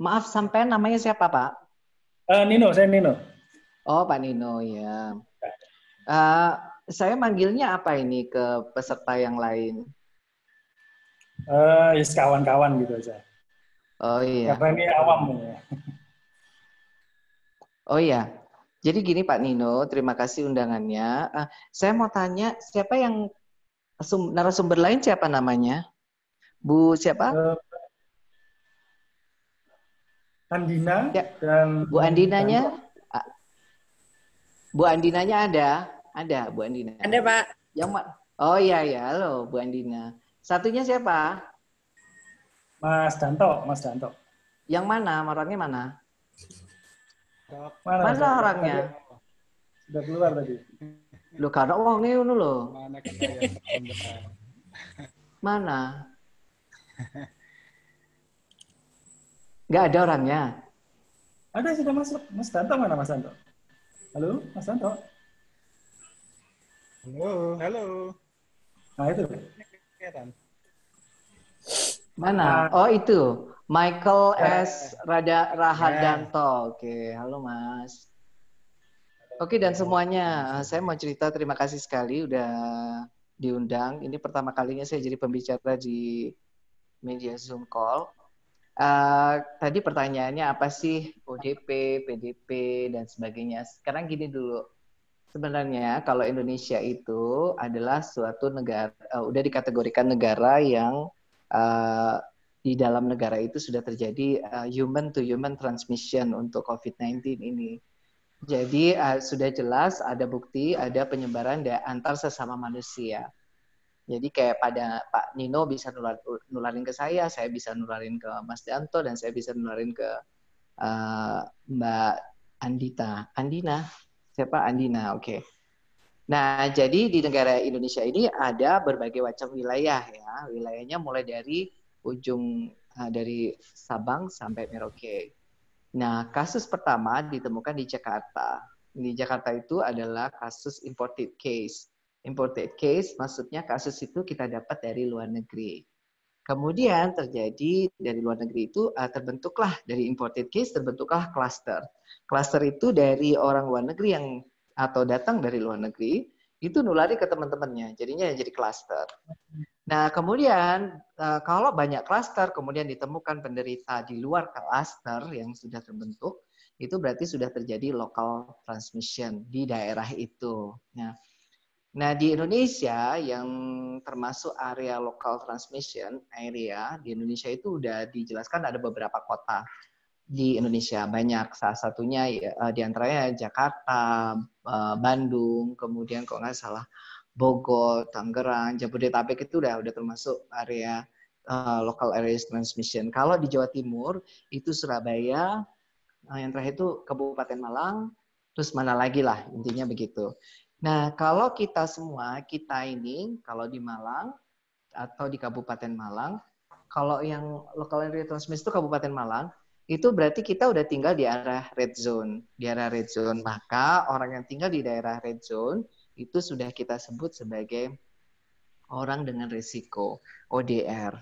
Maaf, sampai namanya siapa, Pak? Nino, saya Nino. Oh, Pak Nino, ya. Eh, saya manggilnya apa ini ke peserta yang lain? Ya kawan-kawan gitu aja. Oh Karena iya, ini awam ya. oh iya. Jadi gini Pak Nino, terima kasih undangannya. Saya mau tanya, siapa yang narasumber lain siapa namanya? Bu siapa? Eh, Andina Ya, dan Bu Andinanya? Danto. Ah, Bu Andinanya ada? Ada, Bu Andina. Ada, Pak. Yang mana? Oh iya ya, halo Bu Andina. Satunya siapa? Mas Danto, Mas Danto. Yang mana? Orangnya mana? Mana Mas Mana Danto? orangnya? Tadi sudah keluar tadi. Lu karena wong ngono lho. Mana kata yang benar? Mana? Nggak ada orangnya. Ada sudah masuk. Mas Danto mana Mas Danto? Halo, Mas Danto. Halo, halo. Nah itu. Kelihatan. Mana? Ah, Oh itu. Michael ya. S. Ya. Rahadanto. Oke, halo Mas. Oke, dan semuanya, saya mau cerita terima kasih sekali udah diundang. Ini pertama kalinya saya jadi pembicara di media Zoom call. Tadi pertanyaannya apa sih ODP, PDP, dan sebagainya. Sekarang gini dulu. Sebenarnya kalau Indonesia itu adalah suatu negara, udah dikategorikan negara yang uh, di dalam negara itu sudah terjadi human to human transmission untuk COVID-19 ini. Jadi sudah jelas ada bukti, ada penyebaran antar sesama manusia. Jadi kayak pada Pak Nino bisa nularin ke saya bisa nularin ke Mas Danto, dan saya bisa nularin ke Mbak Andina. Siapa? Andina, oke. Nah, jadi di negara Indonesia ini ada berbagai macam wilayah ya. Wilayahnya mulai dari ujung dari Sabang sampai Merauke. Nah, kasus pertama ditemukan di Jakarta. Di Jakarta itu adalah kasus imported case. Imported case maksudnya kasus itu kita dapat dari luar negeri. Kemudian terjadi dari luar negeri itu terbentuklah dari imported case terbentuklah cluster. Cluster itu dari orang luar negeri yang atau datang dari luar negeri itu nulari ke teman-temannya. Jadinya jadi cluster. Nah, kemudian kalau banyak klaster kemudian ditemukan penderita di luar klaster yang sudah terbentuk, itu berarti sudah terjadi local transmission di daerah itu. Nah, di Indonesia yang termasuk area local transmission area di Indonesia itu udah dijelaskan ada beberapa kota di Indonesia banyak. Salah satunya di antaranya Jakarta, Bandung, kemudian kalau nggak salah Bogor, Tangerang, Jabodetabek itu udah termasuk area local area transmission. Kalau di Jawa Timur itu Surabaya, yang terakhir itu Kabupaten Malang, terus mana lagi lah intinya begitu. Nah, kalau kita semua, kita ini kalau di Malang atau di Kabupaten Malang, kalau yang local area transmission itu Kabupaten Malang, itu berarti kita udah tinggal di area red zone. Di area red zone, maka orang yang tinggal di daerah red zone itu sudah kita sebut sebagai orang dengan risiko ODR.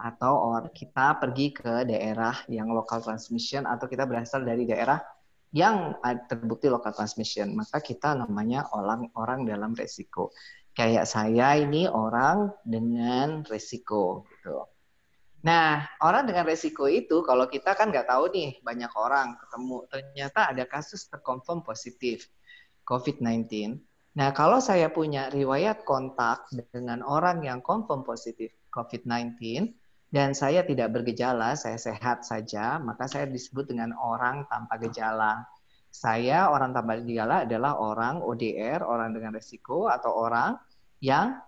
Atau kita pergi ke daerah yang local transmission atau kita berasal dari daerah yang terbukti local transmission, maka kita namanya orang dalam resiko. Kayak saya ini orang dengan resiko gitu. Nah, orang dengan resiko itu kalau kita kan nggak tahu nih, banyak orang ketemu ternyata ada kasus terkonfirm positif COVID-19. Nah, kalau saya punya riwayat kontak dengan orang yang confirm positif COVID-19 dan saya tidak bergejala, saya sehat saja, maka saya disebut dengan orang tanpa gejala. Saya orang tanpa gejala adalah orang ODR, orang dengan risiko, atau orang yang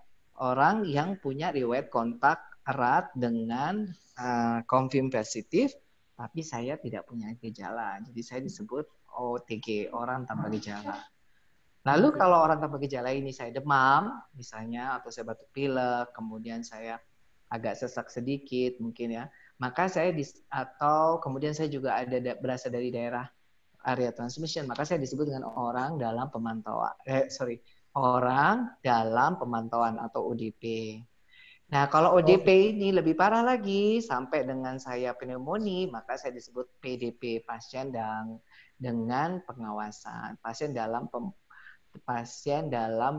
punya riwayat kontak erat dengan confirm positif, tapi saya tidak punya gejala. Jadi saya disebut OTG, orang tanpa gejala. Lalu kalau orang tanpa gejala ini saya demam misalnya atau saya batuk pilek, kemudian saya agak sesak sedikit mungkin ya, maka saya atau kemudian saya juga berasal dari daerah area transmission, maka saya disebut dengan orang dalam pemantauan. Orang dalam pemantauan atau ODP. Nah, kalau Oke. ODP ini lebih parah lagi, sampai dengan saya pneumonia, maka saya disebut PDP, pasien dengan pengawasan, pasien dalam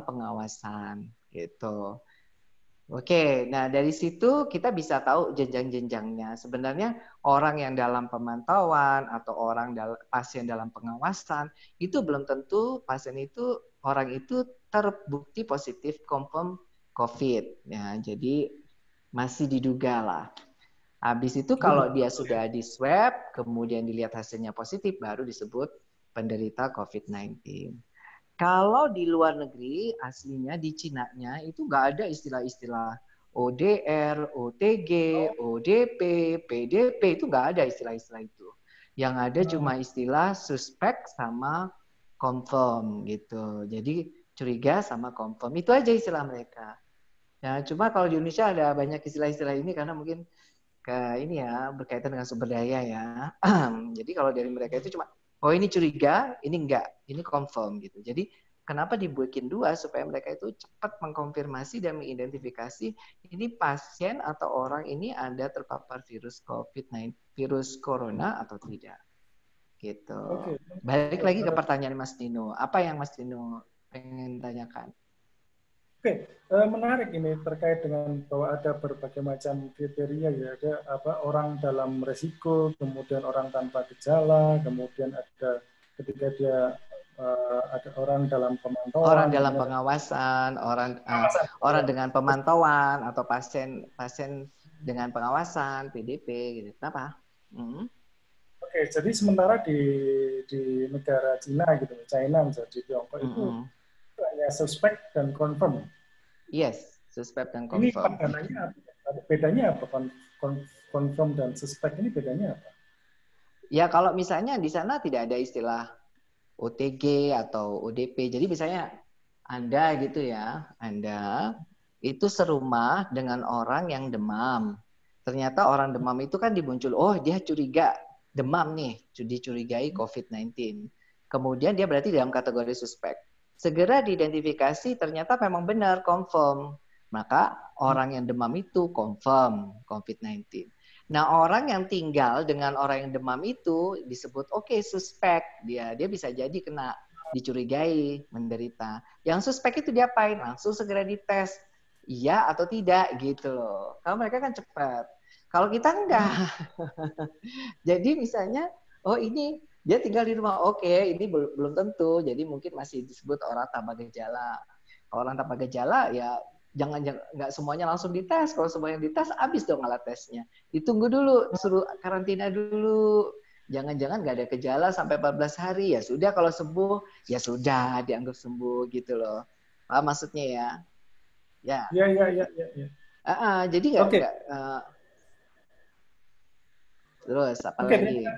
pengawasan, gitu. Oke, nah dari situ kita bisa tahu jenjang-jenjangnya. Sebenarnya orang yang dalam pemantauan atau pasien dalam pengawasan itu belum tentu orang itu terbukti positif confirm COVID. Ya, jadi masih diduga lah. Habis itu kalau dia sudah di swab, kemudian dilihat hasilnya positif, baru disebut penderita COVID-19. Kalau di luar negeri, aslinya di Cina-nya itu nggak ada istilah-istilah ODR, OTG, ODP, PDP, itu nggak ada istilah-istilah itu. Yang ada cuma istilah suspek sama confirm gitu. Jadi curiga sama confirm. Itu aja istilah mereka. Ya, cuma kalau di Indonesia ada banyak istilah-istilah ini karena mungkin ini ya berkaitan dengan sumber daya ya. Jadi kalau dari mereka itu cuma oh ini curiga, ini enggak, ini confirm gitu. Jadi kenapa dibuatin dua supaya mereka itu cepat mengkonfirmasi dan mengidentifikasi ini pasien atau orang ini ada terpapar virus COVID-19, virus corona atau tidak. Gitu. Oke. Balik lagi ke pertanyaan Mas Dino. Apa yang Mas Dino pengen tanyakan? Oke, menarik ini terkait dengan bahwa ada berbagai macam kriteria ya, ada orang dalam resiko, kemudian orang tanpa gejala, kemudian ada ketika dia ada orang dalam pemantauan, Orang dalam pengawasan, orang dengan pemantauan atau pasien dengan pengawasan, PDP gitu. Kenapa? Oke, jadi sementara di negara Cina gitu, China misalnya di Tiongkok itu hanya suspek dan confirm. Yes, suspek dan Ini confirm. pandangannya bedanya apa? Confirm dan suspek ini bedanya apa? Ya kalau misalnya di sana tidak ada istilah OTG atau ODP. Jadi misalnya Anda gitu ya, Anda itu serumah dengan orang yang demam. Ternyata orang demam itu kan dimuncul, oh dia curiga demam nih, dicurigai COVID-19. Kemudian dia berarti dalam kategori suspek. Segera diidentifikasi, ternyata memang benar, confirm. Maka orang yang demam itu confirm COVID-19. Nah, orang yang tinggal dengan orang yang demam itu disebut suspek. Dia bisa jadi kena, dicurigai menderita. Yang suspek itu diapain? Langsung segera dites. Iya atau tidak gitu loh. Kalau mereka kan cepat. Kalau kita enggak. Jadi misalnya, oh ini dia tinggal di rumah. Oke, ini belum tentu. Jadi mungkin masih disebut orang tanpa gejala. Orang tanpa gejala ya jangan nggak semuanya langsung dites. Kalau semuanya dites, habis dong alat tesnya. Ditunggu dulu, suruh karantina dulu. Jangan-jangan nggak ada gejala sampai 14 hari. Ya sudah, kalau sembuh, ya sudah dianggap sembuh gitu loh. Paham maksudnya ya? Ya. Ya. Jadi nggak. Terus apa lagi?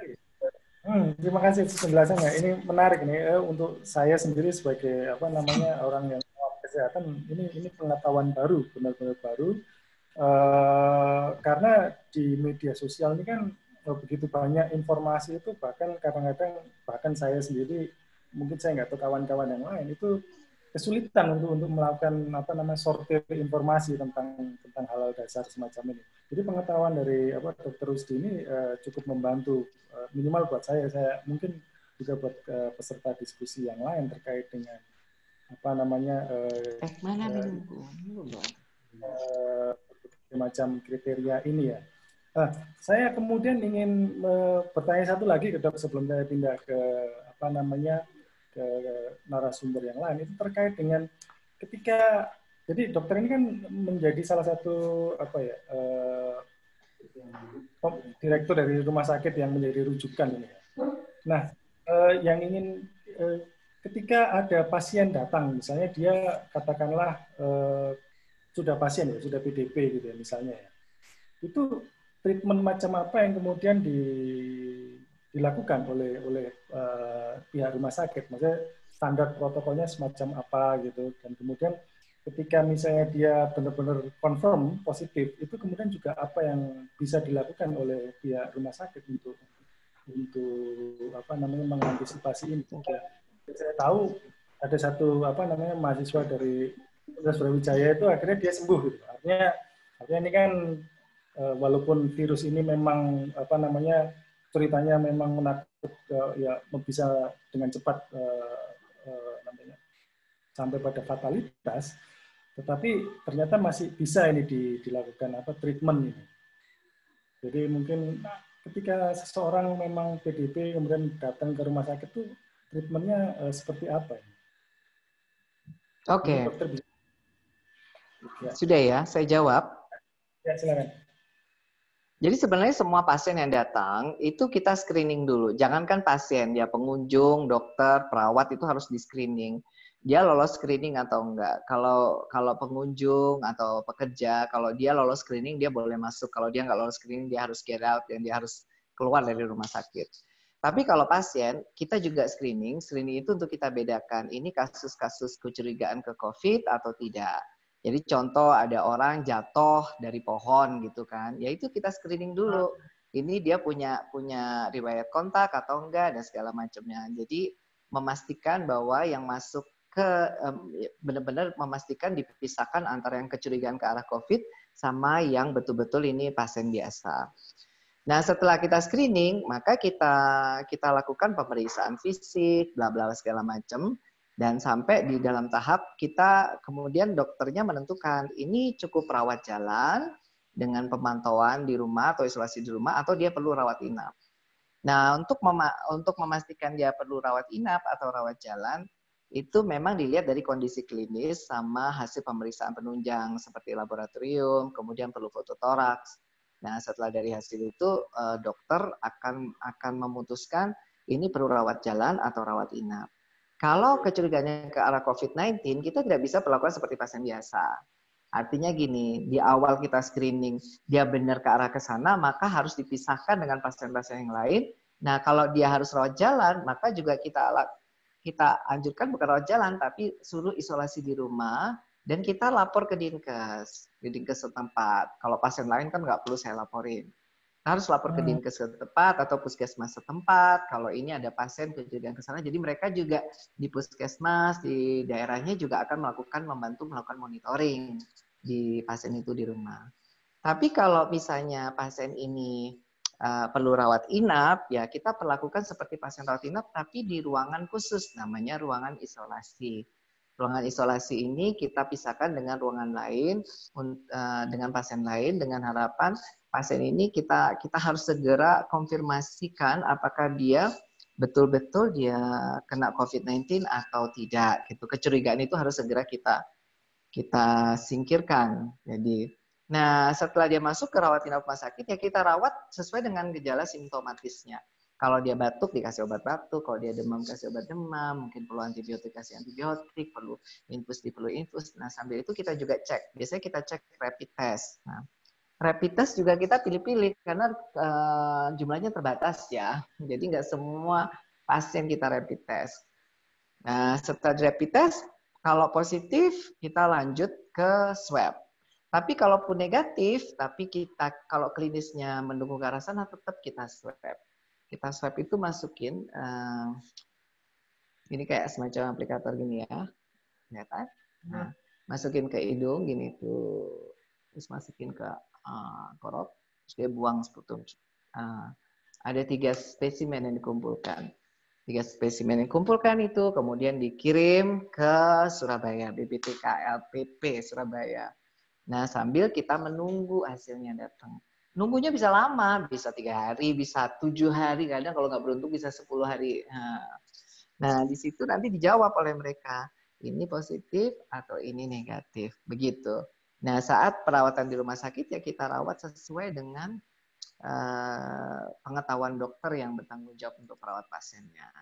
Terima kasih atas penjelasannya. Ini menarik nih untuk saya sendiri sebagai orang yang kesehatan. Ini pengetahuan baru, benar-benar baru. Karena di media sosial ini kan begitu banyak informasi itu, bahkan kadang-kadang bahkan saya sendiri, mungkin saya nggak tahu kawan-kawan yang lain itu kesulitan untuk melakukan sortir informasi tentang hal-hal dasar semacam ini. Jadi pengetahuan dari Dr. Rusdi ini cukup membantu, minimal buat saya mungkin juga buat peserta diskusi yang lain terkait dengan macam kriteria ini ya. Saya kemudian ingin bertanya satu lagi ke Dok sebelum saya pindah ke ke narasumber yang lain, itu terkait dengan ketika jadi dokter ini kan menjadi salah satu direktur dari rumah sakit yang menjadi rujukan ini. Nah, yang ingin ketika ada pasien datang, misalnya dia katakanlah sudah pasien ya, sudah PDP gitu ya misalnya ya, itu treatment macam apa yang kemudian dilakukan oleh pihak rumah sakit, maksudnya standar protokolnya semacam apa gitu, dan kemudian ketika misalnya dia benar-benar confirm positif, itu kemudian juga apa yang bisa dilakukan oleh pihak rumah sakit untuk mengantisipasi ini. Saya tahu ada satu mahasiswa dari Universitas Brawijaya itu akhirnya dia sembuh gitu. Artinya Artinya ini kan walaupun virus ini memang apa namanya ceritanya memang menakut, ya bisa dengan cepat namanya sampai pada fatalitas, tetapi ternyata masih bisa ini dilakukan apa treatment ini. Jadi mungkin ketika seseorang memang PDP kemudian datang ke rumah sakit itu treatmentnya seperti apa? Oke, Mungkin dokter bisa. Ya, sudah ya, saya jawab. ya silakan. Jadi sebenarnya semua pasien yang datang itu kita screening dulu. Jangankan pasien, ya pengunjung, dokter, perawat itu harus di screening. Dia lolos screening atau enggak. Kalau pengunjung atau pekerja, kalau dia lolos screening dia boleh masuk. Kalau dia nggak lolos screening dia harus get out dan dia harus keluar dari rumah sakit. Tapi kalau pasien, kita juga screening. Screening itu untuk kita bedakan ini kasus-kasus kecurigaan ke COVID atau tidak. Jadi contoh ada orang jatuh dari pohon gitu kan, ya itu kita screening dulu. Ini dia punya riwayat kontak atau enggak dan segala macamnya. Jadi memastikan bahwa yang masuk ke benar-benar memastikan dipisahkan antara yang kecurigaan ke arah COVID sama yang betul-betul ini pasien biasa. Nah setelah kita screening, maka kita lakukan pemeriksaan fisik, bla bla segala macam. Dan sampai di dalam tahap kita kemudian dokternya menentukan ini cukup rawat jalan dengan pemantauan di rumah atau isolasi di rumah atau dia perlu rawat inap. Nah untuk memastikan dia perlu rawat inap atau rawat jalan itu memang dilihat dari kondisi klinis sama hasil pemeriksaan penunjang seperti laboratorium, kemudian perlu foto toraks. Nah setelah dari hasil itu dokter akan memutuskan ini perlu rawat jalan atau rawat inap. Kalau kecurigaannya ke arah COVID-19, kita tidak bisa perlakuan seperti pasien biasa. Artinya gini, di awal kita screening, dia benar ke arah ke sana, maka harus dipisahkan dengan pasien-pasien yang lain. Nah, kalau dia harus rawat jalan, maka juga kita anjurkan bukan rawat jalan, tapi suruh isolasi di rumah, dan kita lapor ke Dinkes setempat. Kalau pasien lain kan nggak perlu saya laporin. Harus lapor ke Dinkes setempat atau puskesmas setempat. Kalau ini ada pasien kejadian ke sana, jadi mereka juga di puskesmas di daerahnya juga akan membantu melakukan monitoring di pasien itu di rumah. Tapi kalau misalnya pasien ini perlu rawat inap, ya kita perlakukan seperti pasien rawat inap, tapi di ruangan khusus, namanya ruangan isolasi. Ruangan isolasi ini kita pisahkan dengan ruangan lain, dengan pasien lain, dengan harapan pasien ini kita harus segera konfirmasikan apakah dia betul-betul dia kena COVID-19 atau tidak. Gitu. Kecurigaan itu harus segera kita singkirkan. Jadi, nah setelah dia masuk ke rawat inap rumah sakit ya kita rawat sesuai dengan gejala simptomatisnya. Kalau dia batuk dikasih obat batuk, kalau dia demam kasih obat demam, mungkin perlu antibiotik kasih antibiotik, perlu infus perlu infus. Nah sambil itu kita juga cek. Biasanya kita cek rapid test. Nah, rapid test juga kita pilih-pilih karena jumlahnya terbatas ya. Jadi nggak semua pasien kita rapid test. Nah setelah rapid test, kalau positif kita lanjut ke swab. Tapi kalaupun negatif, tapi kita kalau klinisnya mendukung ke arah sana tetap kita swab. Kita swab itu masukin, ini kayak semacam aplikator gini ya, kelihatan? Nah, masukin ke hidung gini tuh, terus masukin ke korok, terus dia buang sputum. Ada 3 spesimen yang dikumpulkan. 3 spesimen yang dikumpulkan itu kemudian dikirim ke Surabaya, BPTKLPP Surabaya. Nah, sambil kita menunggu hasilnya datang. Nunggunya bisa lama, bisa 3 hari, bisa 7 hari, kadang kalau nggak beruntung bisa 10 hari. Nah, di situ nanti dijawab oleh mereka, ini positif atau ini negatif, begitu. Nah, saat perawatan di rumah sakit ya kita rawat sesuai dengan pengetahuan dokter yang bertanggung jawab untuk perawat pasiennya,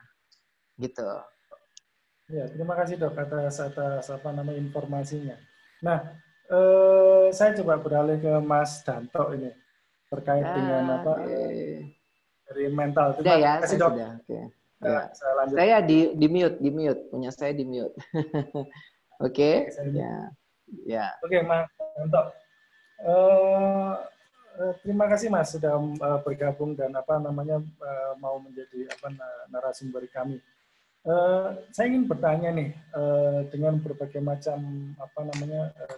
gitu. Ya, terima kasih dok atas informasinya. Nah, saya coba beralih ke Mas Danto ini terkait dengan dari mental. Sudah Terima ya, kasih saya dok. sudah. Okay. Ya. Saya lanjut. Saya di mute, punya saya di mute. Oke. Ya. Ya. Oke, Mas Danto. Terima kasih Mas sudah bergabung dan mau menjadi narasumber kami. Saya ingin bertanya nih, dengan berbagai macam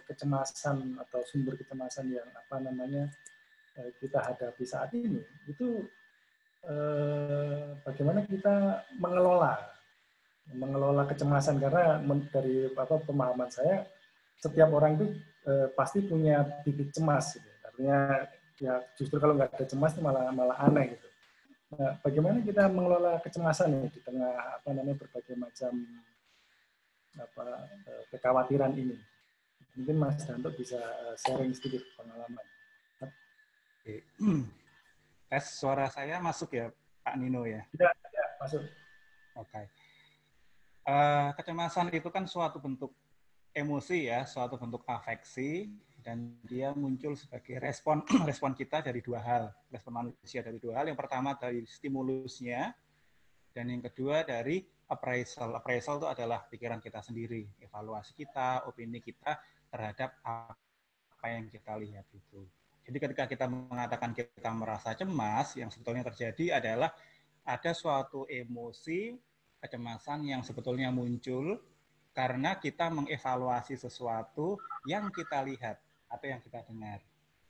kecemasan atau sumber kecemasan yang kita hadapi saat ini, itu bagaimana kita mengelola kecemasan, karena dari pemahaman saya, setiap orang itu pasti punya bibit cemas, gitu. Artinya ya justru kalau nggak ada cemas itu malah aneh gitu. Nah, bagaimana kita mengelola kecemasan ya di tengah berbagai macam kekhawatiran ini? Mungkin Mas Danto bisa sharing sedikit pengalaman. Oke. Tes suara saya masuk ya, Pak Nino ya? Ya, masuk. Oke. Kecemasan itu kan suatu bentuk emosi ya, suatu bentuk afeksi, dan dia muncul sebagai respon respon kita dari dua hal, respon manusia dari dua hal. Yang pertama dari stimulusnya, dan yang kedua dari appraisal. Appraisal itu adalah pikiran kita sendiri, evaluasi kita, opini kita terhadap apa yang kita lihat itu. Jadi ketika kita mengatakan kita merasa cemas, yang sebetulnya terjadi adalah ada suatu emosi kecemasan yang sebetulnya muncul karena kita mengevaluasi sesuatu yang kita lihat atau yang kita dengar.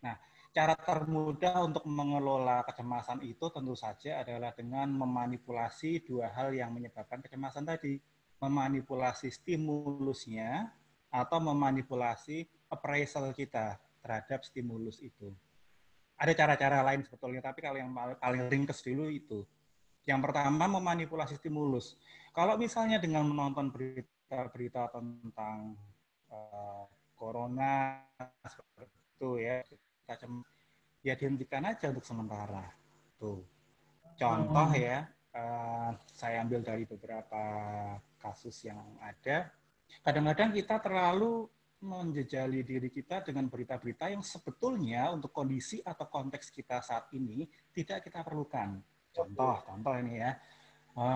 Nah, cara termudah untuk mengelola kecemasan itu tentu saja adalah dengan memanipulasi dua hal yang menyebabkan kecemasan tadi. Memanipulasi stimulusnya atau memanipulasi appraisal kita terhadap stimulus itu. Ada cara-cara lain sebetulnya, tapi kalau yang paling ringkes dulu itu. Yang pertama, memanipulasi stimulus. Kalau misalnya dengan menonton berita-berita tentang corona seperti itu ya, ya dihentikan aja untuk sementara. Tuh. Contoh ya, saya ambil dari beberapa kasus yang ada. Kadang-kadang kita terlalu menjejali diri kita dengan berita-berita yang sebetulnya untuk kondisi atau konteks kita saat ini tidak kita perlukan. Contoh ini ya.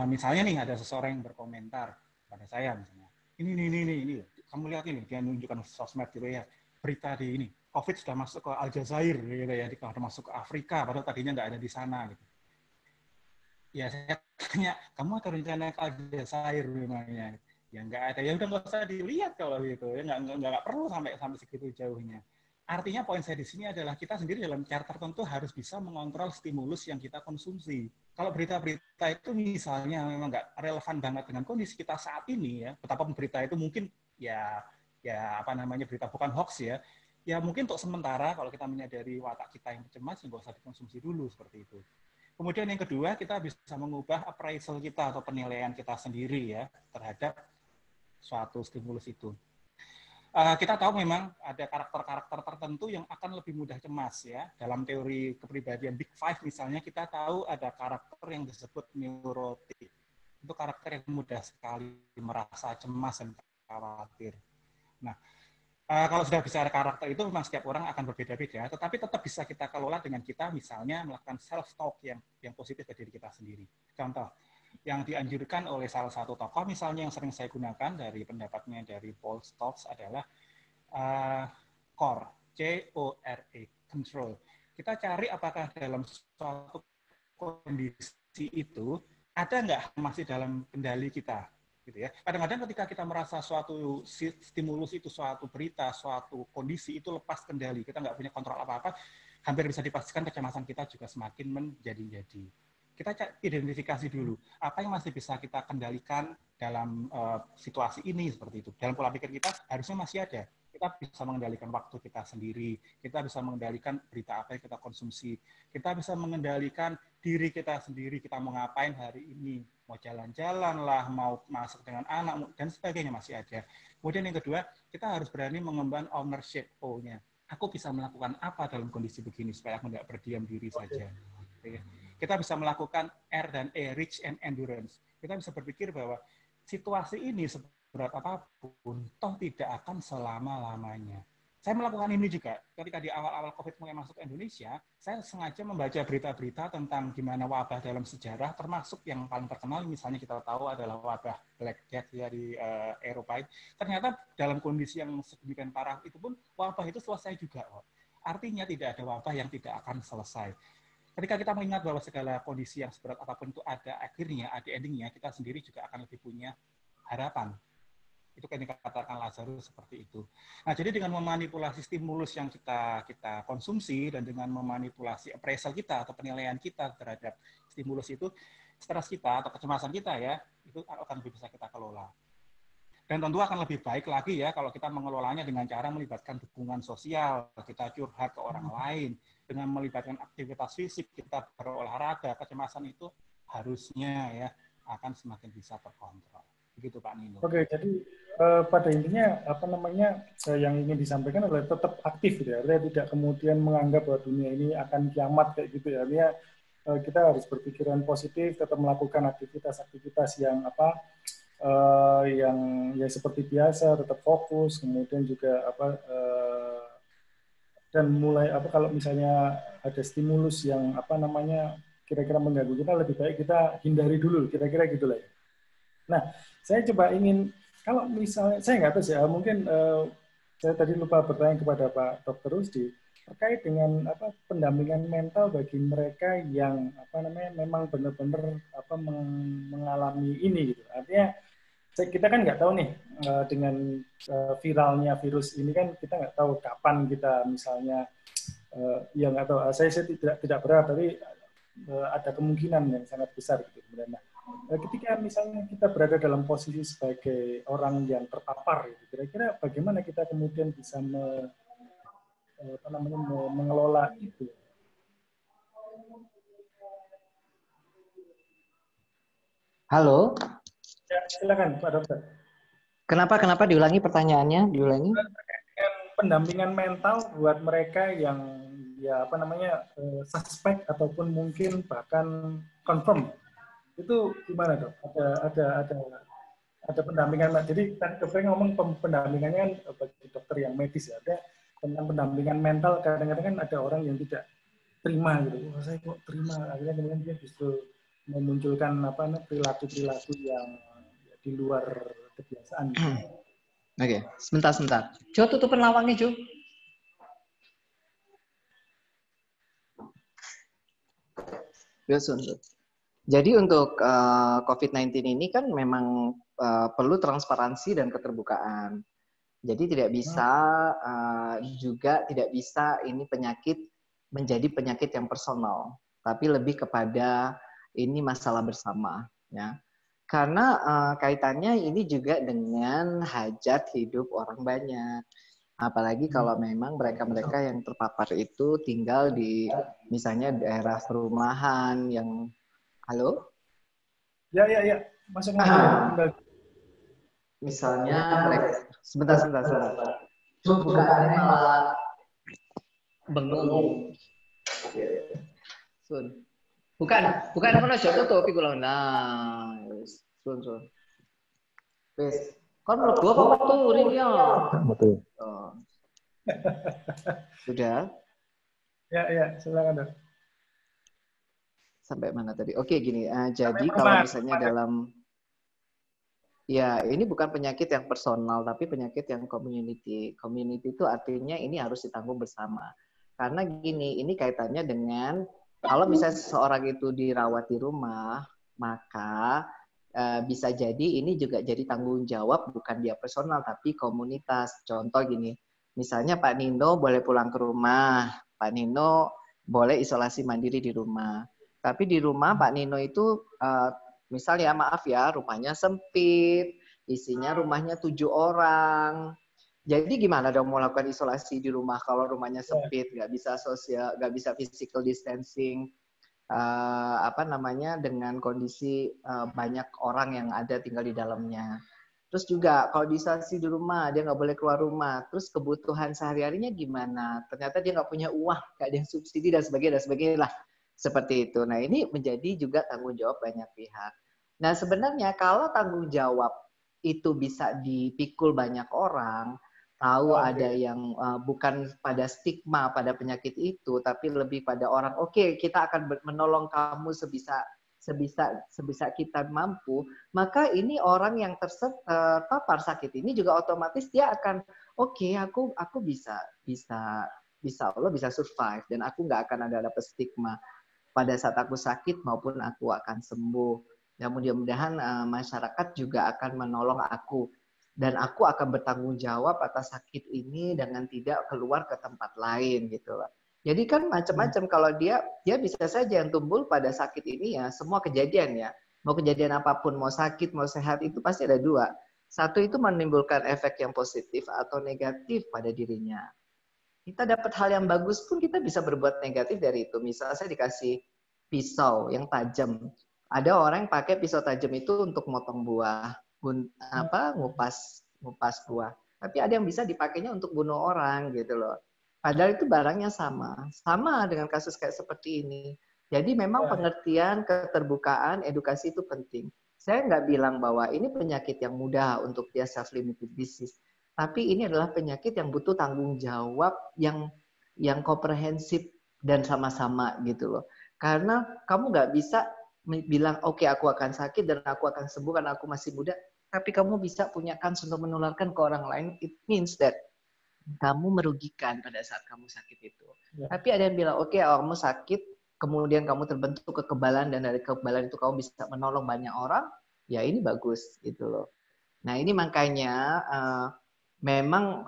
Misalnya nih ada seseorang yang berkomentar pada saya misalnya, ini, kamu lihat ini, dia menunjukkan sosmed gitu ya, berita di ini, COVID sudah masuk ke Aljazair gitu ya, sudah masuk ke Afrika, padahal tadinya nggak ada di sana gitu. Ya saya tanya, kamu ada rencana ke Aljazair memangnya? Ya nggak ada, ya udah nggak usah dilihat kalau gitu, ya nggak perlu sampai segitu jauhnya. Artinya poin saya di sini adalah kita sendiri dalam cara tertentu harus bisa mengontrol stimulus yang kita konsumsi. Kalau berita-berita itu misalnya memang nggak relevan banget dengan kondisi kita saat ini ya, betapapun berita itu mungkin ya berita bukan hoax ya, ya mungkin untuk sementara kalau kita menyadari watak kita yang cemas, ya nggak usah dikonsumsi dulu seperti itu. Kemudian yang kedua, kita bisa mengubah appraisal kita atau penilaian kita sendiri ya terhadap suatu stimulus itu. Kita tahu memang ada karakter-karakter tertentu yang akan lebih mudah cemas ya. Dalam teori kepribadian Big Five misalnya, kita tahu ada karakter yang disebut neurotik. Itu karakter yang mudah sekali merasa cemas dan khawatir. Nah, kalau sudah bicara karakter itu memang setiap orang akan berbeda-beda, tetapi tetap bisa kita kelola dengan kita misalnya melakukan self-talk yang positif ke diri kita sendiri. Contoh, yang dianjurkan oleh salah satu tokoh misalnya yang sering saya gunakan dari pendapatnya dari Paul Stoltz adalah core, C-O-R-E, control. Kita cari apakah dalam suatu kondisi itu ada nggak masih dalam kendali kita, gitu ya. Kadang-kadang ketika kita merasa suatu stimulus itu, suatu berita, suatu kondisi itu lepas kendali, kita nggak punya kontrol apa-apa, hampir bisa dipastikan kecemasan kita juga semakin menjadi-jadi. Kita identifikasi dulu apa yang masih bisa kita kendalikan dalam situasi ini seperti itu. Dalam pola pikir kita harusnya masih ada. Kita bisa mengendalikan waktu kita sendiri, kita bisa mengendalikan berita apa yang kita konsumsi, kita bisa mengendalikan diri kita sendiri, kita mau ngapain hari ini, mau jalan-jalan lah, mau masuk dengan anak, dan sebagainya masih ada. Kemudian yang kedua, kita harus berani mengemban ownership O-nya. Aku bisa melakukan apa dalam kondisi begini supaya aku tidak berdiam diri saja. Kita bisa melakukan R dan E, reach and endurance. Kita bisa berpikir bahwa situasi ini seberat apapun, toh tidak akan selama-lamanya. Saya melakukan ini juga ketika di awal-awal COVID mulai masuk ke Indonesia, saya sengaja membaca berita-berita tentang gimana wabah dalam sejarah, termasuk yang paling terkenal misalnya kita tahu adalah wabah Black Death ya di Eropa. Ternyata dalam kondisi yang sedemikian parah itu pun wabah itu selesai juga. Artinya tidak ada wabah yang tidak akan selesai. ketika kita mengingat bahwa segala kondisi yang seberat apapun itu ada akhirnya, ada endingnya, kita sendiri juga akan lebih punya harapan. Itu kan dikatakan Lazarus seperti itu. Nah, jadi dengan memanipulasi stimulus yang kita konsumsi dan dengan memanipulasi appraisal kita atau penilaian kita terhadap stimulus itu, stres kita atau kecemasan kita ya, itu akan lebih bisa kita kelola. Dan tentu akan lebih baik lagi ya kalau kita mengelolanya dengan cara melibatkan dukungan sosial, kita curhat ke orang lain, dengan melibatkan aktivitas fisik, kita berolahraga, kecemasan itu harusnya ya akan semakin bisa terkontrol. Begitu Pak Nino. Oke, jadi pada intinya apa namanya yang ingin disampaikan adalah tetap aktif gitu ya. Artinya tidak kemudian menganggap bahwa dunia ini akan kiamat kayak gitu ya. Artinya kita harus berpikiran positif, tetap melakukan aktivitas-aktivitas yang apa yang ya seperti biasa, tetap fokus, kemudian juga apa dan mulai apa kalau misalnya ada stimulus yang apa namanya kira-kira mengganggu kita, lebih baik kita hindari dulu, kira-kira gitulah ya. Nah, saya coba ingin, kalau misalnya, saya nggak tahu sih, mungkin saya tadi lupa bertanya kepada Pak Dr. Rusdi, terkait dengan apa pendampingan mental bagi mereka yang apa namanya memang benar-benar apa mengalami ini gitu. Artinya kita kan nggak tahu nih dengan viralnya virus ini kan kita nggak tahu kapan kita misalnya ya nggak tahu. Saya tidak berharap, tapi ada kemungkinan yang sangat besar gitu. Nah, ketika misalnya kita berada dalam posisi sebagai orang yang terpapar, gitu, kira-kira bagaimana kita kemudian bisa mengelola itu? Halo? Ya, silakan Pak Dokter. Kenapa diulangi pertanyaannya? Diulangi. Pendampingan mental buat mereka yang ya apa namanya suspek ataupun mungkin bahkan confirm. Itu gimana dok? Ada pendampingan, jadi dokter ngomong pendampingannya kan bagi dokter yang medis ya, ada tentang pendampingan mental. Kadang-kadang kan ada orang yang tidak terima gitu, saya kok terima, akhirnya kemudian dia justru memunculkan apa perilaku-perilaku yang di luar kebiasaan. Gitu. Oke, sebentar. Jo, tutupin lawangnya, Jo. Jadi untuk COVID-19 ini kan memang perlu transparansi dan keterbukaan. Jadi tidak bisa juga tidak bisa ini penyakit menjadi penyakit yang personal, tapi lebih kepada ini masalah bersama, ya. Karena kaitannya ini juga dengan hajat hidup orang banyak. Apalagi kalau memang mereka-mereka yang terpapar itu tinggal di misalnya daerah perumahan yang halo? Ya. Masuk misalnya mereka sebentar. Bukaannya malah bengong. Sun. Bukan kono aja tutup iku lho. Nah, sun. Wis. Kon mlebu apa metu ringnya? Betul. Oh. Sudah? Ya, silakan, Dok. Sampai mana tadi? Oke, gini. Jadi kalau misalnya dalam ya, ini bukan penyakit yang personal, tapi penyakit yang community. Community itu artinya ini harus ditanggung bersama. Karena gini, ini kaitannya dengan kalau misalnya seseorang itu dirawat di rumah, maka bisa jadi ini juga jadi tanggung jawab bukan dia personal, tapi komunitas. Contoh gini, misalnya Pak Nino boleh pulang ke rumah, Pak Nino boleh isolasi mandiri di rumah. Tapi di rumah Pak Nino itu misalnya maaf ya, rumahnya sempit, isinya rumahnya 7 orang. Jadi gimana dong mau lakukan isolasi di rumah kalau rumahnya sempit, nggak bisa sosial, nggak bisa physical distancing, dengan kondisi banyak orang yang ada tinggal di dalamnya. Terus juga kalau diisolasi di rumah dia nggak boleh keluar rumah. Terus kebutuhan sehari-harinya gimana? Ternyata dia nggak punya uang, nggak ada yang subsidi dan sebagainya lah. Seperti itu. Nah, ini menjadi juga tanggung jawab banyak pihak. Nah, sebenarnya kalau tanggung jawab itu bisa dipikul banyak orang, tahu ada yang bukan pada stigma pada penyakit itu, tapi lebih pada orang, oke, kita akan menolong kamu sebisa kita mampu, maka ini orang yang terpapar sakit ini juga otomatis dia akan, oke, aku bisa Allah bisa survive dan aku nggak akan ada stigma. pada saat aku sakit maupun aku akan sembuh. Dan mudah-mudahan masyarakat juga akan menolong aku. Dan aku akan bertanggung jawab atas sakit ini dengan tidak keluar ke tempat lain gitu loh. Jadi kan macam-macam kalau dia bisa saja yang tumbul pada sakit ini ya semua kejadian ya. Mau kejadian apapun, mau sakit, mau sehat itu pasti ada dua. Satu itu menimbulkan efek yang positif atau negatif pada dirinya. Kita dapat hal yang bagus pun kita bisa berbuat negatif dari itu. Misalnya saya dikasih pisau yang tajam. Ada orang yang pakai pisau tajam itu untuk motong buah, ngupas buah. Tapi ada yang bisa dipakainya untuk bunuh orang gitu loh. Padahal itu barangnya sama dengan kasus kayak seperti ini. Jadi memang pengertian, keterbukaan, edukasi itu penting. Saya nggak bilang bahwa ini penyakit yang mudah untuk dia self-limited disease. Tapi ini adalah penyakit yang butuh tanggung jawab yang komprehensif dan sama-sama gitu loh. Karena kamu nggak bisa bilang, oke, aku akan sakit dan aku akan sembuh karena aku masih muda. Tapi kamu bisa punya kans untuk menularkan ke orang lain. It means that kamu merugikan pada saat kamu sakit itu. Ya. Tapi ada yang bilang, oke, kamu sakit, kemudian kamu terbentuk kekebalan dan dari kekebalan itu kamu bisa menolong banyak orang. Ya ini bagus gitu loh. Nah ini makanya memang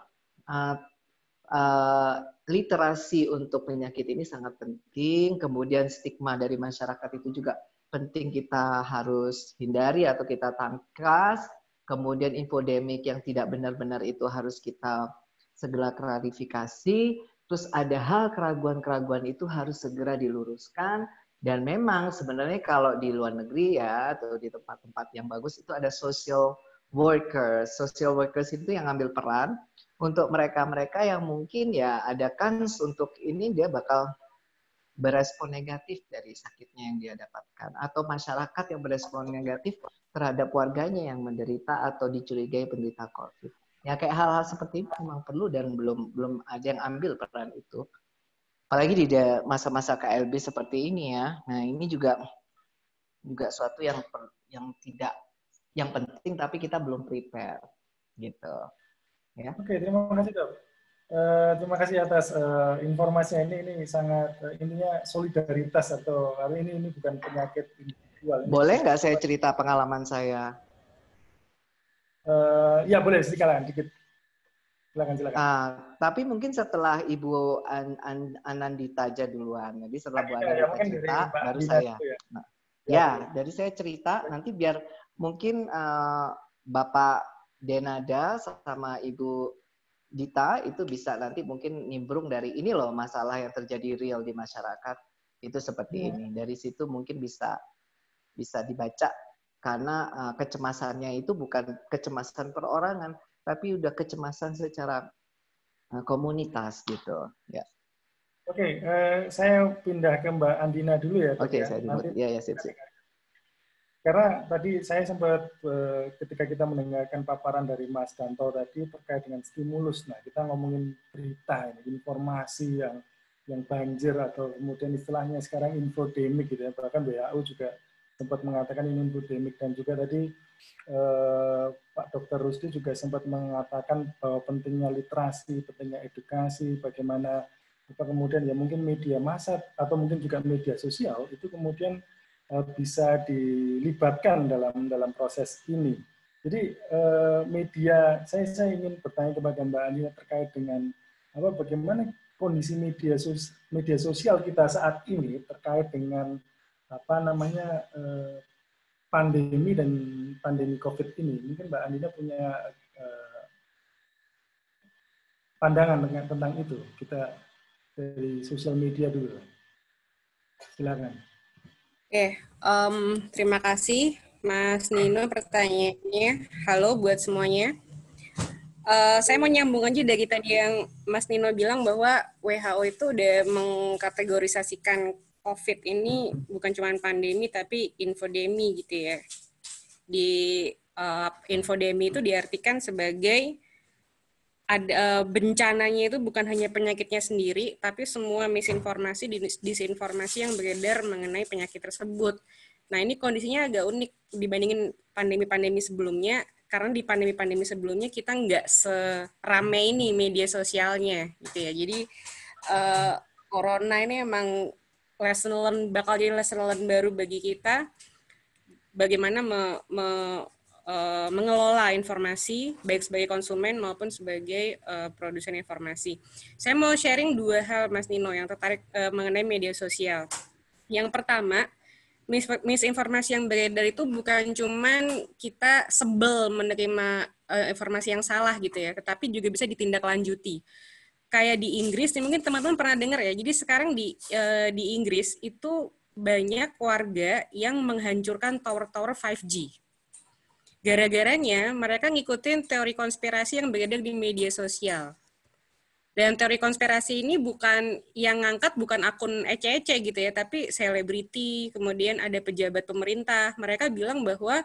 literasi untuk penyakit ini sangat penting. Kemudian stigma dari masyarakat itu juga penting kita harus hindari atau kita tangkas. Kemudian infodemik yang tidak benar-benar itu harus kita segera klarifikasi. Terus ada hal keraguan-keraguan itu harus segera diluruskan. Dan memang sebenarnya kalau di luar negeri ya atau di tempat-tempat yang bagus itu ada social workers. Social workers itu yang ambil peran untuk mereka-mereka yang mungkin ya ada kans untuk ini dia bakal berespon negatif dari sakitnya yang dia dapatkan. Atau masyarakat yang berespon negatif terhadap warganya yang menderita atau dicurigai penderita COVID. Ya kayak hal-hal seperti itu memang perlu dan belum ada yang ambil peran itu. Apalagi di masa-masa KLB seperti ini ya. Nah ini juga suatu yang penting tapi kita belum prepare gitu. Ya. Oke, terima kasih Dok. Terima kasih atas informasinya. Ini sangat intinya solidaritas atau ini bukan penyakit individual. Boleh nggak saya cerita pengalaman saya? Ya boleh, silakan dikit. Silakan. Tapi mungkin setelah Ibu Anandita aja duluan. Jadi setelah Bu Anandita cerita, baru saya. Dari saya cerita, nanti biar mungkin Bapak Denada sama Ibu Dita itu bisa nanti mungkin nimbrung dari ini loh masalah yang terjadi real di masyarakat itu seperti ini. Dari situ mungkin bisa dibaca karena kecemasannya itu bukan kecemasan perorangan, tapi udah kecemasan secara komunitas gitu. Ya. Oke, saya pindah ke Mbak Andina dulu ya. Oke, saya dulu. Ya, sip. Karena tadi saya sempat ketika kita mendengarkan paparan dari Mas Danto tadi terkait dengan stimulus. Nah, kita ngomongin berita ini, informasi yang banjir atau kemudian istilahnya sekarang infodemik gitu ya. Bahkan WHO juga sempat mengatakan ini infodemik dan juga tadi Pak Dr. Rusdi juga sempat mengatakan bahwa pentingnya literasi, pentingnya edukasi, bagaimana kemudian ya mungkin media massa atau mungkin juga media sosial itu kemudian bisa dilibatkan dalam proses ini. Jadi media, saya ingin bertanya kepada Mbak Andina terkait dengan bagaimana kondisi media sosial kita saat ini terkait dengan pandemi dan pandemi COVID ini. Mungkin Mbak Andina punya pandangan tentang itu. Kita dari sosial media dulu. Silakan. Oke, terima kasih Mas Nino pertanyaannya. Halo buat semuanya. Saya mau nyambung aja dari tadi yang Mas Nino bilang bahwa WHO itu udah mengkategorisasikan COVID ini bukan cuma pandemi tapi infodemi gitu ya. Di infodemi itu diartikan sebagai ada bencananya itu bukan hanya penyakitnya sendiri, tapi semua misinformasi, disinformasi yang beredar mengenai penyakit tersebut. Nah, ini kondisinya agak unik dibandingin pandemi-pandemi sebelumnya, karena di pandemi-pandemi sebelumnya kita nggak seramai ini media sosialnya, gitu ya. Jadi, corona ini emang bakal jadi lesson learn baru bagi kita bagaimana mengelola informasi baik sebagai konsumen maupun sebagai produsen informasi. Saya mau sharing 2 hal Mas Nino yang tertarik mengenai media sosial. Yang pertama, misinformasi yang beredar itu bukan cuman kita sebel menerima informasi yang salah gitu ya, tetapi juga bisa ditindaklanjuti. Kayak di Inggris, mungkin teman-teman pernah dengar ya. Jadi sekarang di Inggris itu banyak warga yang menghancurkan tower-tower 5G. Gara-garanya mereka ngikutin teori konspirasi yang beredar di media sosial. Dan teori konspirasi ini bukan yang ngangkat bukan akun ece-ece gitu ya, tapi selebriti, kemudian ada pejabat pemerintah. Mereka bilang bahwa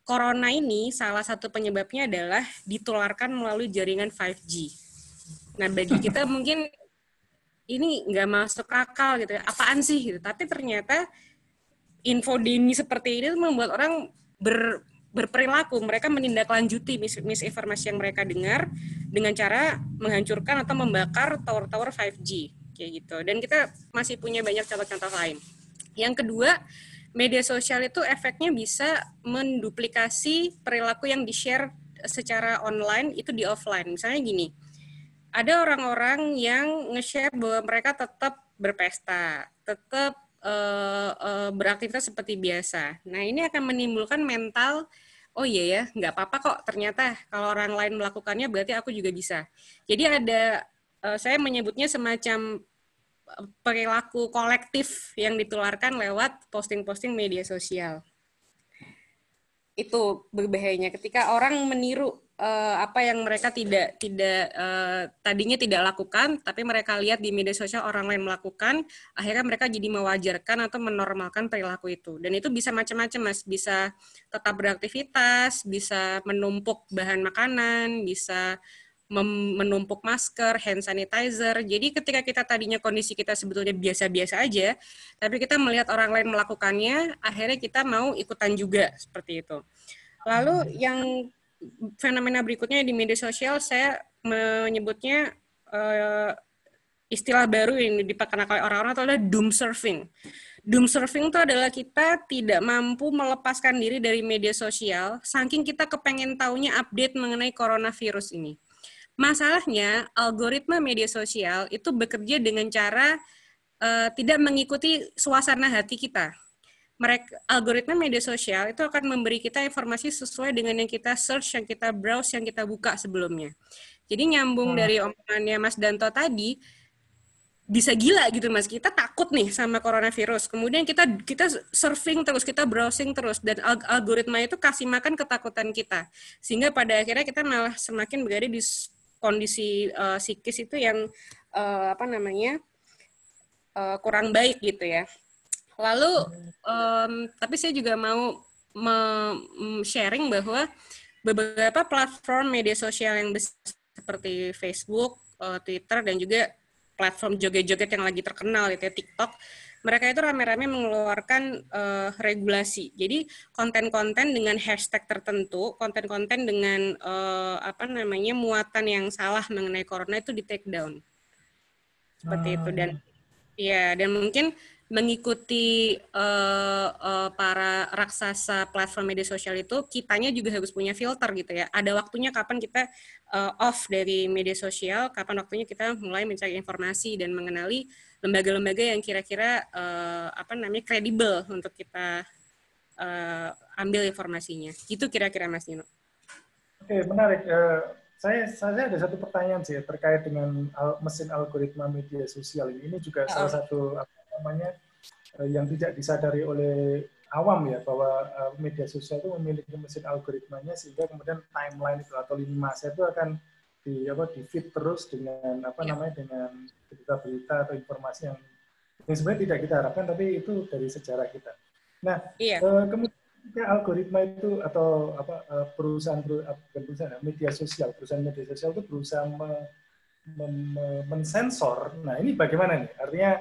corona ini salah satu penyebabnya adalah ditularkan melalui jaringan 5G. Nah, bagi kita mungkin ini nggak masuk akal gitu ya, apaan sih gitu. Tapi ternyata info dini seperti ini membuat orang berperilaku, mereka menindaklanjuti misinformasi yang mereka dengar dengan cara menghancurkan atau membakar tower-tower 5G kayak gitu. Dan kita masih punya banyak contoh-contoh lain. Yang kedua, media sosial itu efeknya bisa menduplikasi perilaku yang di-share secara online itu di offline. Misalnya gini, ada orang-orang yang nge-share bahwa mereka tetap berpesta, tetap beraktivitas seperti biasa. Nah, ini akan menimbulkan mental, oh iya ya, nggak apa-apa kok, ternyata kalau orang lain melakukannya berarti aku juga bisa. Jadi ada, saya menyebutnya semacam perilaku kolektif yang ditularkan lewat posting-posting media sosial. Itu berbahayanya ketika orang meniru apa yang mereka tadinya tidak lakukan, tapi mereka lihat di media sosial orang lain melakukan, akhirnya mereka jadi mewajarkan atau menormalkan perilaku itu. Dan itu bisa macam-macam, Mas. Bisa tetap beraktivitas, bisa menumpuk bahan makanan, bisa menumpuk masker, hand sanitizer. Jadi ketika kita tadinya kondisi kita sebetulnya biasa-biasa aja, tapi kita melihat orang lain melakukannya, akhirnya kita mau ikutan juga seperti itu. Lalu yang fenomena berikutnya di media sosial, saya menyebutnya istilah baru yang dipakai oleh orang-orang itu adalah doom surfing. Doom surfing itu adalah kita tidak mampu melepaskan diri dari media sosial, saking kita kepengen taunya update mengenai coronavirus ini. Masalahnya, algoritma media sosial itu bekerja dengan cara tidak mengikuti suasana hati kita. Algoritma media sosial itu akan memberi kita informasi sesuai dengan yang kita search, yang kita browse, yang kita buka sebelumnya. Jadi nyambung dari omongannya Mas Danto tadi, bisa gila gitu Mas, kita takut nih sama coronavirus, kemudian kita surfing terus, kita browsing terus, dan algoritma itu kasih makan ketakutan kita, sehingga pada akhirnya kita malah semakin berada di kondisi psikis itu yang kurang baik gitu ya. Lalu, tapi saya juga mau sharing bahwa beberapa platform media sosial yang besar seperti Facebook, Twitter, dan juga platform joget-joget yang lagi terkenal, itu ya, TikTok, mereka itu rame-rame mengeluarkan regulasi. Jadi konten-konten dengan hashtag tertentu, konten-konten dengan muatan yang salah mengenai corona itu di take down. Seperti itu. Dan mungkin mengikuti para raksasa platform media sosial itu, kitanya juga harus punya filter gitu ya. Ada waktunya kapan kita off dari media sosial, kapan waktunya kita mulai mencari informasi dan mengenali lembaga-lembaga yang kira-kira kredibel untuk kita ambil informasinya. Gitu kira-kira Mas Nino. Oke, menarik. Saya ada satu pertanyaan sih terkait dengan mesin algoritma media sosial ini. Ini juga salah satu yang tidak disadari oleh awam ya, bahwa media sosial itu memiliki mesin algoritmanya, sehingga kemudian timeline itu atau lini masa itu akan di feed terus dengan dengan berita-berita atau informasi yang sebenarnya tidak kita harapkan, tapi itu dari sejarah kita. Nah, kemudian algoritma itu atau perusahaan media sosial itu berusaha mensensor. Nah, ini bagaimana nih? Artinya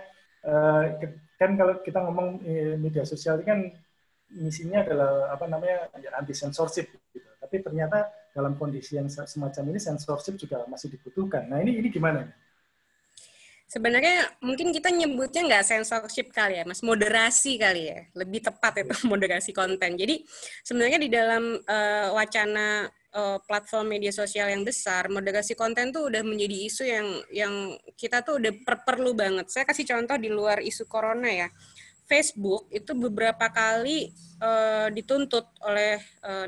kan kalau kita ngomong media sosial ini kan misinya adalah anti censorship gitu. Tapi ternyata dalam kondisi yang semacam ini censorship juga masih dibutuhkan. Nah, ini gimana nih? Sebenarnya mungkin kita nyebutnya nggak censorship kali ya, Mas, moderasi kali ya, lebih tepat itu moderasi konten. Jadi sebenarnya di dalam wacana platform media sosial yang besar, moderasi konten tuh udah menjadi isu yang kita tuh udah perlu banget. Saya kasih contoh di luar isu corona ya. Facebook itu beberapa kali dituntut oleh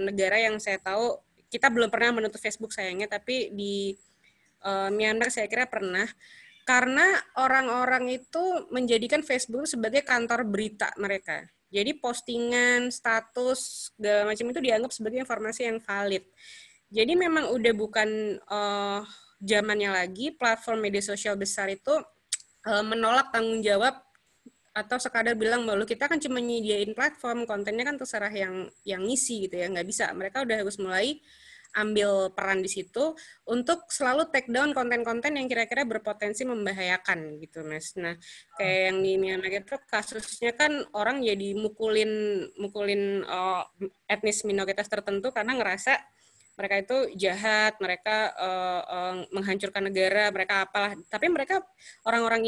negara yang saya tahu, kita belum pernah menuntut Facebook sayangnya, tapi di Myanmar saya kira pernah, karena orang-orang itu menjadikan Facebook sebagai kantor berita mereka. Jadi postingan, status, segala macam itu dianggap sebagai informasi yang valid. Jadi memang udah bukan zamannya lagi platform media sosial besar itu menolak tanggung jawab atau sekadar bilang bahwa kita kan cuma nyediain platform, kontennya kan terserah yang ngisi gitu ya, nggak bisa. Mereka udah harus mulai ambil peran di situ untuk selalu take down konten-konten yang kira-kira berpotensi membahayakan gitu, Mas. Nah, kayak yang di Myanmar itu kasusnya kan orang jadi mukulin etnis minoritas tertentu karena ngerasa mereka itu jahat, mereka menghancurkan negara, mereka apalah. Tapi mereka orang-orang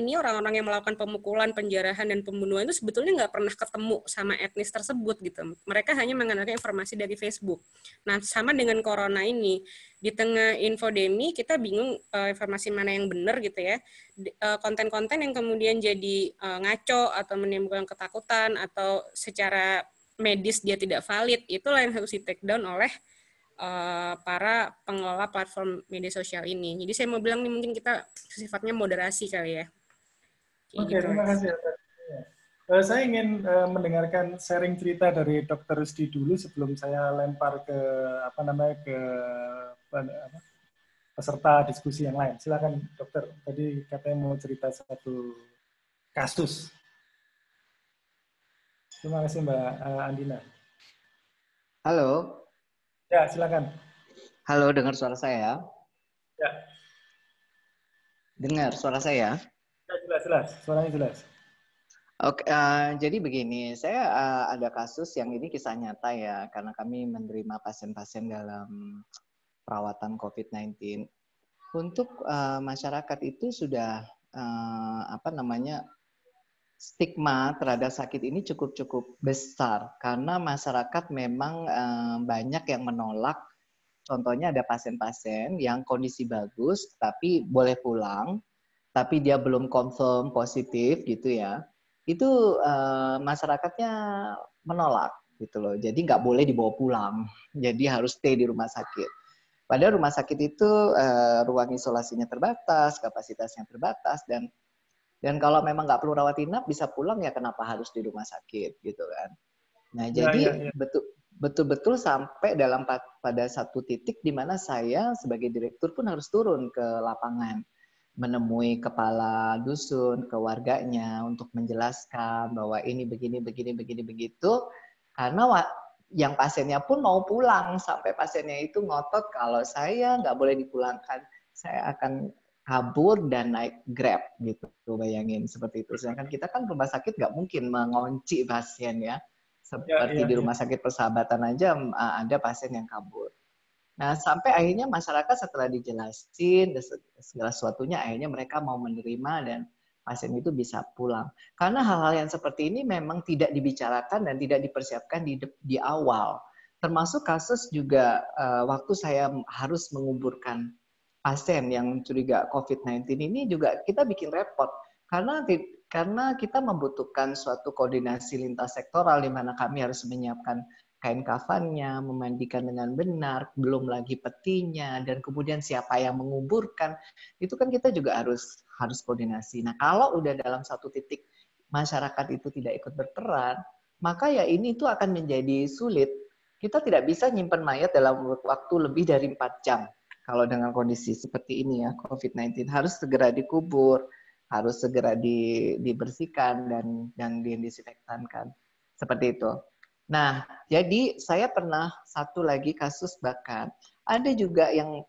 yang melakukan pemukulan, penjarahan, dan pembunuhan itu sebetulnya nggak pernah ketemu sama etnis tersebut gitu. Mereka hanya mengandalkan informasi dari Facebook. Nah, sama dengan corona ini, di tengah infodemi kita bingung informasi mana yang benar gitu ya. Konten-konten yang kemudian jadi ngaco atau menimbulkan ketakutan atau secara medis dia tidak valid, itulah yang harus di take down oleh para pengelola platform media sosial ini. Jadi saya mau bilang nih mungkin kita sifatnya moderasi kali ya. Oke, Gitu, terima kasih. Saya ingin mendengarkan sharing cerita dari Dr. Rusdi dulu sebelum saya lempar ke peserta diskusi yang lain. Silakan dokter. Tadi katanya mau cerita satu kasus. Terima kasih Mbak Andina. Halo. Ya, silakan. Halo, dengar suara saya? Ya. Dengar suara saya? Ya, jelas. Suaranya jelas. Oke, jadi begini, saya ada kasus yang ini kisah nyata ya, karena kami menerima pasien-pasien dalam perawatan COVID-19. Untuk masyarakat itu sudah stigma terhadap sakit ini cukup besar karena masyarakat memang banyak yang menolak. Contohnya ada pasien-pasien yang kondisi bagus tapi boleh pulang, tapi dia belum confirm positif gitu ya. Itu masyarakatnya menolak gitu loh. Jadi nggak boleh dibawa pulang. Jadi harus stay di rumah sakit. Padahal rumah sakit itu ruang isolasinya terbatas, kapasitasnya terbatas, dan kalau memang nggak perlu rawat inap bisa pulang ya kenapa harus di rumah sakit gitu kan. Nah jadi betul-betul sampai pada satu titik di mana saya sebagai direktur pun harus turun ke lapangan, menemui kepala dusun, ke warganya untuk menjelaskan bahwa ini begini begitu, karena yang pasiennya pun mau pulang, sampai pasiennya itu ngotot kalau saya nggak boleh dipulangkan, saya akan kabur dan naik Grab gitu, bayangin seperti itu. Sedangkan kita kan rumah sakit nggak mungkin mengunci pasien ya, seperti di rumah sakit Persahabatan aja ada pasien yang kabur. Nah sampai akhirnya masyarakat setelah dijelasin segala sesuatunya, akhirnya mereka mau menerima dan pasien itu bisa pulang. Karena hal-hal yang seperti ini memang tidak dibicarakan dan tidak dipersiapkan di awal. Termasuk kasus juga waktu saya harus menguburkan pasien yang curiga COVID-19 ini juga kita bikin repot. Karena kita membutuhkan suatu koordinasi lintas sektoral di mana kami harus menyiapkan kain kafannya, memandikan dengan benar, belum lagi petinya, dan kemudian siapa yang menguburkan, itu kan kita juga harus koordinasi. Nah kalau udah dalam satu titik masyarakat itu tidak ikut berperan, maka ya ini itu akan menjadi sulit. Kita tidak bisa nyimpen mayat dalam waktu lebih dari 4 jam. Kalau dengan kondisi seperti ini ya, COVID-19 harus segera dikubur, harus segera dibersihkan dan disinfektankan. Seperti itu. Nah, jadi saya pernah satu lagi kasus bahkan ada juga yang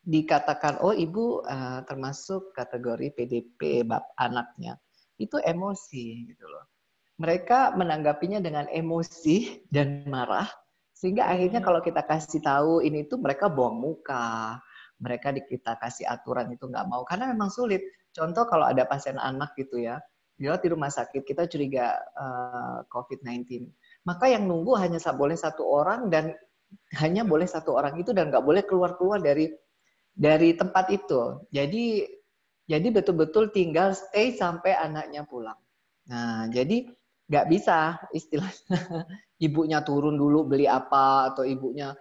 dikatakan, oh ibu termasuk kategori PDP bab anaknya. Itu emosi gitu loh. Mereka menanggapinya dengan emosi dan marah. Sehingga akhirnya kalau kita kasih tahu ini tuh mereka buang muka, mereka kita kasih aturan itu nggak mau karena memang sulit. Contoh kalau ada pasien anak gitu ya, dirawat di rumah sakit, kita curiga COVID-19. Maka yang nunggu hanya boleh 1 orang dan hanya boleh 1 orang itu dan nggak boleh keluar-keluar dari tempat itu. Jadi betul-betul tinggal stay sampai anaknya pulang. Nah, jadi nggak bisa istilahnya ibunya turun dulu beli apa atau ibunya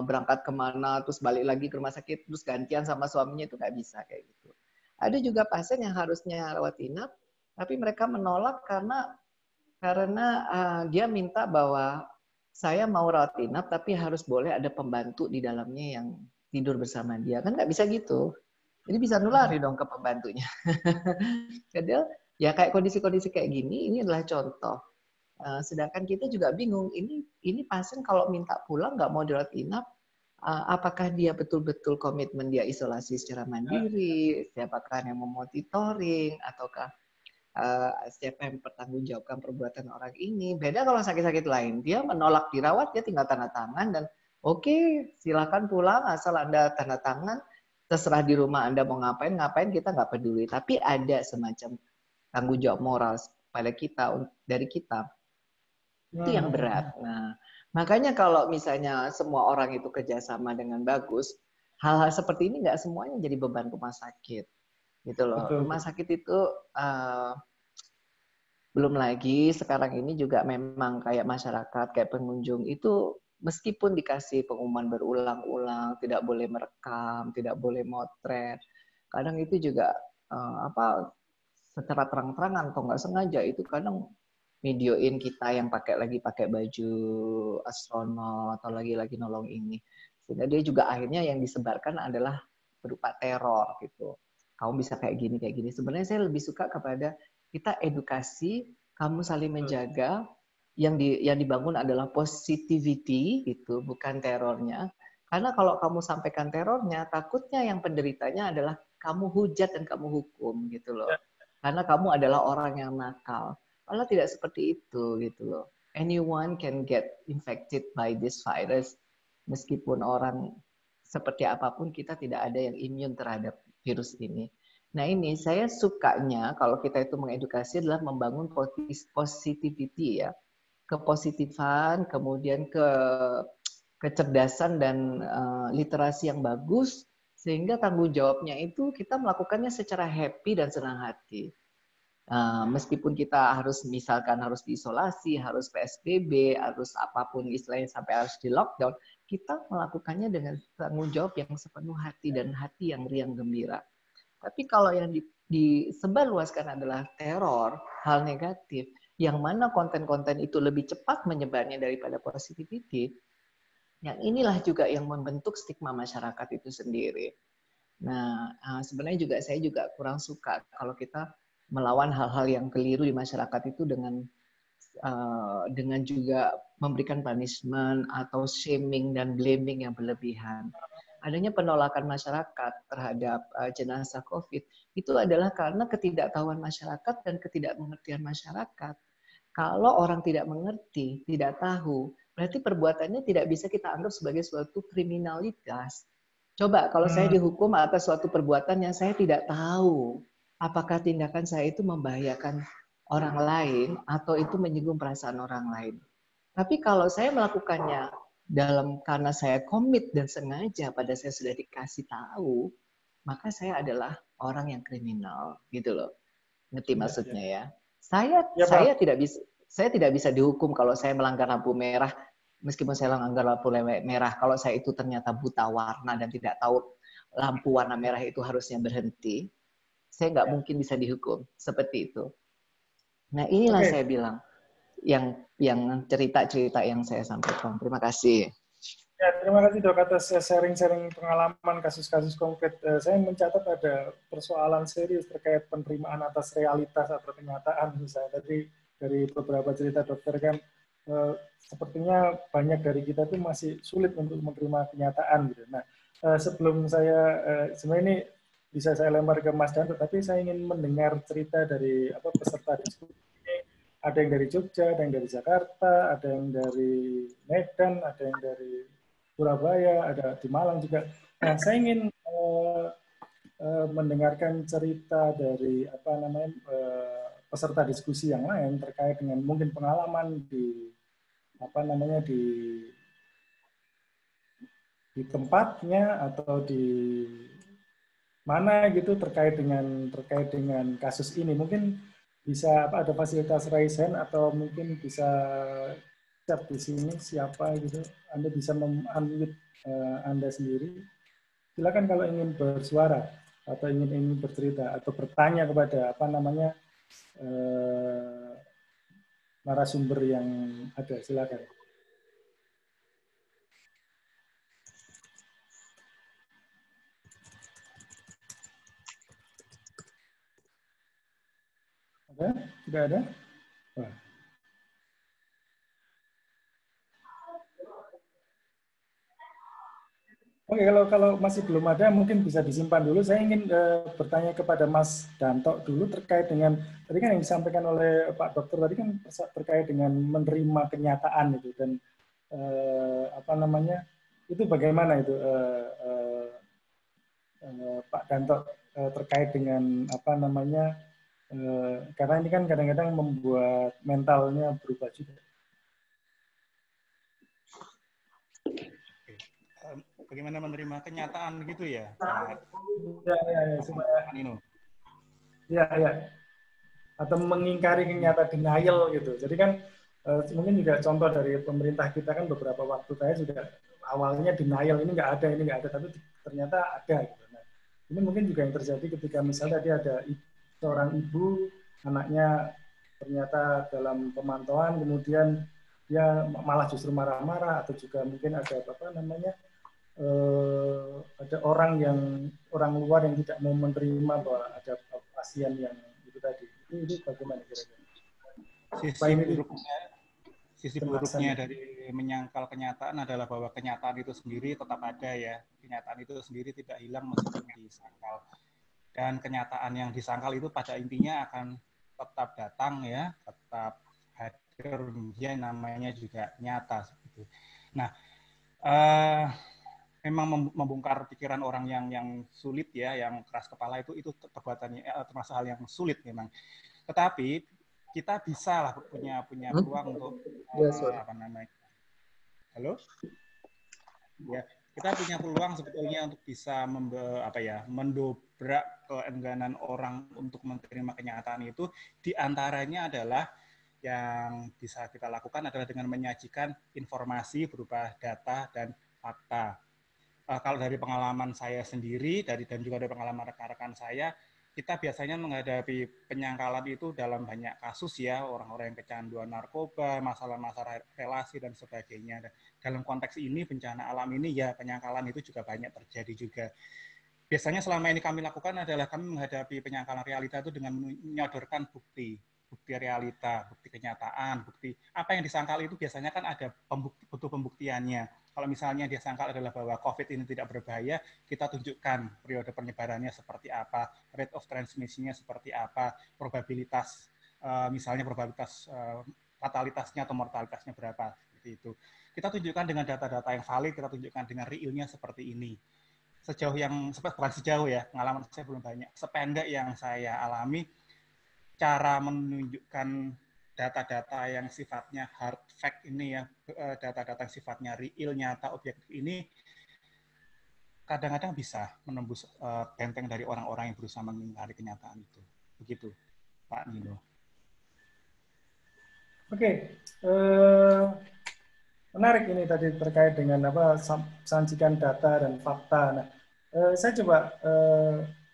berangkat kemana terus balik lagi ke rumah sakit terus gantian sama suaminya, itu nggak bisa kayak gitu. Ada juga pasien yang harusnya rawat inap tapi mereka menolak karena dia minta bahwa saya mau rawat inap tapi harus boleh ada pembantu di dalamnya yang tidur bersama dia. Kan nggak bisa gitu. Jadi bisa nulari dong ke pembantunya. Jadi ya kayak kondisi-kondisi kayak gini, ini adalah contoh. Sedangkan kita juga bingung, ini pasien kalau minta pulang nggak mau dirawat inap, apakah dia betul-betul komitmen dia isolasi secara mandiri, siapakah yang memonitoring, ataukah siapa yang mempertanggungjawabkan perbuatan orang ini. Beda kalau sakit-sakit lain, dia menolak dirawat, dia tinggal tanda tangan dan oke, silakan pulang asal Anda tanda tangan, terserah di rumah Anda mau ngapain, kita nggak peduli. Tapi ada semacam tanggung jawab moral pada kita, dari kita. Itu yang berat. Nah, makanya kalau misalnya semua orang itu kerjasama dengan bagus, hal-hal seperti ini nggak semuanya jadi beban rumah sakit. Gitu loh. Betul. Rumah sakit itu belum lagi sekarang ini juga memang kayak masyarakat, kayak pengunjung itu meskipun dikasih pengumuman berulang-ulang, tidak boleh merekam, tidak boleh motret, kadang itu juga secara terang-terangan atau nggak sengaja itu kadang videoin kita yang pakai baju astronot atau lagi nolong ini, sehingga dia juga akhirnya yang disebarkan adalah berupa teror gitu. Kamu bisa kayak gini. Sebenarnya saya lebih suka kepada kita edukasi, kamu saling menjaga, yang dibangun adalah positivity gitu, bukan terornya. Karena kalau kamu sampaikan terornya, takutnya yang penderitanya adalah kamu hujat dan kamu hukum gitu loh. Karena kamu adalah orang yang nakal. Kalau tidak seperti itu gitu loh. Anyone can get infected by this virus. Meskipun orang seperti apapun, kita tidak ada yang imun terhadap virus ini. Nah ini saya sukanya kalau kita itu mengedukasi adalah membangun positivity ya. Kepositifan, kemudian kecerdasan dan literasi yang bagus, sehingga tanggung jawabnya itu kita melakukannya secara happy dan senang hati. Meskipun kita misalkan harus diisolasi, harus PSBB, harus apapun istilahnya sampai harus di lockdown, kita melakukannya dengan tanggung jawab yang sepenuh hati dan hati yang riang gembira. Tapi kalau yang disebarluaskan adalah teror, hal negatif, yang mana konten-konten itu lebih cepat menyebarnya daripada positivity, yang inilah juga yang membentuk stigma masyarakat itu sendiri. Nah, sebenarnya saya juga kurang suka kalau kita melawan hal-hal yang keliru di masyarakat itu dengan juga memberikan punishment atau shaming dan blaming yang berlebihan. Adanya penolakan masyarakat terhadap jenazah COVID itu adalah karena ketidaktahuan masyarakat dan ketidakmengertian masyarakat. Kalau orang tidak mengerti, tidak tahu, berarti perbuatannya tidak bisa kita anggap sebagai suatu kriminalitas. Coba kalau saya dihukum atas suatu perbuatan yang saya tidak tahu, apakah tindakan saya itu membahayakan orang lain atau itu menyinggung perasaan orang lain. Tapi kalau saya melakukannya karena saya komit dan sengaja pada saya sudah dikasih tahu, maka saya adalah orang yang kriminal, gitu loh. Ngerti maksudnya ya? Saya tidak bisa dihukum kalau saya melanggar lampu merah. Meskipun saya melanggar lampu merah, kalau saya itu ternyata buta warna dan tidak tahu lampu warna merah itu harusnya berhenti, saya nggak mungkin bisa dihukum seperti itu. Nah inilah saya bilang yang cerita-cerita yang saya sampaikan. Terima kasih. Ya, terima kasih Dok atas sharing-sharing pengalaman kasus-kasus konkret. Saya mencatat ada persoalan serius terkait penerimaan atas realitas atau kenyataan misalnya. Tadi dari beberapa cerita dokter kan sepertinya banyak dari kita tuh masih sulit untuk menerima kenyataan gitu. Nah, sebelum saya sebenarnya ini bisa saya lempar ke Mas Danto, tapi saya ingin mendengar cerita dari peserta diskusi ini. Ada yang dari Jogja, ada yang dari Jakarta, ada yang dari Medan, ada yang dari Surabaya, ada di Malang juga. Nah, saya ingin mendengarkan cerita dari peserta diskusi yang lain terkait dengan mungkin pengalaman di tempatnya atau di mana gitu terkait dengan kasus ini. Mungkin bisa ada fasilitas raise hand atau mungkin bisa chat di sini siapa gitu. Anda bisa unmute Anda sendiri. Silakan kalau ingin bersuara atau ingin bercerita atau bertanya kepada narasumber yang ada. Silakan. Ada? Tidak ada? Wah. Oke, kalau masih belum ada, mungkin bisa disimpan dulu. Saya ingin bertanya kepada Mas Danto dulu terkait dengan tadi kan yang disampaikan oleh Pak Dokter tadi kan terkait dengan menerima kenyataan itu dan itu bagaimana itu Pak Danto terkait dengan karena ini kan kadang-kadang membuat mentalnya berubah juga. Bagaimana menerima kenyataan gitu ya? Ya. Atau mengingkari kenyataan, denial gitu. Jadi kan mungkin juga contoh dari pemerintah kita kan beberapa waktu saya juga awalnya denial, ini nggak ada, tapi ternyata ada. Gitu. Nah, ini mungkin juga yang terjadi ketika misalnya tadi ada seorang ibu, anaknya ternyata dalam pemantauan, kemudian dia malah justru marah-marah, atau juga mungkin ada ada orang luar yang tidak mau menerima bahwa ada pasien yang itu tadi. Itu bagaimana kira-kira? Sisi buruknya dari menyangkal kenyataan adalah bahwa kenyataan itu sendiri tetap ada ya. Kenyataan itu sendiri tidak hilang meskipun disangkal. Dan kenyataan yang disangkal itu pada intinya akan tetap datang ya, tetap hadir, dia namanya juga nyata. Seperti. Nah, memang membongkar pikiran orang yang sulit ya, yang keras kepala itu perbuatannya termasuk hal yang sulit memang. Tetapi kita bisa lah punya peluang untuk halo, ya kita punya peluang sebetulnya untuk bisa mendobrak keengganan orang untuk menerima kenyataan itu. Diantaranya adalah yang bisa kita lakukan adalah dengan menyajikan informasi berupa data dan fakta. Kalau dari pengalaman saya sendiri dan juga dari pengalaman rekan-rekan saya, kita biasanya menghadapi penyangkalan itu dalam banyak kasus ya, orang-orang yang kecanduan narkoba, masalah-masalah relasi dan sebagainya. Dalam konteks ini, bencana alam ini ya penyangkalan itu juga banyak terjadi juga. Biasanya selama ini kami lakukan adalah kami menghadapi penyangkalan realita itu dengan menyodorkan bukti realita, bukti kenyataan, bukti apa yang disangkal itu biasanya kan ada butuh pembuktiannya. Kalau misalnya dia sangkal adalah bahwa COVID ini tidak berbahaya, kita tunjukkan periode penyebarannya seperti apa, rate of transmission-nya seperti apa, probabilitas, misalnya probabilitas fatalitasnya atau mortalitasnya berapa, seperti itu. Kita tunjukkan dengan data-data yang valid, kita tunjukkan dengan realnya seperti ini. Bukan sejauh ya, pengalaman saya belum banyak, sependek yang saya alami, cara menunjukkan data-data yang sifatnya hard fact ini ya, data-data yang sifatnya real, nyata, objektif ini kadang-kadang bisa menembus benteng dari orang-orang yang berusaha mengingkari kenyataan itu. Begitu, Pak Nino. Oke, menarik ini tadi terkait dengan sajikan data dan fakta. Nah, saya coba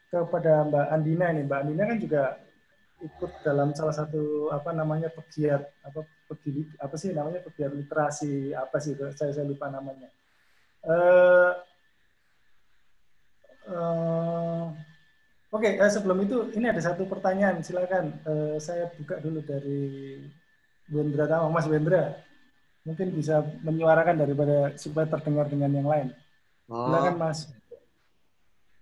kepada Mbak Andina ini. Mbak Andina kan juga ikut dalam salah satu pegiat literasi saya lupa namanya. Oke, sebelum itu ini ada satu pertanyaan, silakan saya buka dulu dari Wendra Tamang, Mas Wendra, mungkin bisa menyuarakan daripada supaya terdengar dengan yang lain. Silakan Mas.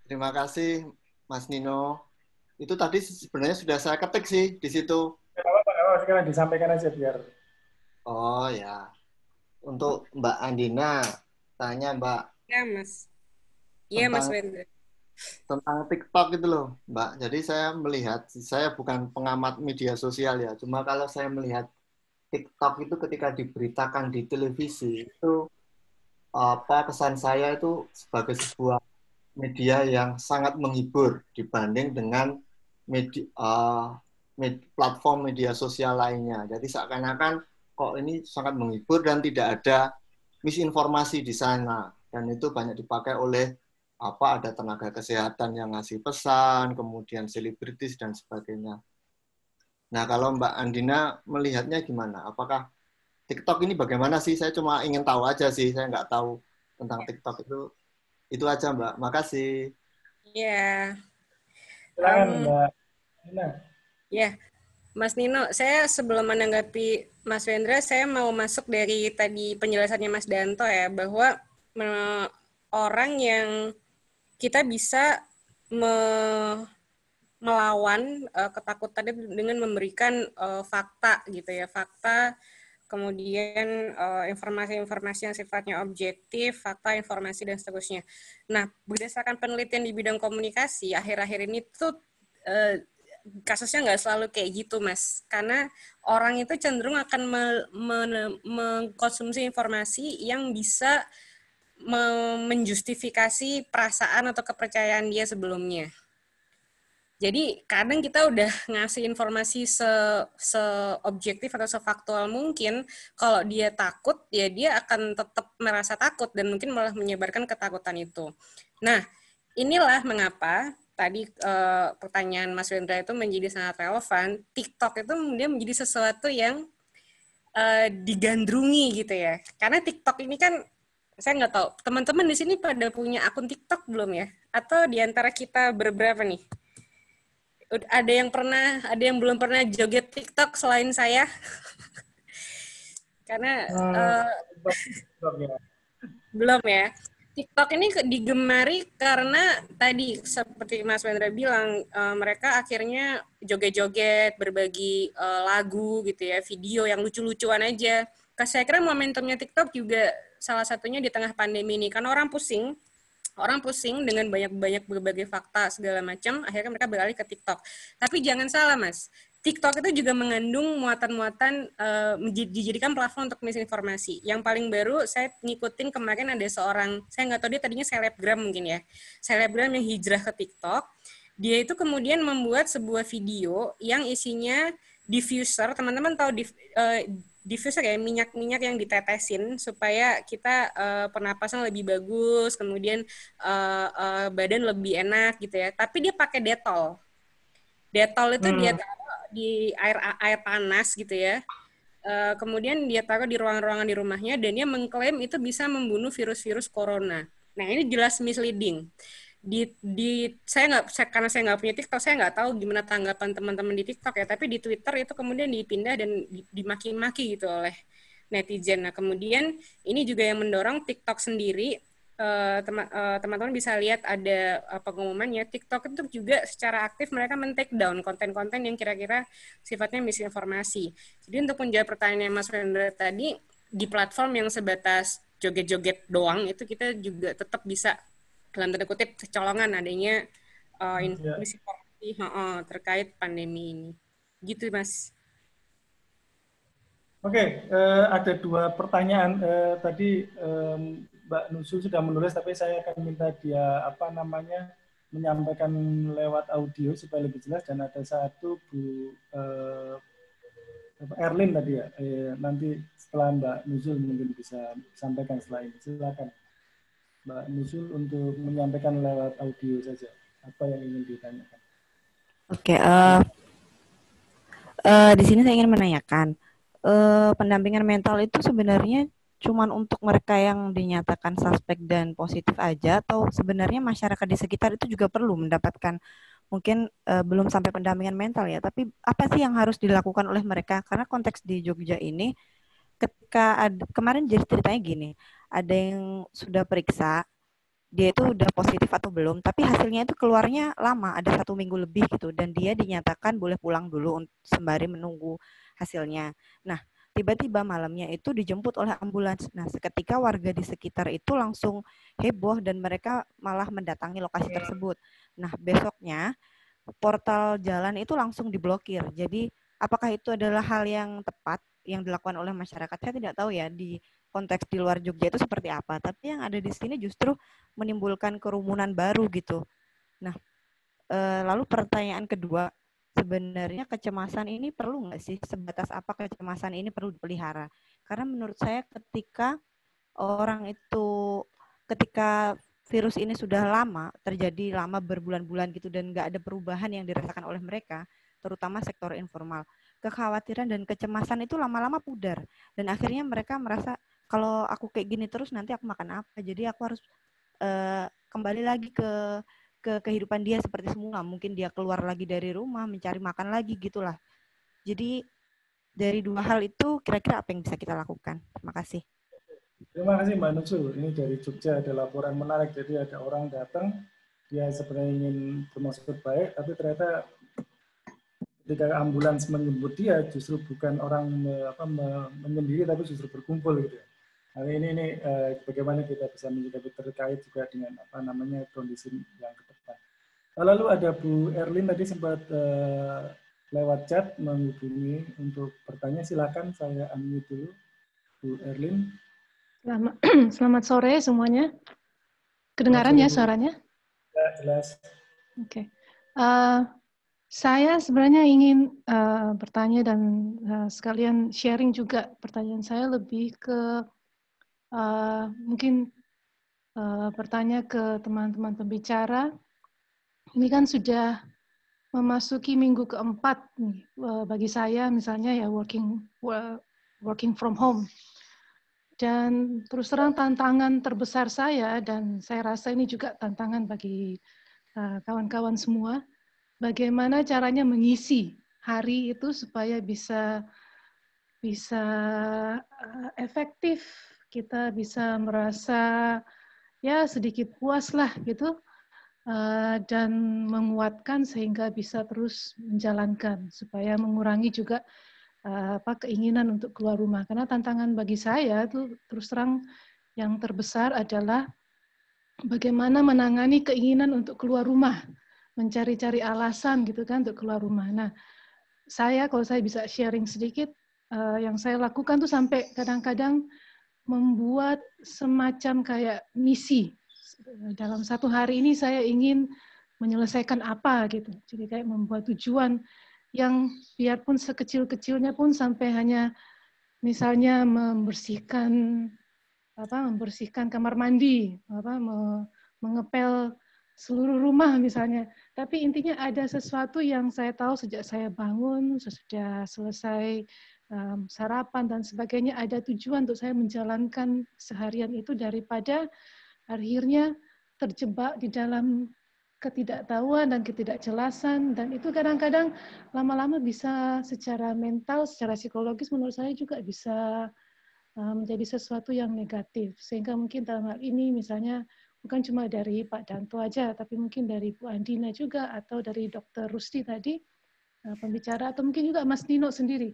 Terima kasih Mas Nino. Itu tadi sebenarnya sudah saya ketik sih di situ. Apa-apa, sekarang disampaikan aja biar. Oh ya. Untuk Mbak Andina, tanya Mbak. Ya Mas. Iya Mas Wendra. tentang TikTok itu loh, Mbak. Jadi saya melihat, saya bukan pengamat media sosial ya, cuma kalau saya melihat TikTok itu ketika diberitakan di televisi itu apa kesan saya itu sebagai sebuah media yang sangat menghibur dibanding dengan platform media sosial lainnya. Jadi seakan-akan kok ini sangat menghibur dan tidak ada misinformasi di sana. Dan itu banyak dipakai oleh ada tenaga kesehatan yang ngasih pesan, kemudian selebritis dan sebagainya. Nah, kalau Mbak Andina melihatnya gimana? Apakah TikTok ini bagaimana sih? Saya cuma ingin tahu aja sih. Saya nggak tahu tentang TikTok itu. Itu aja, Mbak. Makasih. Iya. Silakan Mbak Nina. Ya, Mas Nino, saya sebelum menanggapi Mas Wendra, saya mau masuk dari tadi penjelasannya Mas Danto ya, bahwa orang yang kita bisa melawan ketakutan itu dengan memberikan fakta gitu ya, fakta, kemudian informasi-informasi yang sifatnya objektif, fakta, informasi, dan seterusnya. Nah, berdasarkan penelitian di bidang komunikasi, akhir-akhir ini tuh kasusnya nggak selalu kayak gitu, Mas. Karena orang itu cenderung akan mengkonsumsi informasi yang bisa menjustifikasi perasaan atau kepercayaan dia sebelumnya. Jadi kadang kita udah ngasih informasi seobjektif atau sefaktual mungkin, kalau dia takut, ya dia akan tetap merasa takut dan mungkin malah menyebarkan ketakutan itu. Nah, inilah mengapa tadi pertanyaan Mas Wendra itu menjadi sangat relevan. TikTok itu kemudian menjadi sesuatu yang digandrungi gitu ya. Karena TikTok ini kan, saya nggak tahu, teman-teman di sini pada punya akun TikTok belum ya? Atau di antara kita berberapa nih? Ada yang belum pernah joget TikTok selain saya? Karena belum ya. TikTok ini digemari karena tadi seperti Mas Wendra bilang, mereka akhirnya joget-joget, berbagi lagu gitu ya, video yang lucu-lucuan aja. Saya kira momentumnya TikTok juga salah satunya di tengah pandemi ini, karena orang pusing dengan banyak berbagai fakta segala macam, akhirnya mereka beralih ke TikTok. Tapi jangan salah, Mas. TikTok itu juga mengandung muatan-muatan dijadikan platform untuk misinformasi. Yang paling baru, saya ngikutin kemarin ada seorang, saya nggak tahu dia tadinya selebgram mungkin ya, selebgram yang hijrah ke TikTok. Dia itu kemudian membuat sebuah video yang isinya diffuser, teman-teman tahu diffuser ya, minyak-minyak yang ditetesin supaya kita pernapasan lebih bagus, kemudian badan lebih enak gitu ya. Tapi dia pakai detol. Detol itu dia taruh di air panas gitu ya. Kemudian dia taruh di ruang-ruangan di rumahnya dan dia mengklaim itu bisa membunuh virus-virus corona. Nah, ini jelas misleading. Karena saya nggak punya TikTok, saya nggak tahu gimana tanggapan teman-teman di TikTok ya, tapi di Twitter itu kemudian dipindah dan dimaki-maki gitu oleh netizen. Nah, kemudian ini juga yang mendorong TikTok sendiri, teman-teman bisa lihat ada pengumumannya, TikTok itu juga secara aktif mereka men-take down konten-konten yang kira-kira sifatnya misinformasi. Jadi untuk menjawab pertanyaan Mas Wendra tadi, di platform yang sebatas joget-joget doang, itu kita juga tetap bisa dalam tanda kutip kecolongan adanya misinformasi terkait pandemi ini. Gitu, Mas. Oke, ada dua pertanyaan. Tadi Mbak Nusul sudah menulis, tapi saya akan minta dia menyampaikan lewat audio supaya lebih jelas. Dan ada satu Bu Erlin tadi ya. Nanti setelah Mbak Nusul mungkin bisa sampaikan setelah ini. Silakan Mbak Nusul untuk menyampaikan lewat audio saja apa yang ingin ditanyakan. Oke, di sini saya ingin menanyakan, pendampingan mental itu sebenarnya cuma untuk mereka yang dinyatakan suspek dan positif aja, atau sebenarnya masyarakat di sekitar itu juga perlu mendapatkan, mungkin belum sampai pendampingan mental ya, tapi apa sih yang harus dilakukan oleh mereka? Karena konteks di Jogja ini, ketika kemarin jadi ceritanya gini, ada yang sudah periksa, dia itu udah positif atau belum, tapi hasilnya itu keluarnya lama, ada 1 minggu lebih gitu, dan dia dinyatakan boleh pulang dulu sembari menunggu hasilnya. Nah, tiba-tiba malamnya itu dijemput oleh ambulans. Nah, seketika warga di sekitar itu langsung heboh dan mereka malah mendatangi lokasi tersebut. Nah, besoknya portal jalan itu langsung diblokir. Jadi, apakah itu adalah hal yang tepat yang dilakukan oleh masyarakat? Saya tidak tahu ya di konteks di luar Jogja itu seperti apa. Tapi yang ada di sini justru menimbulkan kerumunan baru gitu. Nah, lalu pertanyaan kedua, sebenarnya kecemasan ini perlu nggak sih? Sebatas apa kecemasan ini perlu dipelihara? Karena menurut saya ketika virus ini sudah lama, terjadi lama berbulan-bulan gitu dan nggak ada perubahan yang dirasakan oleh mereka, terutama sektor informal, kekhawatiran dan kecemasan itu lama-lama pudar. Dan akhirnya mereka merasa, kalau aku kayak gini terus nanti aku makan apa? Jadi aku harus kembali lagi ke kehidupan dia seperti semula. Mungkin dia keluar lagi dari rumah, mencari makan lagi gitulah. Jadi dari dua hal itu kira-kira apa yang bisa kita lakukan? Terima kasih. Terima kasih Mbak Nutsu. Ini dari Jogja ada laporan menarik. Jadi ada orang datang, dia sebenarnya ingin bermaksud baik, tapi ternyata ketika ambulans menyebut dia justru bukan orang menyendiri, tapi justru berkumpul gitu. Nah, ini bagaimana kita bisa menyikapi terkait juga dengan kondisi yang ke depan. Lalu ada Bu Erlin tadi sempat lewat chat menghubungi untuk bertanya. Silakan, saya unmute dulu Bu Erlin. Selamat sore semuanya. Kedengaran ya suaranya? Ya, jelas. Oke. Saya sebenarnya ingin bertanya dan sekalian sharing juga. Pertanyaan saya lebih ke mungkin bertanya ke teman-teman pembicara. Ini kan sudah memasuki minggu keempat nih, bagi saya misalnya ya working from home. Dan terus terang tantangan terbesar saya, dan saya rasa ini juga tantangan bagi kawan-kawan semua, bagaimana caranya mengisi hari itu supaya bisa efektif, kita bisa merasa ya sedikit puas lah gitu, dan menguatkan sehingga bisa terus menjalankan supaya mengurangi juga keinginan untuk keluar rumah. Karena tantangan bagi saya itu terus terang yang terbesar adalah bagaimana menangani keinginan untuk keluar rumah, mencari-cari alasan gitu kan untuk keluar rumah. Nah, kalau saya bisa sharing sedikit, yang saya lakukan tuh sampai kadang-kadang membuat semacam kayak misi. Dalam satu hari ini saya ingin menyelesaikan apa gitu. Jadi kayak membuat tujuan yang biarpun sekecil-kecilnya pun sampai hanya misalnya membersihkan kamar mandi, mengepel seluruh rumah misalnya. Tapi intinya ada sesuatu yang saya tahu sejak saya bangun, sesudah selesai sarapan dan sebagainya, ada tujuan untuk saya menjalankan seharian itu daripada akhirnya terjebak di dalam ketidaktahuan dan ketidakjelasan, dan itu kadang-kadang lama-lama bisa secara mental, secara psikologis menurut saya juga bisa menjadi sesuatu yang negatif. Sehingga mungkin dalam hal ini misalnya bukan cuma dari Pak Danto aja, tapi mungkin dari Bu Andina juga, atau dari Dr. Rusdi tadi, pembicara, atau mungkin juga Mas Nino sendiri.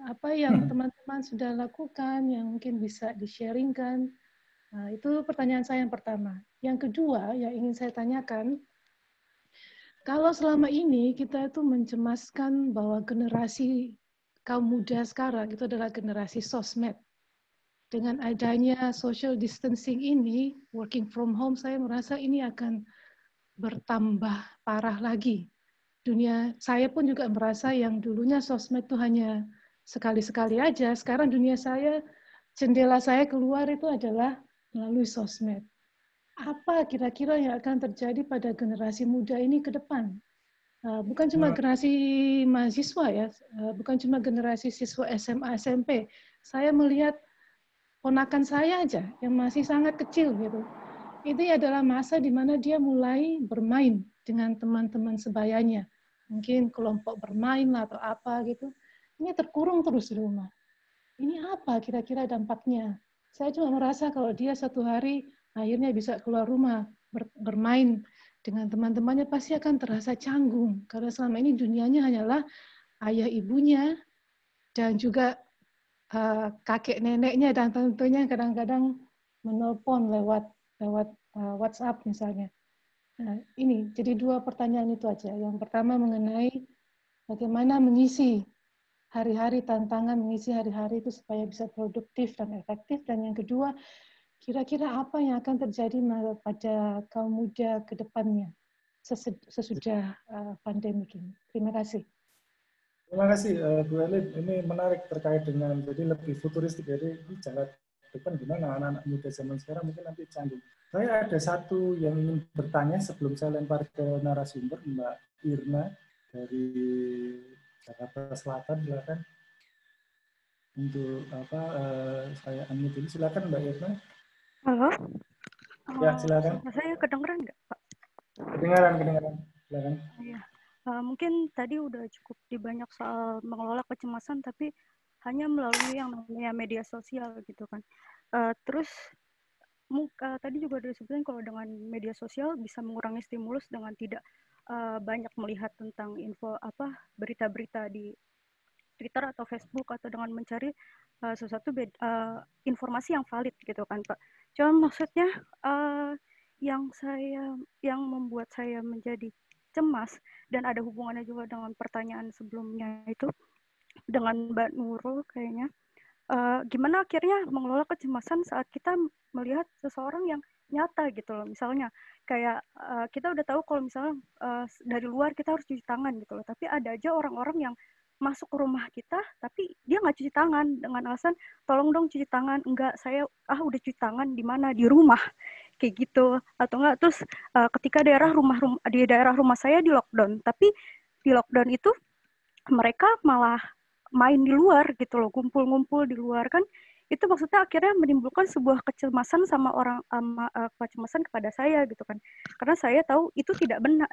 Apa yang teman-teman sudah lakukan yang mungkin bisa di-sharingkan. Nah, itu pertanyaan saya yang pertama. Yang kedua yang ingin saya tanyakan, kalau selama ini kita itu mencemaskan bahwa generasi kaum muda sekarang itu adalah generasi sosmed. Dengan adanya social distancing ini, working from home, saya merasa ini akan bertambah parah lagi. Saya pun juga merasa yang dulunya sosmed itu hanya sekali-sekali aja. Sekarang jendela saya keluar itu adalah melalui sosmed. Apa kira-kira yang akan terjadi pada generasi muda ini ke depan? Bukan cuma generasi mahasiswa ya, bukan cuma generasi siswa SMA, SMP. Saya melihat ponakan saya aja yang masih sangat kecil gitu. Ini adalah masa di mana dia mulai bermain dengan teman-teman sebayanya. Mungkin kelompok bermain lah atau apa gitu. Ini terkurung terus di rumah. Ini apa kira-kira dampaknya? Saya cuma merasa kalau dia satu hari akhirnya bisa keluar rumah, bermain dengan teman-temannya, pasti akan terasa canggung. Karena selama ini dunianya hanyalah ayah ibunya, dan juga kakek neneknya, dan tentunya kadang-kadang menelpon lewat WhatsApp misalnya. Nah, ini jadi 2 pertanyaan itu aja. Yang pertama mengenai bagaimana mengisi hari-hari, tantangan mengisi hari-hari itu supaya bisa produktif dan efektif. Dan yang kedua, kira-kira apa yang akan terjadi pada kaum muda ke depannya sesudah pandemi ini. Terima kasih. Terima kasih Bu Elin. Ini menarik terkait dengan jadi lebih futuristik. Jadi ini jangan depan gimana anak-anak muda zaman sekarang mungkin nanti canggung. Saya ada satu yang ingin bertanya sebelum saya lempar ke narasumber Mbak Irna dari Jakarta Selatan. Silakan untuk saya unmute ini. Silakan Mbak Irna. Halo. Ya silakan. Suara saya kedengeran nggak Pak? Kedengaran. Silakan. Iya. Mungkin tadi udah cukup banyak soal mengelola kecemasan, tapi hanya melalui yang namanya media sosial gitu kan. Terus tadi juga udah disebutin kalau dengan media sosial bisa mengurangi stimulus dengan tidak banyak melihat tentang berita-berita di Twitter atau Facebook, atau dengan mencari sesuatu informasi yang valid gitu kan Pak. Cuma maksudnya yang membuat saya menjadi cemas dan ada hubungannya juga dengan pertanyaan sebelumnya itu dengan Mbak Nurul kayaknya, gimana akhirnya mengelola kecemasan saat kita melihat seseorang yang nyata gitu loh, misalnya kayak kita udah tahu kalau misalnya dari luar kita harus cuci tangan gitu loh, tapi ada aja orang-orang yang masuk ke rumah kita tapi dia nggak cuci tangan dengan alasan tolong dong cuci tangan, enggak, saya udah cuci tangan di mana, di rumah, kayak gitu. Atau enggak, terus ketika di daerah rumah saya di lockdown, tapi di lockdown itu mereka malah main di luar gitu loh, ngumpul-ngumpul di luar kan, itu maksudnya akhirnya menimbulkan sebuah kecemasan kecemasan kepada saya gitu kan, karena saya tahu itu tidak benar,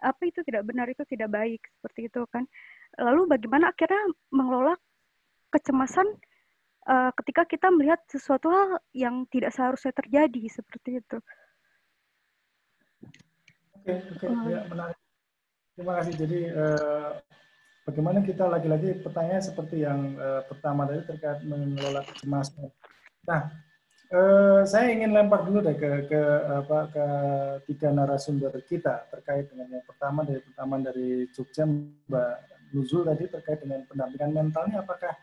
itu tidak baik, seperti itu kan. Lalu bagaimana akhirnya mengelola kecemasan ketika kita melihat sesuatu hal yang tidak seharusnya terjadi, seperti itu. Oke, ya, menarik. Terima kasih. Jadi bagaimana kita lagi-lagi pertanyaan seperti yang pertama tadi terkait mengelola kecemasan. Nah, saya ingin lempar dulu deh ke tiga narasumber kita terkait dengan yang pertama dari Jogja, Mbak Nuzul tadi terkait dengan pendampingan mentalnya, apakah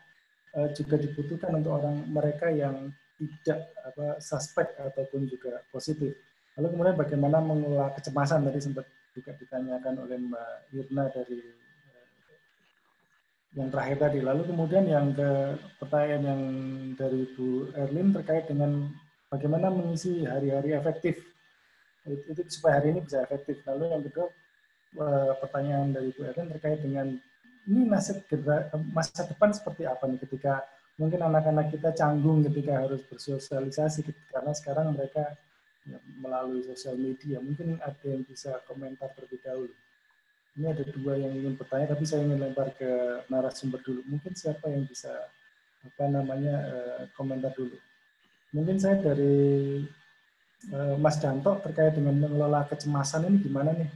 juga dibutuhkan untuk orang mereka yang tidak suspek ataupun juga positif. Lalu kemudian bagaimana mengelola kecemasan, tadi sempat juga ditanyakan oleh Mbak Irna dari yang terakhir tadi. Lalu kemudian yang ke pertanyaan yang dari Bu Erlin terkait dengan bagaimana mengisi hari-hari efektif. Itu supaya hari ini bisa efektif. Lalu yang kedua pertanyaan dari Bu Erlin terkait dengan ini masa depan seperti apa nih ketika mungkin anak-anak kita canggung ketika harus bersosialisasi karena sekarang mereka melalui sosial media. Mungkin ada yang bisa komentar terlebih dahulu. Ini ada dua yang ingin bertanya, tapi saya ingin lempar ke narasumber dulu. Mungkin siapa yang bisa komentar dulu. Mungkin saya dari Mas Danto terkait dengan mengelola kecemasan ini gimana nih?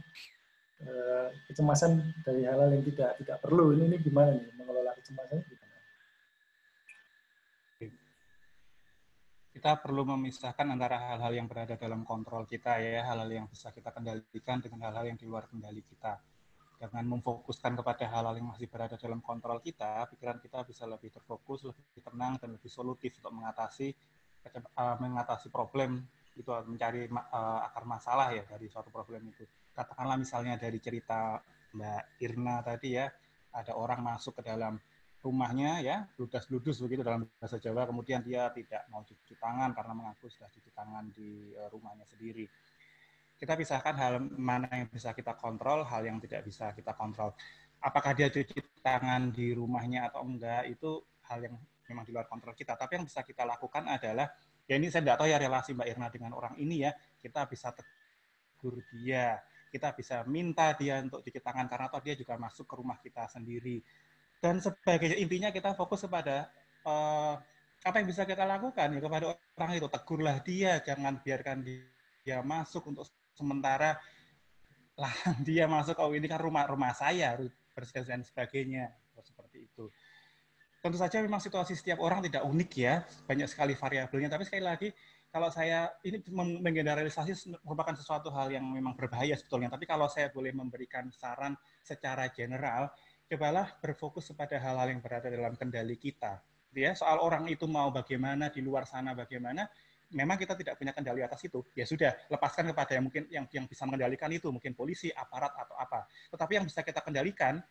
Kecemasan dari hal-hal yang tidak perlu ini gimana nih mengelola kecemasan gimana? Kita perlu memisahkan antara hal-hal yang berada dalam kontrol kita ya, hal-hal yang bisa kita kendalikan dengan hal-hal yang di luar kendali kita. Dengan memfokuskan kepada hal-hal yang masih berada dalam kontrol kita, pikiran kita bisa lebih terfokus, lebih tenang, dan lebih solutif untuk mengatasi problem itu, mencari akar masalah ya dari suatu problem itu. Katakanlah misalnya dari cerita Mbak Irna tadi ya, ada orang masuk ke dalam rumahnya ya, ludas-ludus begitu dalam bahasa Jawa, kemudian dia tidak mau cuci tangan karena mengaku sudah cuci tangan di rumahnya sendiri. Kita pisahkan hal mana yang bisa kita kontrol, hal yang tidak bisa kita kontrol. Apakah dia cuci tangan di rumahnya atau enggak, itu hal yang memang di luar kontrol kita. Tapi yang bisa kita lakukan adalah, ya ini saya tidak tahu ya relasi Mbak Irna dengan orang ini ya, kita bisa tegur dia, kita bisa minta dia untuk cuci tangan karena toh dia juga masuk ke rumah kita sendiri. Dan sebagai intinya kita fokus kepada apa yang bisa kita lakukan ya kepada orang itu, tegurlah dia, jangan biarkan dia masuk untuk sementara lah dia masuk, ini kan rumah saya harus bersih dan sebagainya, seperti itu. tentu saja memang situasi setiap orang tidak unik ya, banyak sekali variabelnya. Tapi sekali lagi, kalau saya ini menggeneralisasi merupakan sesuatu hal yang memang berbahaya sebetulnya. Tapi kalau saya boleh memberikan saran secara general, cobalah berfokus pada hal-hal yang berada dalam kendali kita. Ya, soal orang itu mau bagaimana di luar sana bagaimana, memang kita tidak punya kendali atas itu. Ya sudah, lepaskan kepada yang mungkin yang bisa mengendalikan itu, mungkin polisi, aparat atau apa. Tetapi yang bisa kita kendalikan,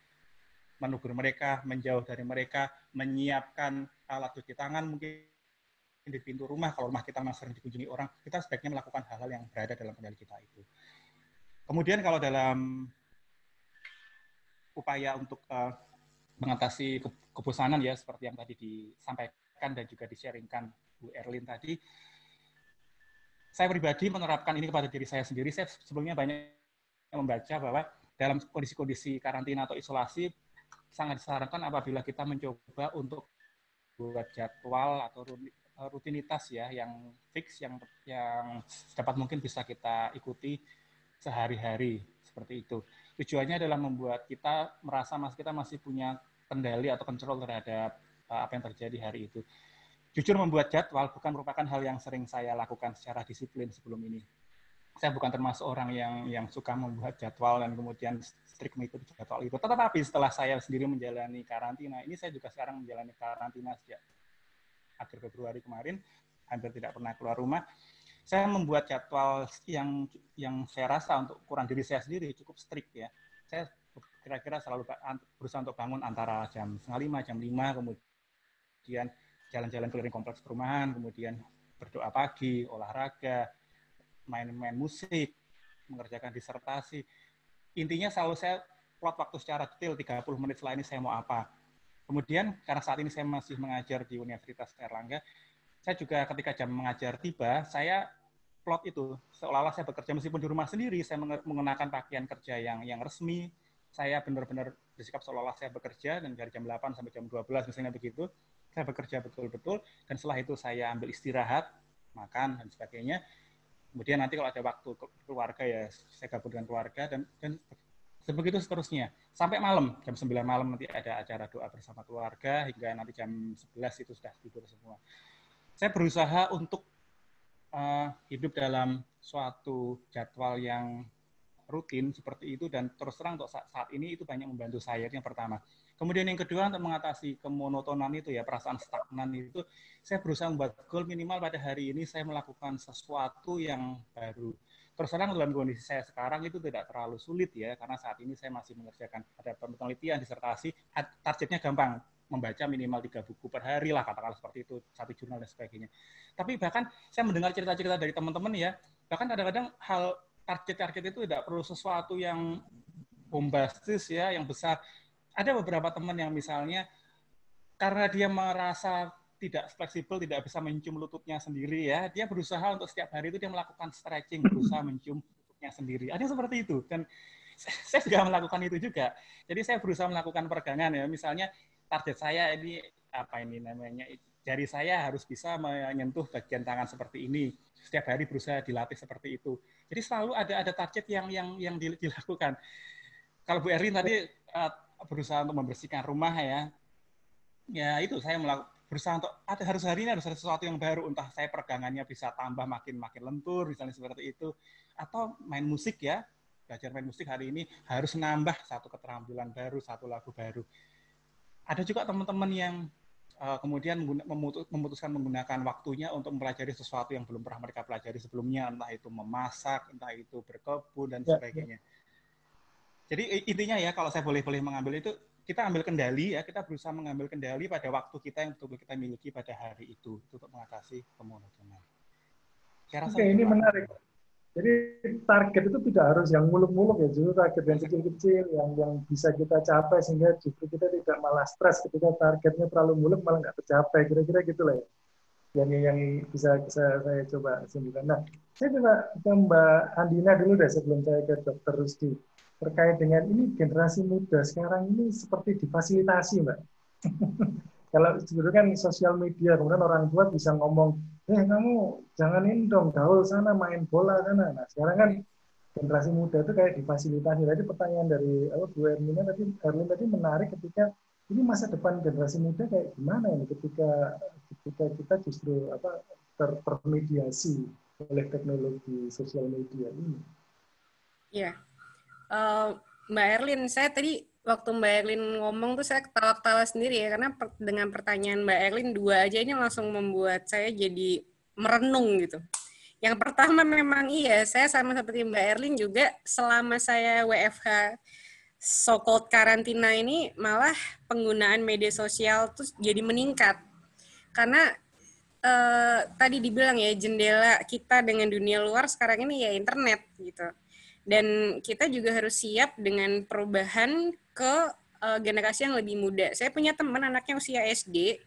menegur mereka, menjauh dari mereka, menyiapkan alat cuci tangan mungkin di pintu rumah, kalau rumah kita masih sering dikunjungi orang, kita sebaiknya melakukan hal-hal yang berada dalam kendali kita itu. Kemudian kalau dalam upaya untuk mengatasi kebosanan ya, seperti yang tadi disampaikan dan juga di-sharingkan Bu Erlin tadi, saya pribadi menerapkan ini kepada diri saya sendiri. Saya sebelumnya banyak membaca bahwa dalam kondisi-kondisi karantina atau isolasi, sangat disarankan apabila kita mencoba untuk buat jadwal atau rutinitas ya yang fix, yang dapat mungkin bisa kita ikuti sehari-hari seperti itu. Tujuannya adalah membuat kita merasa kita masih punya kendali atau kontrol terhadap apa yang terjadi hari itu. Jujur, membuat jadwal bukan merupakan hal yang sering saya lakukan secara disiplin sebelum ini. Saya bukan termasuk orang yang suka membuat jadwal dan kemudian strict mengikuti jadwal itu. Tetapi setelah saya sendiri menjalani karantina, ini saya juga sekarang menjalani karantina sejak akhir Februari kemarin, hampir tidak pernah keluar rumah. Saya membuat jadwal yang saya rasa untuk ukuran diri saya sendiri cukup strict ya. Saya kira-kira selalu berusaha untuk bangun antara jam 4:30, jam 5, kemudian jalan-jalan keliling kompleks perumahan, kemudian berdoa pagi, olahraga, main musik, mengerjakan disertasi. Intinya selalu saya plot waktu secara detail, 30 menit setelah ini saya mau apa. Kemudian karena saat ini saya masih mengajar di Universitas Airlangga, saya juga ketika jam mengajar tiba, saya plot itu seolah-olah saya bekerja meskipun di rumah sendiri, saya mengenakan pakaian kerja yang resmi, saya benar-benar bersikap seolah-olah saya bekerja, dan dari jam 8 sampai jam 12 misalnya begitu, saya bekerja betul-betul, dan setelah itu saya ambil istirahat, makan, dan sebagainya. Kemudian nanti kalau ada waktu keluarga ya saya gabung dengan keluarga, dan sebegitu seterusnya. Sampai malam, jam 9 malam nanti ada acara doa bersama keluarga, hingga nanti jam 11 itu sudah tidur semua. Saya berusaha untuk hidup dalam suatu jadwal yang rutin seperti itu, dan terus terang untuk saat ini itu banyak membantu saya, itu yang pertama. Kemudian yang kedua, untuk mengatasi kemonotonan itu ya, perasaan stagnan itu, saya berusaha membuat goal minimal pada hari ini saya melakukan sesuatu yang baru. Terus terang dalam kondisi saya sekarang itu tidak terlalu sulit ya, karena saat ini saya masih mengerjakan ada penelitian, disertasi, targetnya gampang, membaca minimal 3 buku per hari lah, katakanlah seperti itu, 1 jurnal dan sebagainya. Tapi bahkan saya mendengar cerita-cerita dari teman-teman ya, bahkan kadang-kadang hal target-target itu tidak perlu sesuatu yang bombastis ya, yang besar. Ada beberapa teman yang misalnya karena dia merasa tidak fleksibel, tidak bisa mencium lututnya sendiri ya, dia berusaha untuk setiap hari itu dia melakukan stretching, berusaha mencium lututnya sendiri. Ada seperti itu, dan saya juga melakukan itu juga. Jadi saya berusaha melakukan peregangan ya, misalnya target saya ini apa ini namanya, jari saya harus bisa menyentuh bagian tangan seperti ini. Setiap hari berusaha dilatih seperti itu. Jadi selalu ada target yang dilakukan. Kalau Bu Erlin tadi berusaha untuk membersihkan rumah ya, ya itu saya berusaha untuk hari ini harus ada sesuatu yang baru, entah saya peregangannya bisa tambah makin lentur, misalnya seperti itu, atau main musik ya, belajar main musik hari ini harus nambah satu keterampilan baru, satu lagu baru. Ada juga teman-teman yang kemudian memutuskan menggunakan waktunya untuk mempelajari sesuatu yang belum pernah mereka pelajari sebelumnya, entah itu memasak, entah itu berkebun, dan sebagainya. Jadi intinya ya, kalau saya boleh mengambil itu, kita ambil kendali ya, kita berusaha mengambil kendali pada waktu kita yang betul-betul kita miliki pada hari itu untuk mengatasi kemonotonan. Oke, ini menarik. Jadi target itu tidak harus yang muluk-muluk ya, justru target yang kecil-kecil yang bisa kita capai sehingga justru kita tidak malah stres ketika targetnya terlalu muluk malah nggak tercapai, kira-kira gitulah ya. Yang bisa saya coba simpulkan. Nah, saya coba ke Mbak Andina dulu deh sebelum saya ke Dr. Rusdi. Terkait dengan ini generasi muda sekarang ini seperti difasilitasi, Mbak. Kalau sebetulnya kan sosial media, kemudian orang tua bisa ngomong, kamu jangan ini dong, gaul sana, main bola sana. Nah, sekarang kan generasi muda itu kayak difasilitasi. Tadi pertanyaan dari Bu Erlin tadi menarik ketika ini masa depan generasi muda kayak gimana ini ketika kita justru termediasi oleh teknologi sosial media ini. Iya. Mbak Erlin, saya tadi waktu Mbak Erlin ngomong tuh saya ketawa-ketawa sendiri ya, karena dengan pertanyaan Mbak Erlin dua aja ini langsung membuat saya jadi merenung gitu. Yang pertama memang iya, saya sama seperti Mbak Erlin juga selama saya WFH so-called karantina ini malah penggunaan media sosial tuh jadi meningkat. Karena tadi dibilang ya, jendela kita dengan dunia luar sekarang ini ya internet gitu. Dan kita juga harus siap dengan perubahan ke generasi yang lebih muda. Saya punya teman anaknya usia SD,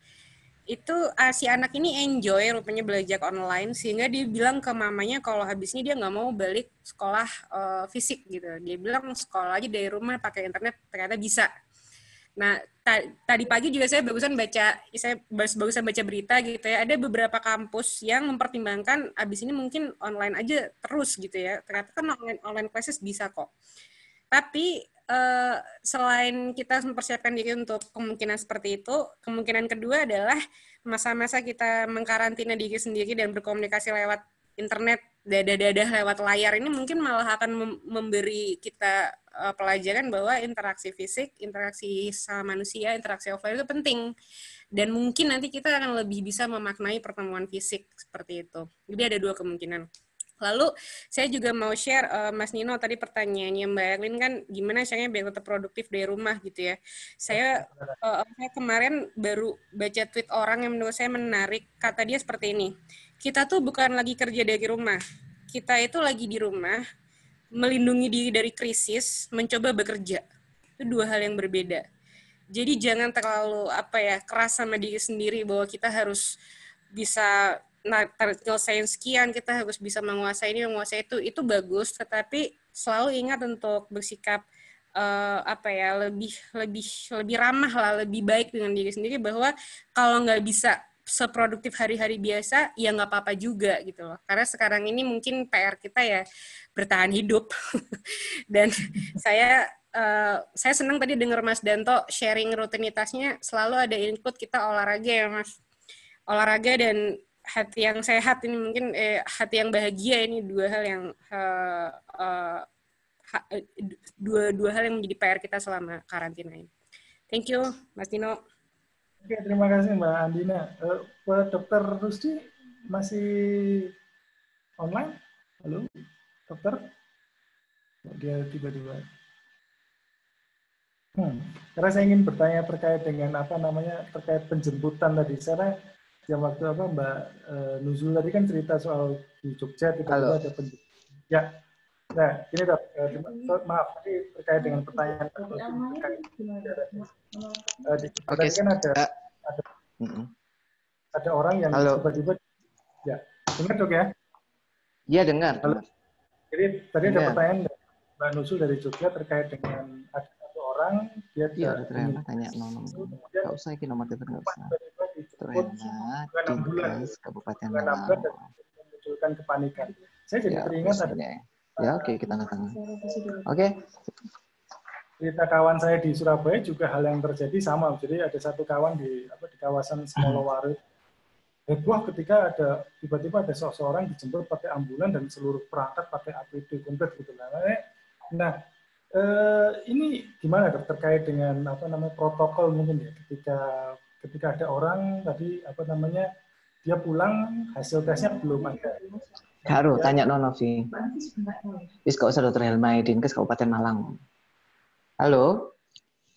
itu si anak ini enjoy rupanya belajar online, sehingga dia bilang ke mamanya kalau habis ini dia nggak mau balik sekolah fisik gitu. Dia bilang sekolah aja dari rumah pakai internet, ternyata bisa. Nah, tadi pagi juga saya barusan baca berita gitu ya, ada beberapa kampus yang mempertimbangkan abis ini mungkin online aja terus gitu ya. Ternyata kan online classes bisa kok. Tapi selain kita mempersiapkan diri untuk kemungkinan seperti itu, kemungkinan kedua adalah masa-masa kita mengkarantina diri sendiri dan berkomunikasi lewat internet, dadah-dadah lewat layar ini mungkin malah akan memberi kita pelajaran bahwa interaksi fisik, interaksi sama manusia, interaksi offline itu penting. Dan mungkin nanti kita akan lebih bisa memaknai pertemuan fisik seperti itu. Jadi ada dua kemungkinan. Lalu saya juga mau share, Mas Nino tadi pertanyaannya Mbak Erlin kan gimana caranya biar tetap produktif dari rumah gitu ya. Saya kemarin baru baca tweet orang yang menurut saya menarik, kata dia seperti ini, kita tuh bukan lagi kerja dari rumah, kita itu lagi di rumah, melindungi diri dari krisis, mencoba bekerja. Itu dua hal yang berbeda. Jadi jangan terlalu keras sama diri sendiri bahwa kita harus bisa nyelesain sekian, kita harus bisa menguasai ini, menguasai itu bagus, tetapi selalu ingat untuk bersikap lebih ramah lah, lebih baik dengan diri sendiri, bahwa kalau nggak bisa seproduktif hari-hari biasa, ya nggak apa-apa juga gitu loh. Karena sekarang ini mungkin PR kita ya bertahan hidup. Dan saya senang tadi dengar Mas Danto sharing rutinitasnya, selalu ada input kita olahraga ya Mas. Olahraga dan hati yang sehat ini mungkin hati yang bahagia, ini dua hal yang dua hal yang menjadi PR kita selama karantina ini. Thank you, Mas Dino. Oke, terima kasih Mbak Andina. Dokter Rusdi masih online? Halo, dokter? Dia tiba-tiba. Karena saya ingin bertanya terkait dengan terkait penjemputan tadi. Karena yang waktu Mbak Nuzul tadi kan cerita soal di Jogja tiba-tiba ada penjemputan. Ya. Nah, ini maaf, tadi terkait dengan pertanyaan Oke, kan ada orang yang tiba-tiba ya, dengar Dok ya? Iya, dengar. Halo. Jadi tadi ada pertanyaan Mbak Nuzul dari Jogja terkait dengan ada satu orang dia tanya nomor. Enggak usah iki nomor itu enggak usah. Terus Kabupaten Malang memunculkan kepanikan. Saya jadi teringat ada oke, kita tengah. Oke. Cerita kawan saya di Surabaya juga hal yang terjadi sama. Jadi ada satu kawan di kawasan Semolowaru. Heboh ketika tiba-tiba ada seseorang dijemput pakai ambulan dan seluruh perangkat pakai APD komplit gitu. Nah, ini gimana Dok terkait dengan protokol mungkin ya ketika ada orang tadi dia pulang hasil tesnya belum ada. Haru, tanya Nonovi. Wis kok usah Dokter Helmaidin ke Kabupaten Malang. Halo?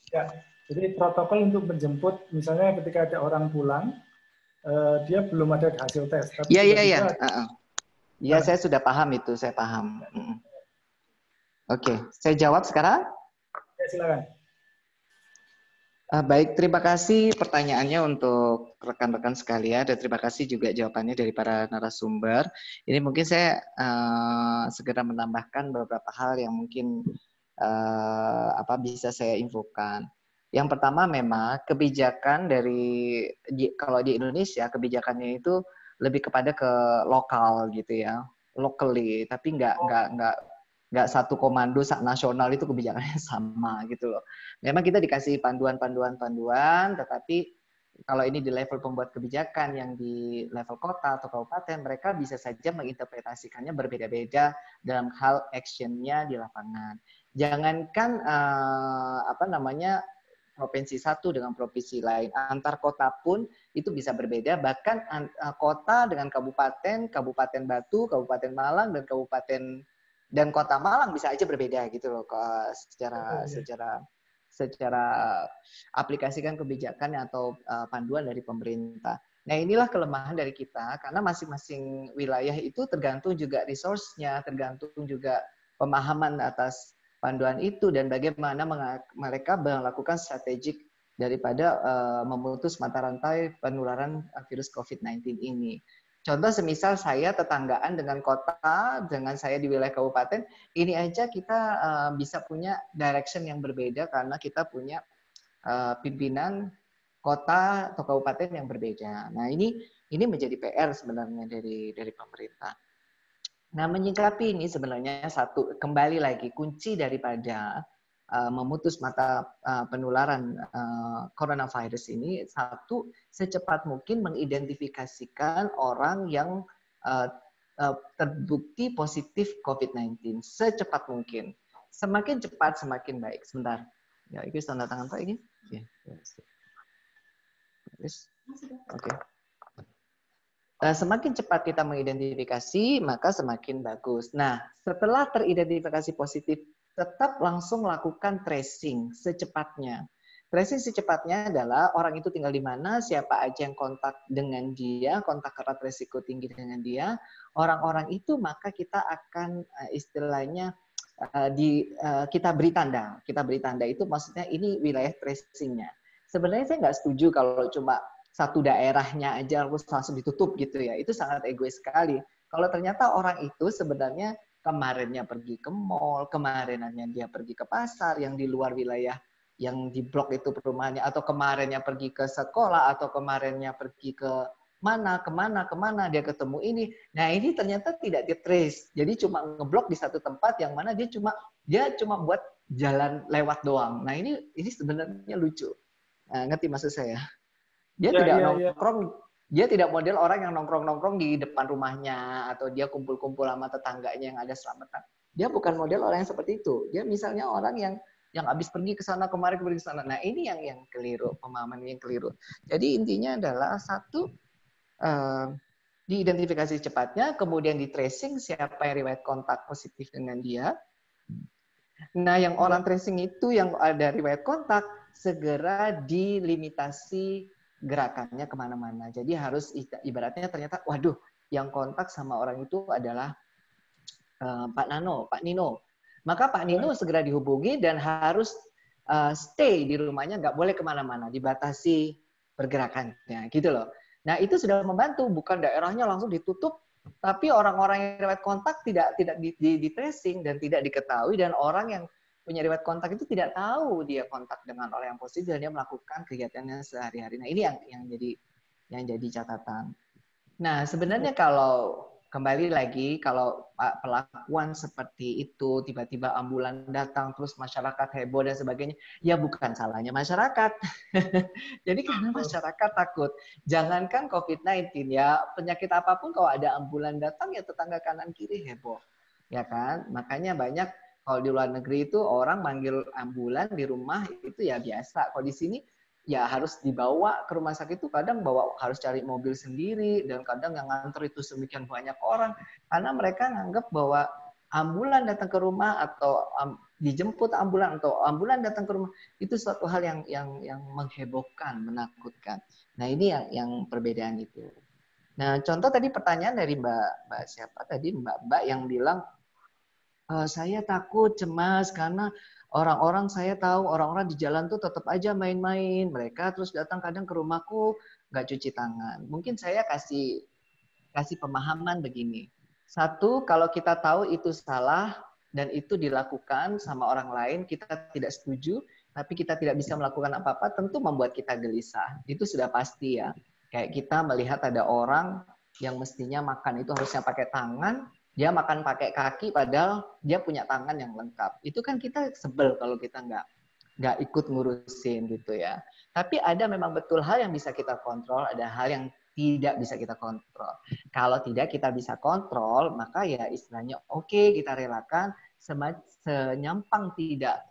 Ya, jadi protokol untuk menjemput, misalnya ketika ada orang pulang, dia belum ada hasil tes. Iya. Iya, saya sudah paham itu, saya paham. Oke, saya jawab sekarang? Ya, silakan. Baik, terima kasih pertanyaannya untuk rekan-rekan sekalian dan terima kasih juga jawabannya dari para narasumber. Ini mungkin saya segera menambahkan beberapa hal yang mungkin bisa saya infokan. Yang pertama memang kebijakan kalau di Indonesia kebijakannya itu lebih kepada ke lokal gitu ya, locally, tapi nggak nggak satu komando nasional itu kebijakannya sama gitu loh. Memang kita dikasih panduan, tetapi kalau ini di level pembuat kebijakan yang di level kota atau kabupaten, mereka bisa saja menginterpretasikannya berbeda-beda dalam hal actionnya di lapangan. Jangankan provinsi satu dengan provinsi lain, antar kota pun itu bisa berbeda. Bahkan kota dengan kabupaten, Kabupaten Batu, Kabupaten Malang dan Kota Malang bisa aja berbeda gitu loh secara aplikasikan kebijakan atau panduan dari pemerintah. Nah, inilah kelemahan dari kita karena masing-masing wilayah itu tergantung juga resource-nya, tergantung juga pemahaman atas panduan itu dan bagaimana mereka melakukan strategik daripada memutus mata rantai penularan virus COVID-19 ini. Contoh semisal saya tetanggaan dengan kota, dengan saya di wilayah kabupaten, ini aja kita bisa punya direction yang berbeda karena kita punya pimpinan kota atau kabupaten yang berbeda. Nah, ini menjadi PR sebenarnya dari pemerintah. Nah, menyikapi ini sebenarnya kembali lagi kunci daripada memutus mata penularan coronavirus ini, satu, secepat mungkin mengidentifikasikan orang yang terbukti positif COVID-19 secepat mungkin. Semakin cepat semakin baik. Sebentar. Ya, ini tanda tangan Pak ini. Oke. Semakin cepat kita mengidentifikasi, maka semakin bagus. Nah, setelah teridentifikasi positif, tetap langsung lakukan tracing secepatnya. Tracing secepatnya adalah orang itu tinggal di mana, siapa aja yang kontak dengan dia, kontak erat resiko tinggi dengan dia, orang-orang itu maka kita akan istilahnya kita beri tanda. Kita beri tanda itu maksudnya ini wilayah tracingnya. Sebenarnya saya nggak setuju kalau cuma satu daerahnya aja harus langsung ditutup gitu ya. Itu sangat egois sekali. Kalau ternyata orang itu sebenarnya kemarinnya pergi ke mall, kemarinannya dia pergi ke pasar, yang di luar wilayah yang di blok itu perumahannya, atau kemarinnya pergi ke sekolah, atau kemarinnya pergi ke kemana, dia ketemu ini. Nah, ini ternyata tidak di-trace. Jadi cuma ngeblok di satu tempat yang mana dia cuma buat jalan lewat doang. Nah, ini sebenarnya lucu. Nah, ngerti maksud saya? Dia tidak nongkrong. Dia tidak model orang yang nongkrong-nongkrong di depan rumahnya atau dia kumpul-kumpul sama tetangganya yang ada selamatan. Dia bukan model orang yang seperti itu. Dia misalnya orang yang habis pergi ke sana kemarin pergi ke sana. Nah, ini yang keliru, pemahaman yang keliru. Jadi intinya adalah satu diidentifikasi cepatnya, kemudian di tracing siapa yang riwayat kontak positif dengan dia. Nah, yang orang tracing itu yang ada riwayat kontak segera dilimitasi gerakannya kemana-mana. Jadi harus ibaratnya ternyata, waduh, yang kontak sama orang itu adalah Pak Nino. Maka Pak Nino segera dihubungi dan harus stay di rumahnya, nggak boleh kemana-mana, dibatasi pergerakannya, gitu loh. Nah, itu sudah membantu, bukan daerahnya langsung ditutup, tapi orang-orang yang riwayat kontak tidak di tracing dan tidak diketahui, dan orang yang punya riwayat kontak itu tidak tahu dia kontak dengan orang yang positif dan dia melakukan kegiatannya sehari-hari. Nah, ini yang jadi catatan. Nah, sebenarnya kalau kembali lagi, kalau perlakuan seperti itu, tiba-tiba ambulan datang, terus masyarakat heboh dan sebagainya, ya bukan salahnya masyarakat. Jadi karena masyarakat takut. Jangankan COVID-19 ya, penyakit apapun kalau ada ambulan datang, ya tetangga kanan kiri heboh. Ya kan? Makanya banyak kalau di luar negeri itu orang manggil ambulan di rumah itu ya biasa. Kalau di sini ya harus dibawa ke rumah sakit itu kadang harus cari mobil sendiri dan kadang yang nganter itu semikian banyak orang karena mereka nganggap bahwa ambulan datang ke rumah atau dijemput ambulan atau ambulan datang ke rumah itu suatu hal yang menghebohkan, menakutkan. Nah, ini yang perbedaan itu. Nah, contoh tadi pertanyaan dari Mbak siapa tadi, Mbak yang bilang saya takut, cemas karena orang-orang saya tahu orang-orang di jalan tuh tetap aja main-main. Mereka terus datang kadang ke rumahku nggak cuci tangan. Mungkin saya kasih pemahaman begini. Satu, kalau kita tahu itu salah dan itu dilakukan sama orang lain, kita tidak setuju, tapi kita tidak bisa melakukan apa-apa, tentu membuat kita gelisah. Itu sudah pasti ya. Kayak kita melihat ada orang yang mestinya makan itu harusnya pakai tangan, Dia makan pakai kaki padahal dia punya tangan yang lengkap. Itu kan kita sebel kalau kita nggak ikut ngurusin gitu ya. Tapi ada memang betul hal yang bisa kita kontrol, ada hal yang tidak bisa kita kontrol. Kalau tidak kita bisa kontrol, maka ya istilahnya oke, kita relakan senyampang tidak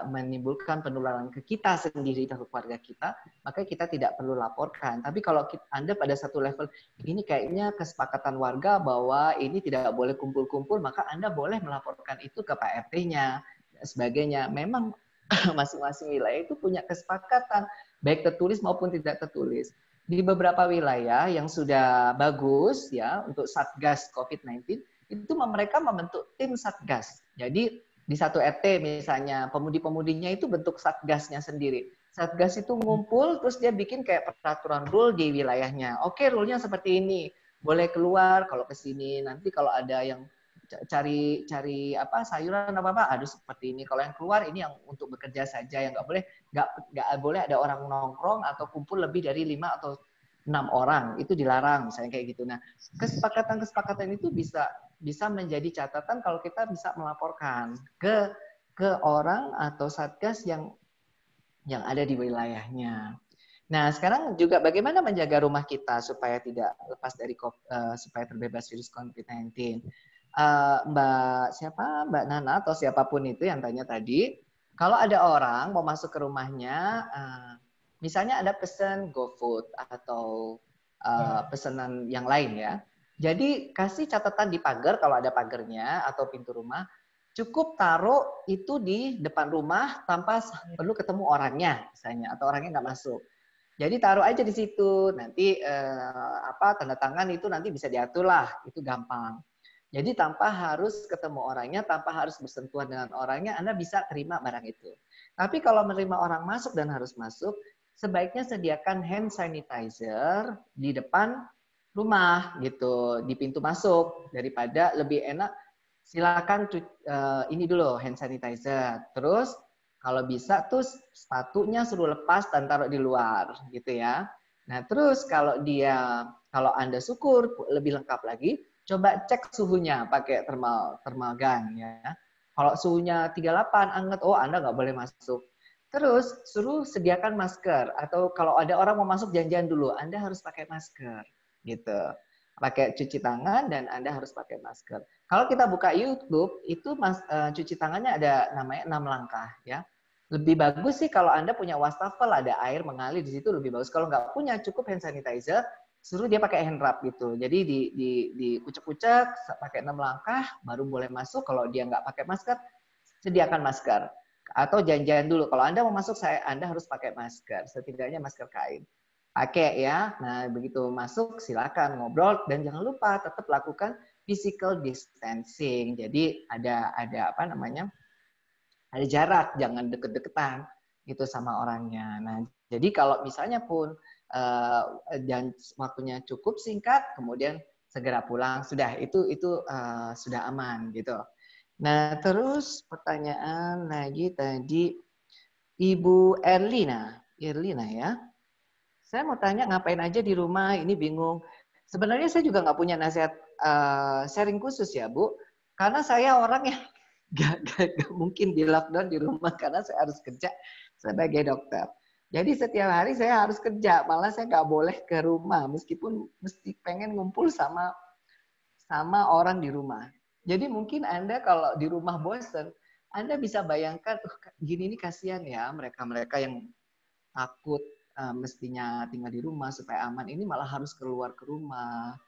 menimbulkan penularan ke kita sendiri atau ke keluarga kita, maka kita tidak perlu laporkan. Tapi kalau Anda pada satu level, ini kayaknya kesepakatan warga bahwa ini tidak boleh kumpul-kumpul, maka Anda boleh melaporkan itu ke Pak RT-nya, dan sebagainya. Memang masing-masing wilayah itu punya kesepakatan, baik tertulis maupun tidak tertulis. Di beberapa wilayah yang sudah bagus ya untuk Satgas COVID-19, itu mereka membentuk tim Satgas. Jadi di satu RT misalnya, pemudi-pemudinya itu bentuk satgasnya sendiri. Satgas itu ngumpul, terus dia bikin kayak peraturan rule di wilayahnya. Oke, rule-nya seperti ini. Boleh keluar kalau ke sini. Nanti kalau ada yang cari apa sayuran apa harus seperti ini. Kalau yang keluar ini yang untuk bekerja saja, yang nggak boleh ada orang nongkrong atau kumpul lebih dari 5 atau 6 orang. Itu dilarang misalnya kayak gitu. Nah, kesepakatan itu bisa menjadi catatan kalau kita bisa melaporkan ke orang atau satgas yang ada di wilayahnya. Nah, sekarang juga bagaimana menjaga rumah kita supaya tidak lepas dari supaya terbebas virus COVID-19. Mbak Nana atau siapapun itu yang tanya tadi, kalau ada orang mau masuk ke rumahnya, misalnya ada pesan GoFood atau pesanan yang lain ya. Jadi kasih catatan di pagar kalau ada pagarnya atau pintu rumah, cukup taruh itu di depan rumah tanpa perlu ketemu orangnya misalnya atau orangnya nggak masuk. Jadi taruh aja di situ, nanti tanda tangan itu nanti bisa diatur lah, itu gampang. Jadi tanpa harus ketemu orangnya, tanpa harus bersentuhan dengan orangnya, Anda bisa terima barang itu. Tapi kalau menerima orang masuk dan harus masuk, sebaiknya sediakan hand sanitizer di depan rumah gitu, di pintu masuk, daripada lebih enak silakan ini dulu hand sanitizer. Terus kalau bisa tuh sepatunya suruh lepas dan taruh di luar gitu ya. Nah, terus kalau Anda syukur lebih lengkap lagi, coba cek suhunya pakai thermal gun ya. Kalau suhunya 38 anget, oh Anda nggak boleh masuk. Terus suruh sediakan masker, atau kalau ada orang mau masuk janjian dulu, Anda harus pakai masker gitu. Pakai cuci tangan dan Anda harus pakai masker. Kalau kita buka YouTube, itu cuci tangannya ada namanya 6 langkah ya. Lebih bagus sih kalau Anda punya wastafel, ada air mengalir di situ lebih bagus. Kalau nggak punya, cukup hand sanitizer, suruh dia pakai hand rub gitu. Jadi di kucek-kucek, pakai 6 langkah, baru boleh masuk. Kalau dia nggak pakai masker, sediakan masker. Atau janjian dulu, kalau Anda mau masuk, Anda harus pakai masker, setidaknya masker kain. Pakai ya. Nah, begitu masuk silakan ngobrol dan jangan lupa tetap lakukan physical distancing. Jadi ada ada jarak, jangan deket-deketan gitu sama orangnya. Nah, jadi kalau misalnya pun dan waktunya cukup singkat, kemudian segera pulang, sudah itu sudah aman gitu. Nah, terus pertanyaan lagi tadi Ibu Erlina ya. Saya mau tanya ngapain aja di rumah, ini bingung. Sebenarnya saya juga nggak punya nasihat sharing khusus ya Bu, karena saya orang yang nggak mungkin di lockdown di rumah karena saya harus kerja sebagai dokter. Jadi setiap hari saya harus kerja, malah saya nggak boleh ke rumah meskipun mesti pengen ngumpul sama orang di rumah. Jadi mungkin Anda kalau di rumah bosen, Anda bisa bayangkan, gini ini kasihan ya mereka yang takut mestinya tinggal di rumah supaya aman, ini malah harus keluar ke rumah.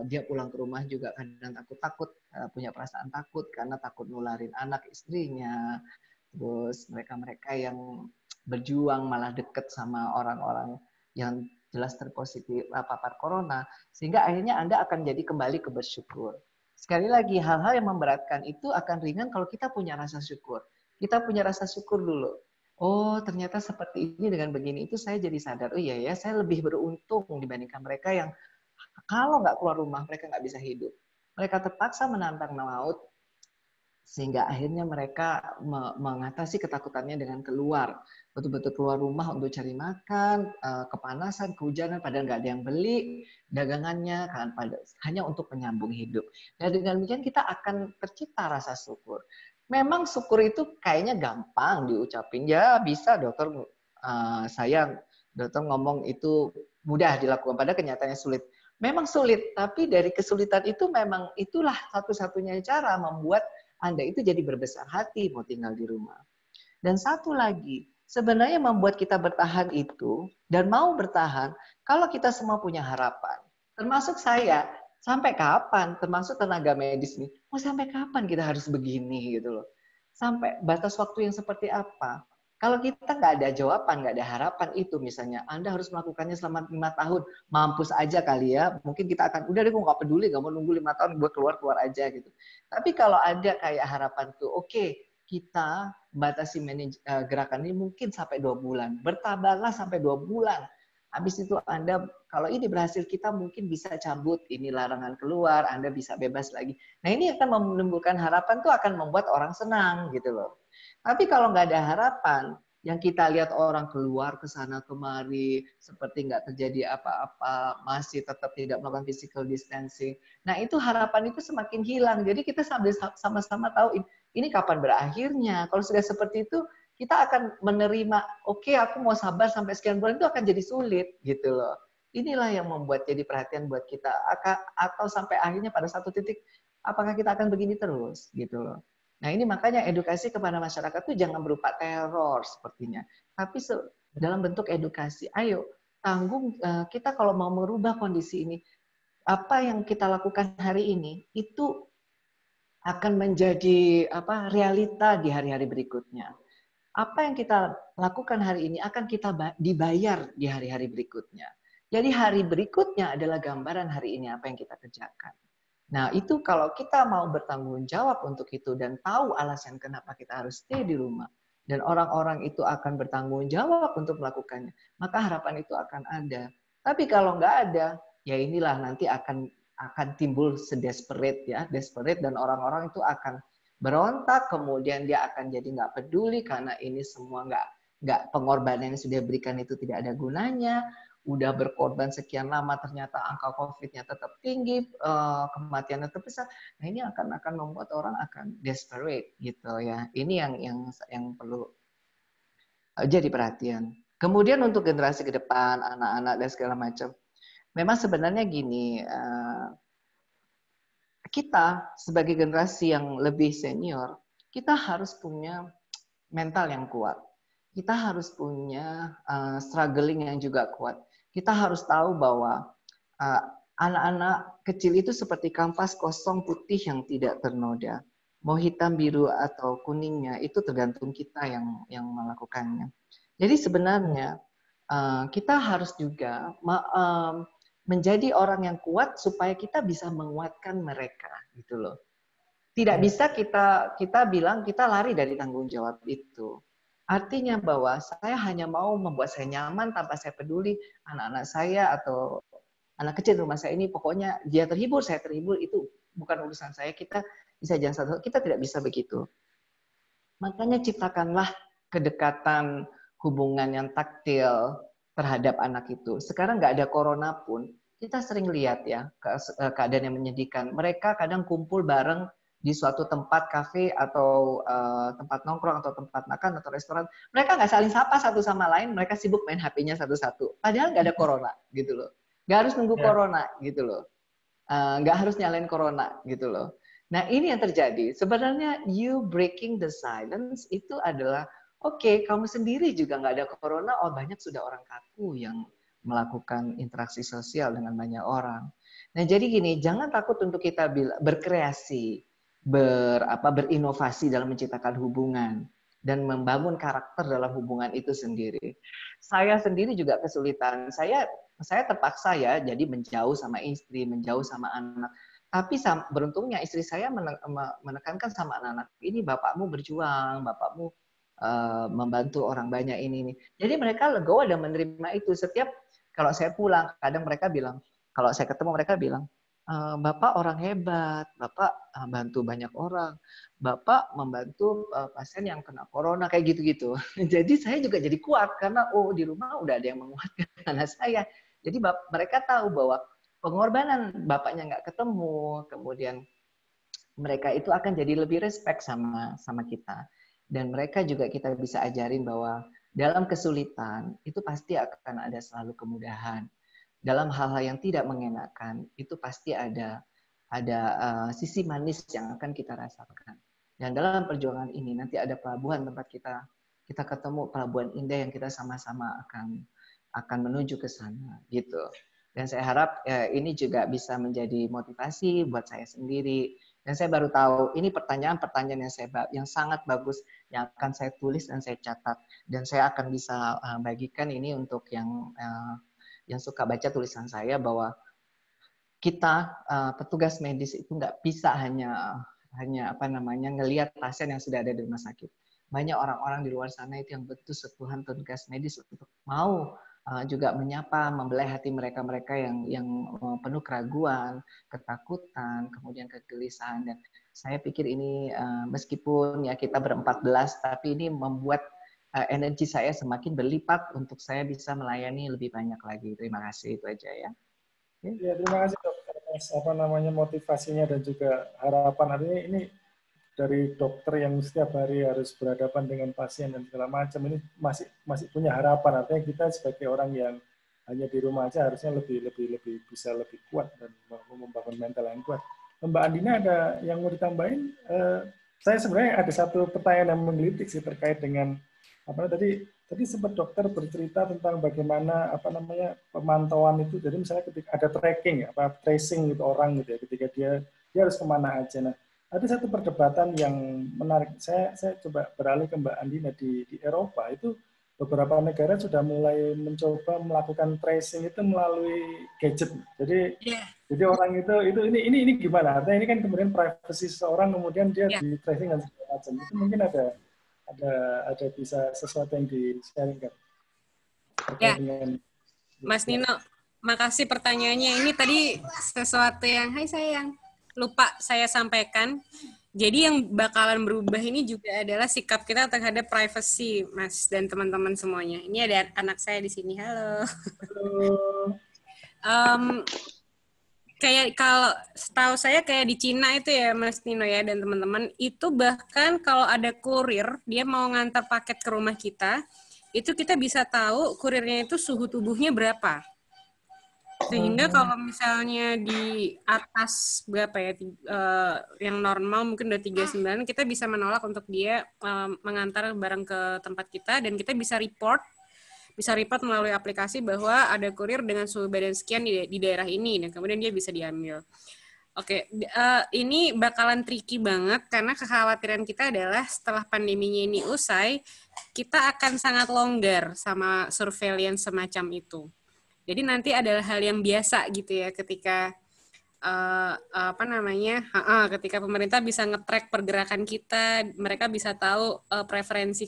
Dia pulang ke rumah juga kadang takut punya perasaan takut karena takut nularin anak istrinya. Terus mereka yang berjuang malah deket sama orang-orang yang jelas terpositif papar corona, sehingga akhirnya Anda akan jadi kembali ke bersyukur. Sekali lagi, hal-hal yang memberatkan itu akan ringan kalau kita punya rasa syukur. Kita punya rasa syukur dulu. Oh, ternyata seperti ini dengan begini itu saya jadi sadar, oh iya ya, saya lebih beruntung dibandingkan mereka yang kalau nggak keluar rumah mereka nggak bisa hidup. Mereka terpaksa menantang maut Sehingga akhirnya mereka mengatasi ketakutannya dengan keluar. Betul-betul keluar rumah untuk cari makan, kepanasan, kehujanan, padahal nggak ada yang beli dagangannya, kan, hanya untuk menyambung hidup. Dan dengan demikian kita akan tercipta rasa syukur. Memang syukur itu kayaknya gampang diucapin. Ya bisa dokter, dokter ngomong itu mudah dilakukan, padahal kenyataannya sulit. Memang sulit, tapi dari kesulitan itu memang itulah satu-satunya cara membuat Anda itu jadi berbesar hati mau tinggal di rumah. Dan satu lagi, sebenarnya membuat kita bertahan itu, dan mau bertahan, kalau kita semua punya harapan. Termasuk saya, sampai kapan, termasuk tenaga medis nih, mau sampai kapan kita harus begini gitu loh. Sampai batas waktu yang seperti apa. Kalau kita nggak ada jawaban, nggak ada harapan itu misalnya, Anda harus melakukannya selama 5 tahun, mampus aja kali ya. Mungkin kita akan, udah deh gue nggak peduli, nggak mau nunggu 5 tahun, gue keluar aja gitu. Tapi kalau ada kayak harapan tuh, oke, kita batasi gerakan ini mungkin sampai 2 bulan. Bertabarlah sampai 2 bulan. Habis itu Anda, kalau ini berhasil, kita mungkin bisa cabut ini larangan keluar, Anda bisa bebas lagi. Nah ini akan menimbulkan harapan tuh akan membuat orang senang gitu loh. Tapi kalau nggak ada harapan, yang kita lihat orang keluar ke sana kemari, seperti nggak terjadi apa-apa, masih tetap tidak melakukan physical distancing. Nah itu harapan itu semakin hilang. Jadi kita sama-sama tahu ini kapan berakhirnya. Kalau sudah seperti itu, kita akan menerima, oke, aku mau sabar sampai sekian bulan, itu akan jadi sulit gitu loh. Inilah yang membuat jadi perhatian buat kita. Atau sampai akhirnya pada satu titik, apakah kita akan begini terus gitu loh. Nah ini makanya edukasi kepada masyarakat itu jangan berupa teror sepertinya, tapi dalam bentuk edukasi. Ayo tanggung, kita kalau mau merubah kondisi ini, apa yang kita lakukan hari ini itu akan menjadi realita di hari-hari berikutnya. Apa yang kita lakukan hari ini akan kita dibayar di hari-hari berikutnya. Jadi hari berikutnya adalah gambaran hari ini apa yang kita kerjakan. Nah, itu kalau kita mau bertanggung jawab untuk itu dan tahu alasan kenapa kita harus stay di rumah dan orang-orang itu akan bertanggung jawab untuk melakukannya, maka harapan itu akan ada. Tapi kalau nggak ada, ya inilah nanti akan timbul desperate dan orang-orang itu akan berontak, kemudian dia akan jadi nggak peduli karena ini semua nggak pengorbanan yang sudah diberikan itu tidak ada gunanya. Udah berkorban sekian lama ternyata angka COVID-nya tetap tinggi, kematiannya tetap besar. Nah ini akan membuat orang akan desperate gitu ya. Ini yang perlu jadi perhatian. Kemudian untuk generasi ke depan, anak-anak dan segala macam, memang sebenarnya gini, kita sebagai generasi yang lebih senior, kita harus punya mental yang kuat. Kita harus punya struggling yang juga kuat. Kita harus tahu bahwa anak-anak kecil itu seperti kanvas kosong putih yang tidak ternoda. Mau hitam, biru, atau kuningnya, itu tergantung kita yang melakukannya. Jadi sebenarnya kita harus juga menjadi orang yang kuat supaya kita bisa menguatkan mereka, gitu loh. Tidak bisa kita bilang kita lari dari tanggung jawab itu. Artinya bahwa saya hanya mau membuat saya nyaman tanpa saya peduli anak-anak saya atau anak kecil di rumah saya ini, pokoknya dia terhibur, saya terhibur, itu bukan urusan saya. Kita bisa jangan satu, kita tidak bisa begitu. Makanya ciptakanlah kedekatan, hubungan yang taktil terhadap anak itu. Sekarang nggak ada corona pun, kita sering lihat ya keadaan yang menyedihkan. Mereka kadang kumpul bareng di suatu tempat kafe atau tempat nongkrong atau tempat makan atau restoran, mereka nggak saling sapa satu sama lain, mereka sibuk main HP-nya satu-satu. Padahal nggak ada corona, gitu loh. Nggak harus nunggu corona, gitu loh. Nggak harus nyalain corona, gitu loh. Nah ini yang terjadi. Sebenarnya you breaking the silence itu adalah, oke, kamu sendiri juga nggak ada corona, oh banyak sudah orang kaku yang melakukan interaksi sosial dengan banyak orang. Nah jadi gini, jangan takut untuk kita berkreasi, berinovasi dalam menciptakan hubungan dan membangun karakter dalam hubungan itu sendiri. Saya sendiri juga kesulitan. Saya terpaksa ya jadi menjauh sama istri, menjauh sama anak. Tapi beruntungnya istri saya menekankan sama anak-anak, ini bapakmu berjuang, bapakmu membantu orang banyak ini. Jadi mereka legowo dan menerima itu. Setiap kalau saya pulang, kadang mereka bilang, kalau saya ketemu mereka bilang, Bapak orang hebat, Bapak bantu banyak orang, Bapak membantu pasien yang kena corona, kayak gitu-gitu. Jadi saya juga jadi kuat karena di rumah udah ada yang menguatkan anak saya. Jadi mereka tahu bahwa pengorbanan bapaknya nggak ketemu, kemudian mereka itu akan jadi lebih respect sama kita. Dan mereka juga kita bisa ajarin bahwa dalam kesulitan itu pasti akan ada selalu kemudahan. Dalam hal-hal yang tidak mengenakan itu pasti ada sisi manis yang akan kita rasakan. Dan dalam perjuangan ini nanti ada pelabuhan tempat kita ketemu, pelabuhan indah yang kita sama-sama akan menuju ke sana gitu. Dan saya harap ini juga bisa menjadi motivasi buat saya sendiri. Dan saya baru tahu ini pertanyaan-pertanyaan yang sangat bagus yang akan saya tulis dan saya catat, dan saya akan bisa bagikan ini untuk yang suka baca tulisan saya, bahwa kita petugas medis itu nggak bisa hanya ngelihat pasien yang sudah ada di rumah sakit. Banyak orang-orang di luar sana itu yang betul sentuhan petugas medis untuk mau juga menyapa, membelai hati mereka yang penuh keraguan, ketakutan, kemudian kegelisahan. Dan saya pikir ini meskipun ya kita ber-14, tapi ini membuat energi saya semakin berlipat untuk saya bisa melayani lebih banyak lagi. Terima kasih, itu aja ya. Ya, terima kasih dok atas motivasinya dan juga harapan. Artinya ini dari dokter yang setiap hari harus berhadapan dengan pasien dan segala macam, ini masih punya harapan. Artinya kita sebagai orang yang hanya di rumah aja harusnya lebih bisa lebih kuat dan membangun mental yang kuat. Mbak Andina ada yang mau ditambahin? Saya sebenarnya ada satu pertanyaan yang menggelitik sih terkait dengan tadi sempat dokter bercerita tentang bagaimana pemantauan itu. Jadi misalnya ketika ada tracking tracing gitu orang gitu ya, ketika dia harus kemana aja. Nah, ada satu perdebatan yang menarik. Saya coba beralih ke Mbak Andina di Eropa itu beberapa negara sudah mulai mencoba melakukan tracing itu melalui gadget. Jadi orang ini gimana? Artinya ini kan kemudian privasi seseorang, kemudian dia di tracing dan segala macam. Itu mungkin ada bisa sesuatu yang di-sharingkan. Ya, Mas Nino, makasih pertanyaannya. Ini tadi sesuatu yang, hai sayang, lupa saya sampaikan. Jadi yang bakalan berubah ini juga adalah sikap kita terhadap privacy, Mas dan teman-teman semuanya. Ini ada anak saya di sini. Halo. Kayak kalau setahu saya kayak di Cina itu ya Mas Nino ya dan teman-teman, itu bahkan kalau ada kurir dia mau ngantar paket ke rumah kita, itu kita bisa tahu kurirnya itu suhu tubuhnya berapa. Sehingga kalau misalnya di atas berapa ya, yang normal mungkin udah 39, kita bisa menolak untuk dia mengantar barang ke tempat kita, dan kita bisa report melalui aplikasi bahwa ada kurir dengan suhu badan sekian di daerah ini, dan kemudian dia bisa diambil. Oke, ini bakalan tricky banget karena kekhawatiran kita adalah setelah pandeminya ini usai, kita akan sangat longgar sama surveillance semacam itu. Jadi nanti adalah hal yang biasa gitu ya ketika ketika pemerintah bisa nge-track pergerakan kita, mereka bisa tahu preferensi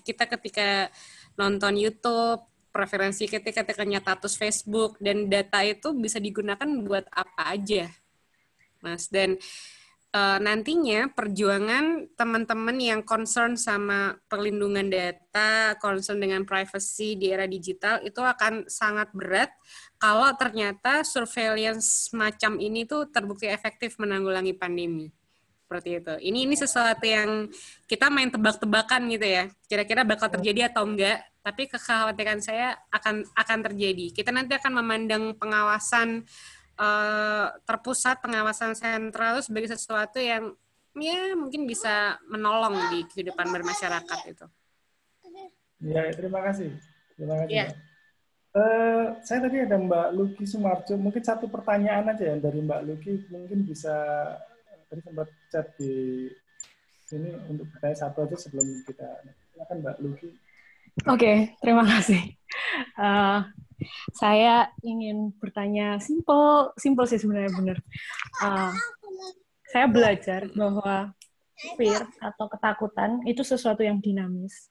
kita ketika nonton YouTube, preferensi ketika status Facebook, dan data itu bisa digunakan buat apa aja, Mas. Dan nantinya perjuangan teman-teman yang concern sama perlindungan data, concern dengan privacy di era digital itu akan sangat berat kalau ternyata surveillance macam ini tuh terbukti efektif menanggulangi pandemi. Seperti itu. Ini sesuatu yang kita main tebak-tebakan gitu ya. Kira-kira bakal terjadi atau enggak, tapi kekhawatiran saya akan terjadi. Kita nanti akan memandang pengawasan terpusat, pengawasan sentral sebagai sesuatu yang ya mungkin bisa menolong di kehidupan bermasyarakat itu. Ya, terima kasih. Ya. Saya tadi ada Mbak Luki Sumarjo. Mungkin satu pertanyaan aja ya dari Mbak Luki. Mungkin bisa tadi sempat chat di sini untuk bertanya satu aja sebelum kita. Silakan Mbak Luki. Oke, terima kasih. Saya ingin bertanya simple sih sebenarnya benar. Saya belajar bahwa fear atau ketakutan itu sesuatu yang dinamis.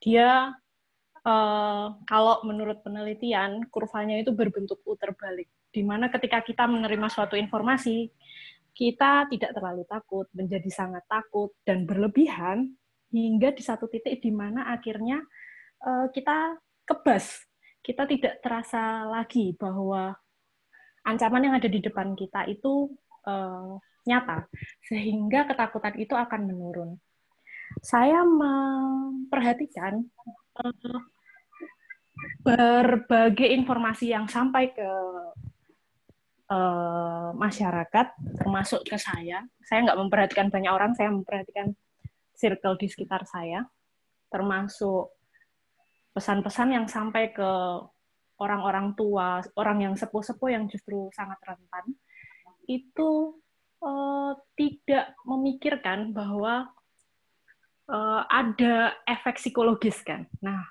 Dia kalau menurut penelitian kurvanya itu berbentuk putar balik. di mana ketika kita menerima suatu informasi, kita tidak terlalu takut, menjadi sangat takut dan berlebihan, hingga di satu titik di mana akhirnya kita kebas. Kita tidak terasa lagi bahwa ancaman yang ada di depan kita itu nyata, sehingga ketakutan itu akan menurun. Saya memperhatikan berbagai informasi yang sampai ke masyarakat, termasuk ke saya. Saya nggak memperhatikan banyak orang, saya memperhatikan circle di sekitar saya, termasuk pesan-pesan yang sampai ke orang-orang tua, orang yang sepuh-sepuh yang justru sangat rentan, itu tidak memikirkan bahwa ada efek psikologis kan. Nah,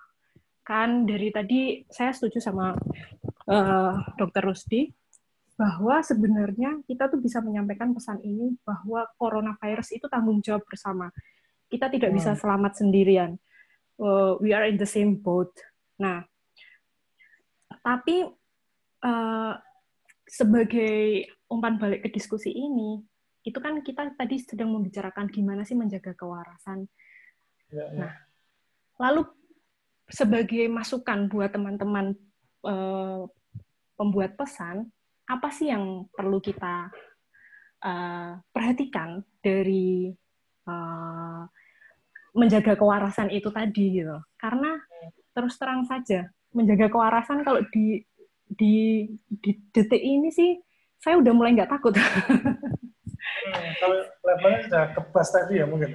kan dari tadi saya setuju sama Dr. Rusdi, bahwa sebenarnya kita tuh bisa menyampaikan pesan ini bahwa coronavirus itu tanggung jawab bersama. Kita tidak bisa selamat sendirian. We are in the same boat. Nah, tapi sebagai umpan balik ke diskusi ini, itu kan kita tadi sedang membicarakan gimana sih menjaga kewarasan. Nah, lalu sebagai masukan buat teman-teman pembuat pesan, apa sih yang perlu kita perhatikan dari menjaga kewarasan itu tadi gitu. Karena terus terang saja menjaga kewarasan kalau di detik ini sih saya udah mulai nggak takut. Kalau levelnya sudah kebas tadi ya mungkin.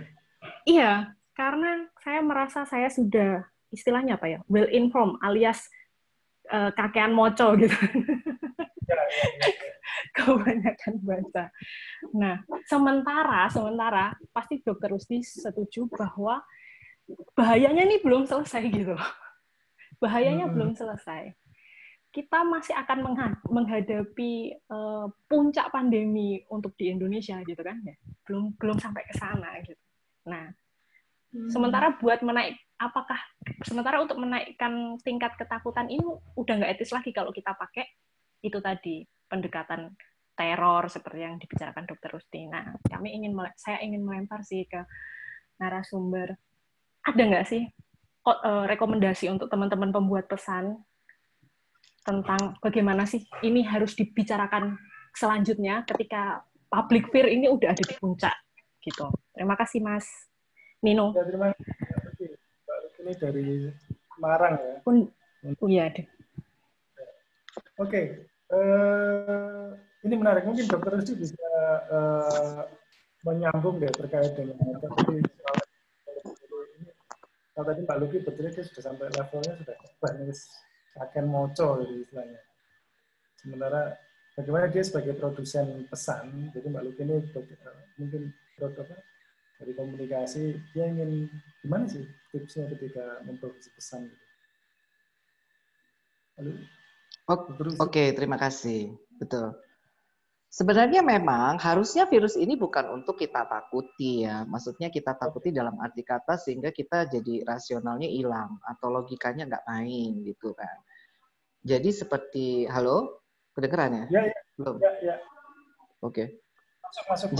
Iya, karena saya merasa saya sudah istilahnya apa ya, well informed alias kakean moco gitu. Kebanyakan baca. Nah, sementara pasti Dr. Rusdi setuju bahwa bahayanya ini belum selesai gitu. Bahayanya belum selesai. Kita masih akan menghadapi puncak pandemi untuk di Indonesia gitu kan ya. Belum sampai ke sana gitu. Nah, sementara untuk menaikkan tingkat ketakutan ini udah nggak etis lagi kalau kita pakai itu tadi pendekatan teror seperti yang dibicarakan Dr. Rusdi. Nah, saya ingin melempar sih ke narasumber. Ada nggak sih rekomendasi untuk teman-teman pembuat pesan tentang bagaimana sih ini harus dibicarakan selanjutnya ketika public fear ini udah ada di puncak gitu. Terima kasih Mas Nino. Ya, terima kasih. Ini dari Semarang ya. Iya deh. Oke. Ini menarik. Mungkin Dr. Rusdi bisa menyambung deh terkait dengan kalau tadi Pak Luki betul itu sudah sampai levelnya sudah banyak akan moco gitu istilahnya. Sementara bagaimana dia sebagai produsen pesan, jadi Mbak Luki ini mungkin dari komunikasi, dia ingin gimana sih tipsnya ketika memproduksi pesan gitu. Oke, terima kasih. Betul. Sebenarnya memang harusnya virus ini bukan untuk kita takuti ya. Maksudnya kita takuti dalam arti kata sehingga kita jadi rasionalnya hilang atau logikanya nggak main gitu kan. Jadi seperti, halo? Kedengeran ya? Ya. Belum? Ya. Oke. Masuk.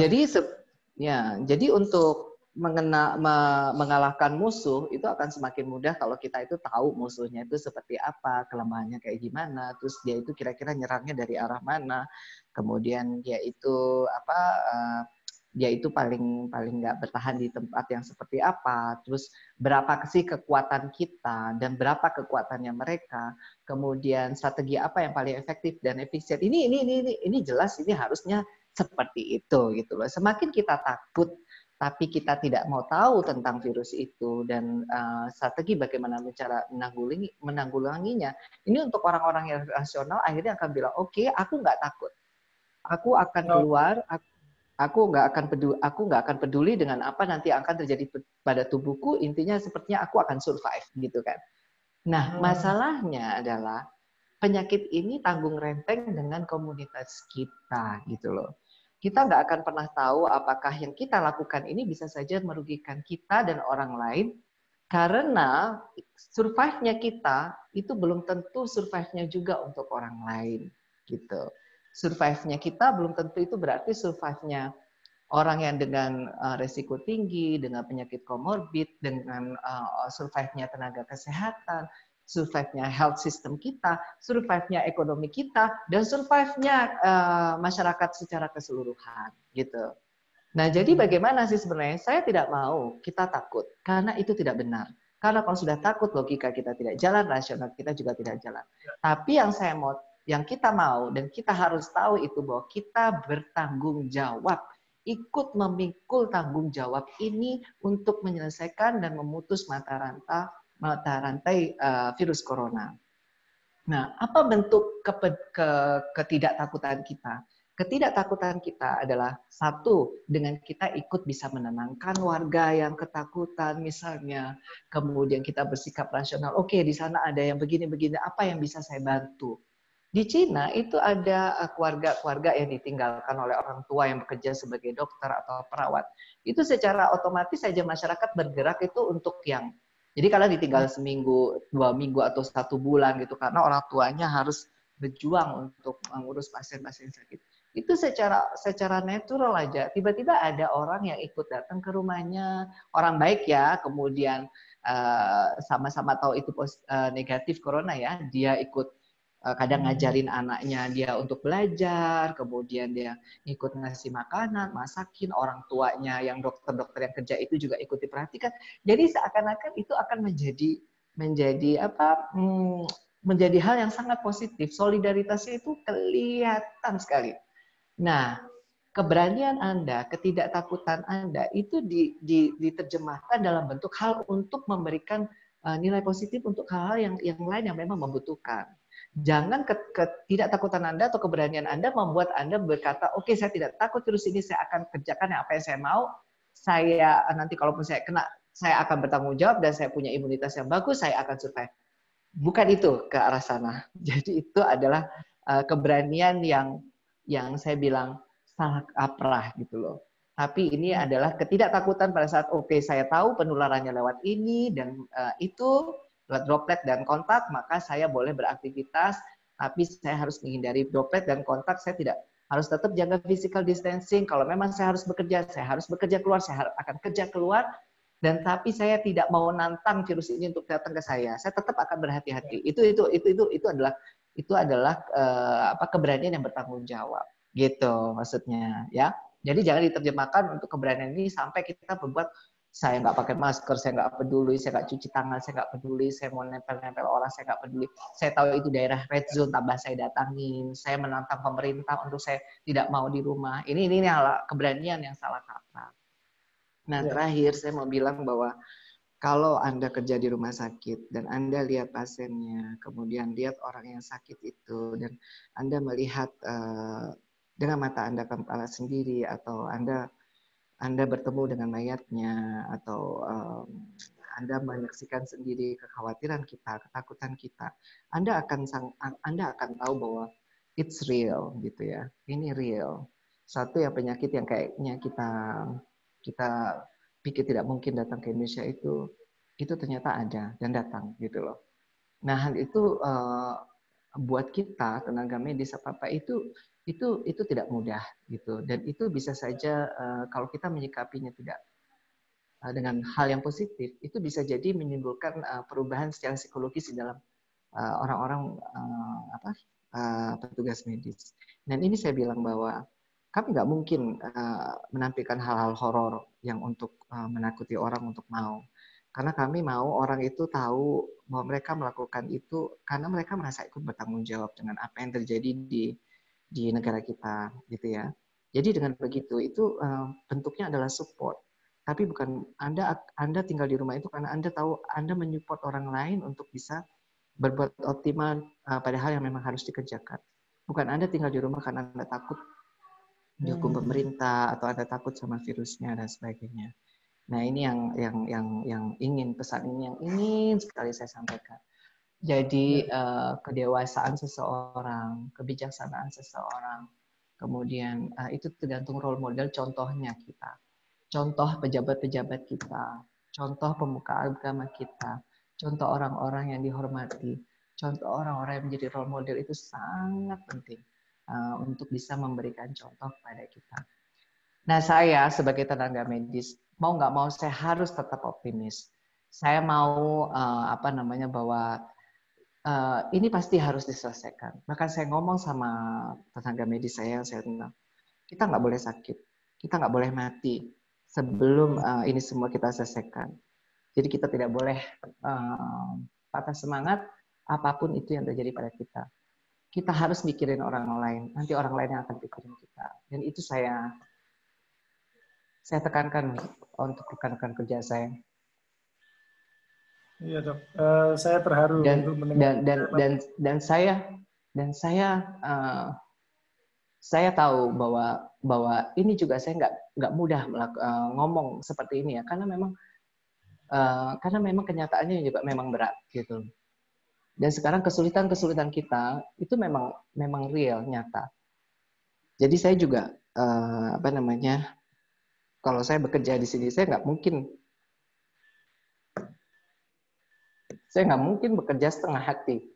Jadi untuk mengalahkan musuh itu akan semakin mudah kalau kita itu tahu musuhnya itu seperti apa, kelemahannya kayak gimana, terus dia itu kira-kira nyerangnya dari arah mana, kemudian dia itu paling nggak bertahan di tempat yang seperti apa, terus berapa sih kekuatan kita dan berapa kekuatannya mereka, kemudian strategi apa yang paling efektif dan efisien. Ini jelas ini harusnya seperti itu gitu loh. Semakin kita takut tapi kita tidak mau tahu tentang virus itu dan strategi bagaimana cara menanggulanginya. Ini untuk orang-orang yang rasional akhirnya akan bilang, oke, aku nggak takut, aku akan keluar, aku nggak akan peduli dengan apa nanti akan terjadi pada tubuhku. Intinya sepertinya aku akan survive gitu kan. Nah, masalahnya adalah penyakit ini tanggung renteng dengan komunitas kita gitu loh. Kita nggak akan pernah tahu apakah yang kita lakukan ini bisa saja merugikan kita dan orang lain, karena survive-nya kita itu belum tentu survive-nya juga untuk orang lain. gitu. Survive-nya kita belum tentu itu berarti survive-nya orang yang dengan resiko tinggi, dengan penyakit komorbid, dengan survive-nya tenaga kesehatan, survive-nya health system kita, survive-nya ekonomi kita, dan survive-nya masyarakat secara keseluruhan, gitu. Nah, jadi bagaimana sih sebenarnya? Saya tidak mau kita takut, karena itu tidak benar. Karena kalau sudah takut, logika kita tidak jalan, rasional kita juga tidak jalan. Tapi yang kita mau dan kita harus tahu itu bahwa kita bertanggung jawab, ikut memikul tanggung jawab ini untuk menyelesaikan dan memutus mata rantai virus corona. Nah, apa bentuk ketidaktakutan kita? Ketidaktakutan kita adalah satu, dengan kita ikut bisa menenangkan warga yang ketakutan misalnya. Kemudian kita bersikap rasional, oke, di sana ada yang begini-begini, apa yang bisa saya bantu? Di Cina itu ada keluarga-keluarga yang ditinggalkan oleh orang tua yang bekerja sebagai dokter atau perawat. Itu secara otomatis saja masyarakat bergerak itu untuk yang, jadi kalau ditinggal seminggu, 2 minggu atau 1 bulan gitu, karena orang tuanya harus berjuang untuk mengurus pasien-pasien sakit. Itu secara natural aja. Tiba-tiba ada orang yang ikut datang ke rumahnya, orang baik ya, kemudian sama-sama tahu itu negatif corona ya, dia ikut kadang ngajarin anaknya dia untuk belajar, kemudian dia ikut ngasih makanan, masakin, orang tuanya yang dokter-dokter yang kerja itu juga ikut diperhatikan. Jadi seakan-akan itu akan menjadi hal yang sangat positif. Solidaritasnya itu kelihatan sekali. Nah, keberanian Anda, ketidaktakutan Anda itu diterjemahkan dalam bentuk hal untuk memberikan nilai positif untuk hal-hal yang lain yang memang membutuhkan. Jangan ketidaktakutan Anda atau keberanian Anda membuat Anda berkata, oke, saya tidak takut virus ini, saya akan kerjakan apa yang saya mau. Saya nanti kalaupun saya kena, saya akan bertanggung jawab dan saya punya imunitas yang bagus, saya akan survive. Bukan itu ke arah sana. Jadi itu adalah keberanian yang saya bilang salah kaprah gitu loh. Tapi ini adalah ketidaktakutan pada saat oke, saya tahu penularannya lewat ini dan itu lewat droplet dan kontak, maka saya boleh beraktivitas, tapi saya harus menghindari droplet dan kontak. Saya tidak harus tetap jaga physical distancing. Kalau memang saya harus bekerja keluar, saya akan kerja keluar. Dan tapi saya tidak mau nantang virus ini untuk datang ke saya. Saya tetap akan berhati-hati. Itu adalah keberanian yang bertanggung jawab. Gitu maksudnya ya. Jadi jangan diterjemahkan untuk keberanian ini sampai kita berbuat, saya nggak pakai masker, saya nggak peduli, saya nggak cuci tangan, saya nggak peduli, saya mau nempel-nempel orang, saya nggak peduli. Saya tahu itu daerah red zone, tambah saya datangin, saya menantang pemerintah untuk saya tidak mau di rumah. Ini keberanian yang salah kaprah. Nah, terakhir saya mau bilang bahwa kalau Anda kerja di rumah sakit dan Anda lihat pasiennya, kemudian lihat orang yang sakit itu, dan Anda melihat dengan mata Anda kepala sendiri, atau Anda bertemu dengan mayatnya, atau Anda menyaksikan sendiri kekhawatiran kita, ketakutan kita, Anda akan tahu bahwa it's real gitu ya. Ini real. Satu yang penyakit yang kayaknya kita pikir tidak mungkin datang ke Indonesia itu ternyata ada dan datang gitu loh. Nah, hal itu buat kita tenaga medis apa itu tidak mudah gitu, dan itu bisa saja kalau kita menyikapinya tidak dengan hal yang positif, itu bisa jadi menimbulkan perubahan secara psikologis di dalam orang-orang petugas medis. Dan ini saya bilang bahwa kami nggak mungkin menampilkan hal-hal horor yang untuk menakuti orang untuk mau. Karena kami mau orang itu tahu bahwa mereka melakukan itu karena mereka merasa ikut bertanggung jawab dengan apa yang terjadi di negara kita, gitu ya. Jadi dengan begitu itu bentuknya adalah support. Tapi bukan Anda tinggal di rumah itu karena Anda tahu Anda menyupport orang lain untuk bisa berbuat optimal pada hal yang memang harus dikerjakan. Bukan Anda tinggal di rumah karena Anda takut dihukum pemerintah atau Anda takut sama virusnya dan sebagainya. Nah, ini yang pesan ini yang ingin sekali saya sampaikan. Jadi kedewasaan seseorang, kebijaksanaan seseorang, kemudian itu tergantung role model, contohnya kita, contoh pejabat-pejabat kita, contoh pemuka agama kita, contoh orang-orang yang dihormati, contoh orang-orang yang menjadi role model itu sangat penting. untuk bisa memberikan contoh kepada kita. Nah, saya sebagai tenaga medis mau nggak mau saya harus tetap optimis. Saya mau bahwa ini pasti harus diselesaikan. Bahkan saya ngomong sama tenaga medis saya bilang, kita nggak boleh sakit, kita nggak boleh mati sebelum ini semua kita selesaikan. Jadi kita tidak boleh patah semangat apapun itu yang terjadi pada kita. Kita harus mikirin orang lain, nanti orang lain yang akan pikirin kita. Dan itu saya tekankan untuk rekan-rekan kerja saya. Iya dok, saya terharu untuk mendengar. Dan saya tahu bahwa ini juga saya nggak mudah ngomong seperti ini ya, karena memang kenyataannya juga memang berat gitu. Dan sekarang kesulitan kita itu memang real, nyata. Jadi saya juga kalau saya bekerja di sini saya nggak mungkin bekerja setengah hati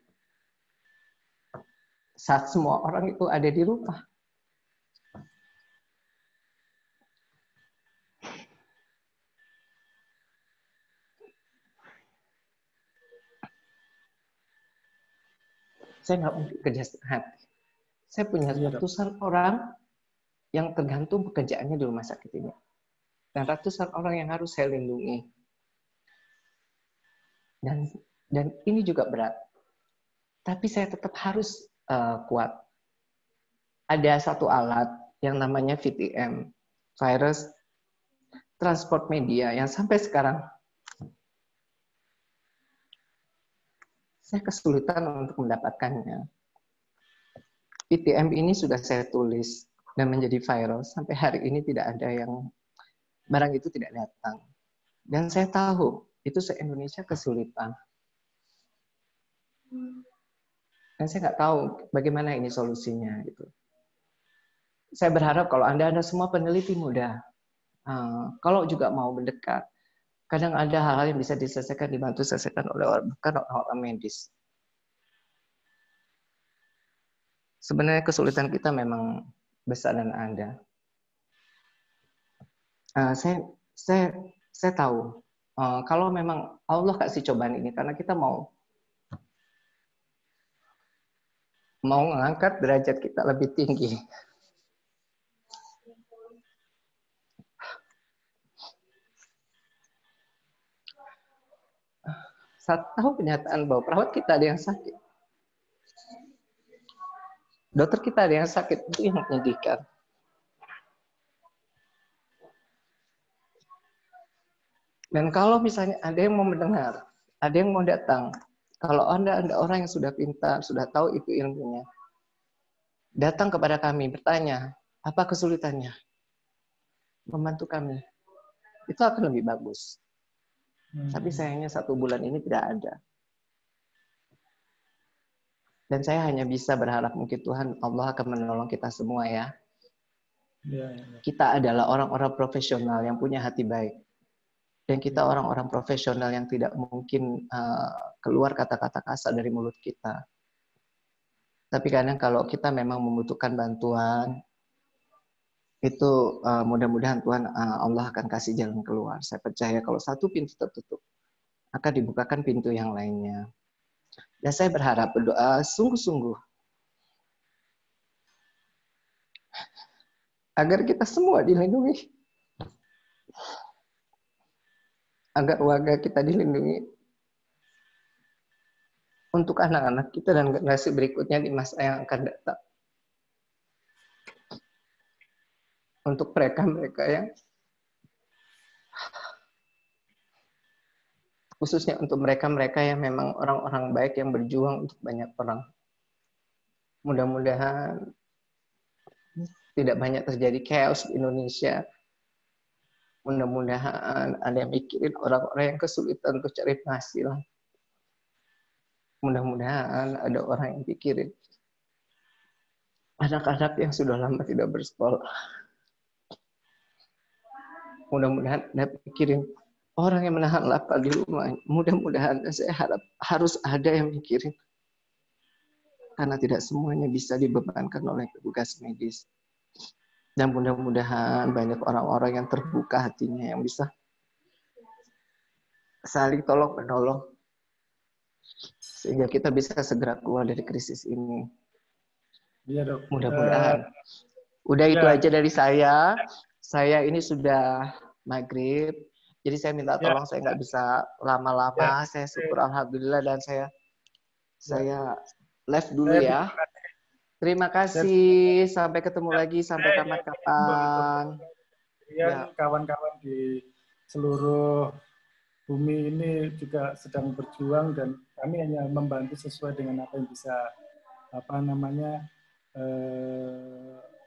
saat semua orang itu ada di rumah. Saya nggak mungkin kerja setengah hati. Saya punya ratusan orang yang tergantung pekerjaannya di rumah sakit ini. Dan ratusan orang yang harus saya lindungi. Dan ini juga berat. Tapi saya tetap harus kuat. Ada satu alat yang namanya VTM, Virus Transport Media, yang sampai sekarang saya kesulitan untuk mendapatkannya. VTM ini sudah saya tulis dan menjadi viral. Sampai hari ini tidak ada yang barang itu tidak datang. Dan saya tahu itu se-Indonesia kesulitan. Dan saya nggak tahu bagaimana ini solusinya. Gitu. Saya berharap kalau Anda semua peneliti muda, kalau juga mau mendekat, kadang ada hal-hal yang bisa diselesaikan, dibantu selesaikan oleh orang medis. Sebenarnya kesulitan kita memang besar dan ada. Saya tahu kalau memang Allah kasih cobaan ini karena kita mau mengangkat derajat kita lebih tinggi. Saya tahu kenyataan bahwa perawat kita ada yang sakit. Dokter kita ada yang sakit, itu yang menyedihkan. Dan kalau misalnya ada yang mau mendengar, ada yang mau datang, kalau Anda orang yang sudah pintar, sudah tahu itu ilmunya, datang kepada kami, bertanya, apa kesulitannya? Membantu kami. Itu akan lebih bagus. Tapi sayangnya 1 bulan ini tidak ada. Dan saya hanya bisa berharap mungkin Tuhan Allah akan menolong kita semua ya. Kita adalah orang-orang profesional yang punya hati baik. Dan kita orang-orang profesional yang tidak mungkin keluar kata-kata kasar dari mulut kita. Tapi kadang kalau kita memang membutuhkan bantuan, itu mudah-mudahan Tuhan Allah akan kasih jalan keluar. Saya percaya kalau satu pintu tertutup, akan dibukakan pintu yang lainnya. Dan saya berharap berdoa sungguh-sungguh agar kita semua dilindungi, agar warga kita dilindungi untuk anak-anak kita dan generasi berikutnya di masa yang akan datang. Untuk mereka-mereka yang khususnya untuk mereka-mereka yang memang orang-orang baik yang berjuang untuk banyak orang. Mudah-mudahan tidak banyak terjadi chaos di Indonesia. Mudah-mudahan ada yang mikirin orang-orang yang kesulitan untuk cari penghasilan. Mudah-mudahan ada orang yang pikirin anak-anak yang sudah lama tidak bersekolah. Mudah-mudahan ada pikirin orang yang menahan lapar di rumah. Mudah-mudahan saya harap harus ada yang mikirin karena tidak semuanya bisa dibebankan oleh petugas medis. Dan mudah-mudahan banyak orang-orang yang terbuka hatinya yang bisa saling tolong-menolong sehingga kita bisa segera keluar dari krisis ini. Iya, Dok. Mudah-mudahan. Udah itu aja dari saya. Saya ini sudah maghrib, jadi saya minta tolong, saya nggak bisa lama-lama. Saya syukur alhamdulillah, dan saya live dulu ya. Terima kasih. Sampai ketemu lagi. Sampai kapan-kapan. Ya, kawan-kawan di seluruh bumi ini juga sedang berjuang, dan kami hanya membantu sesuai dengan apa yang bisa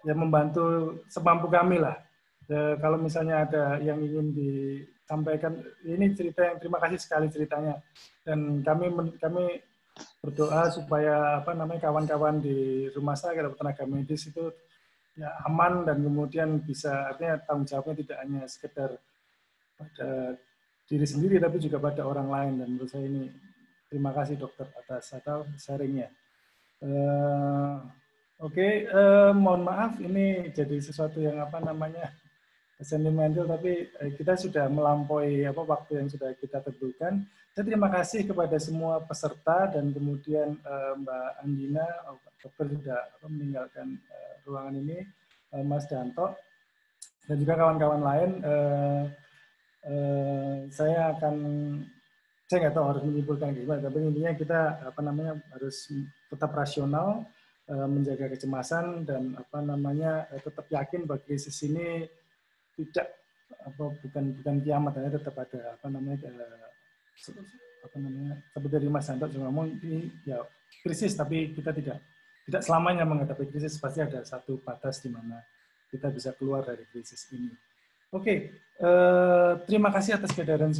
ya membantu semampu kami lah. Kalau misalnya ada yang ingin disampaikan, ini cerita yang terima kasih sekali ceritanya, dan kami berdoa supaya kawan-kawan di rumah sakit atau tenaga medis itu ya aman, dan kemudian bisa, artinya tanggung jawabnya tidak hanya sekedar pada diri sendiri tapi juga pada orang lain. Dan menurut saya ini, terima kasih dokter atas sharingnya. Oke, mohon maaf ini jadi sesuatu yang sentimental, tapi kita sudah melampaui waktu yang sudah kita tentukan. Saya terima kasih kepada semua peserta, dan kemudian Mbak Andina, dokter sudah meninggalkan ruangan ini, Mas Danto, dan juga kawan-kawan lain. Saya nggak tahu harus menyimpulkan gimana, tapi intinya kita harus tetap rasional, menjaga kecemasan, dan tetap yakin bahwa krisis ini bukan kiamat, ya, tetap ada seperti dari Mas Santo juga ngomong, ini ya krisis, tapi kita tidak selamanya menghadapi krisis, pasti ada satu batas di mana kita bisa keluar dari krisis ini. Oke, terima kasih atas kehadiran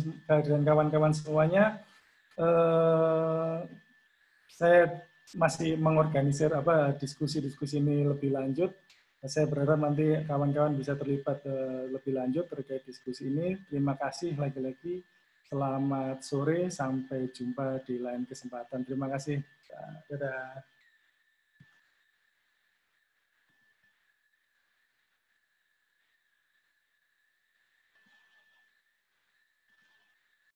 kawan-kawan semuanya. Saya masih mengorganisir diskusi-diskusi ini lebih lanjut. Saya berharap nanti kawan-kawan bisa terlibat lebih lanjut terkait diskusi ini. Terima kasih lagi-lagi. Selamat sore, sampai jumpa di lain kesempatan. Terima kasih. Dadah.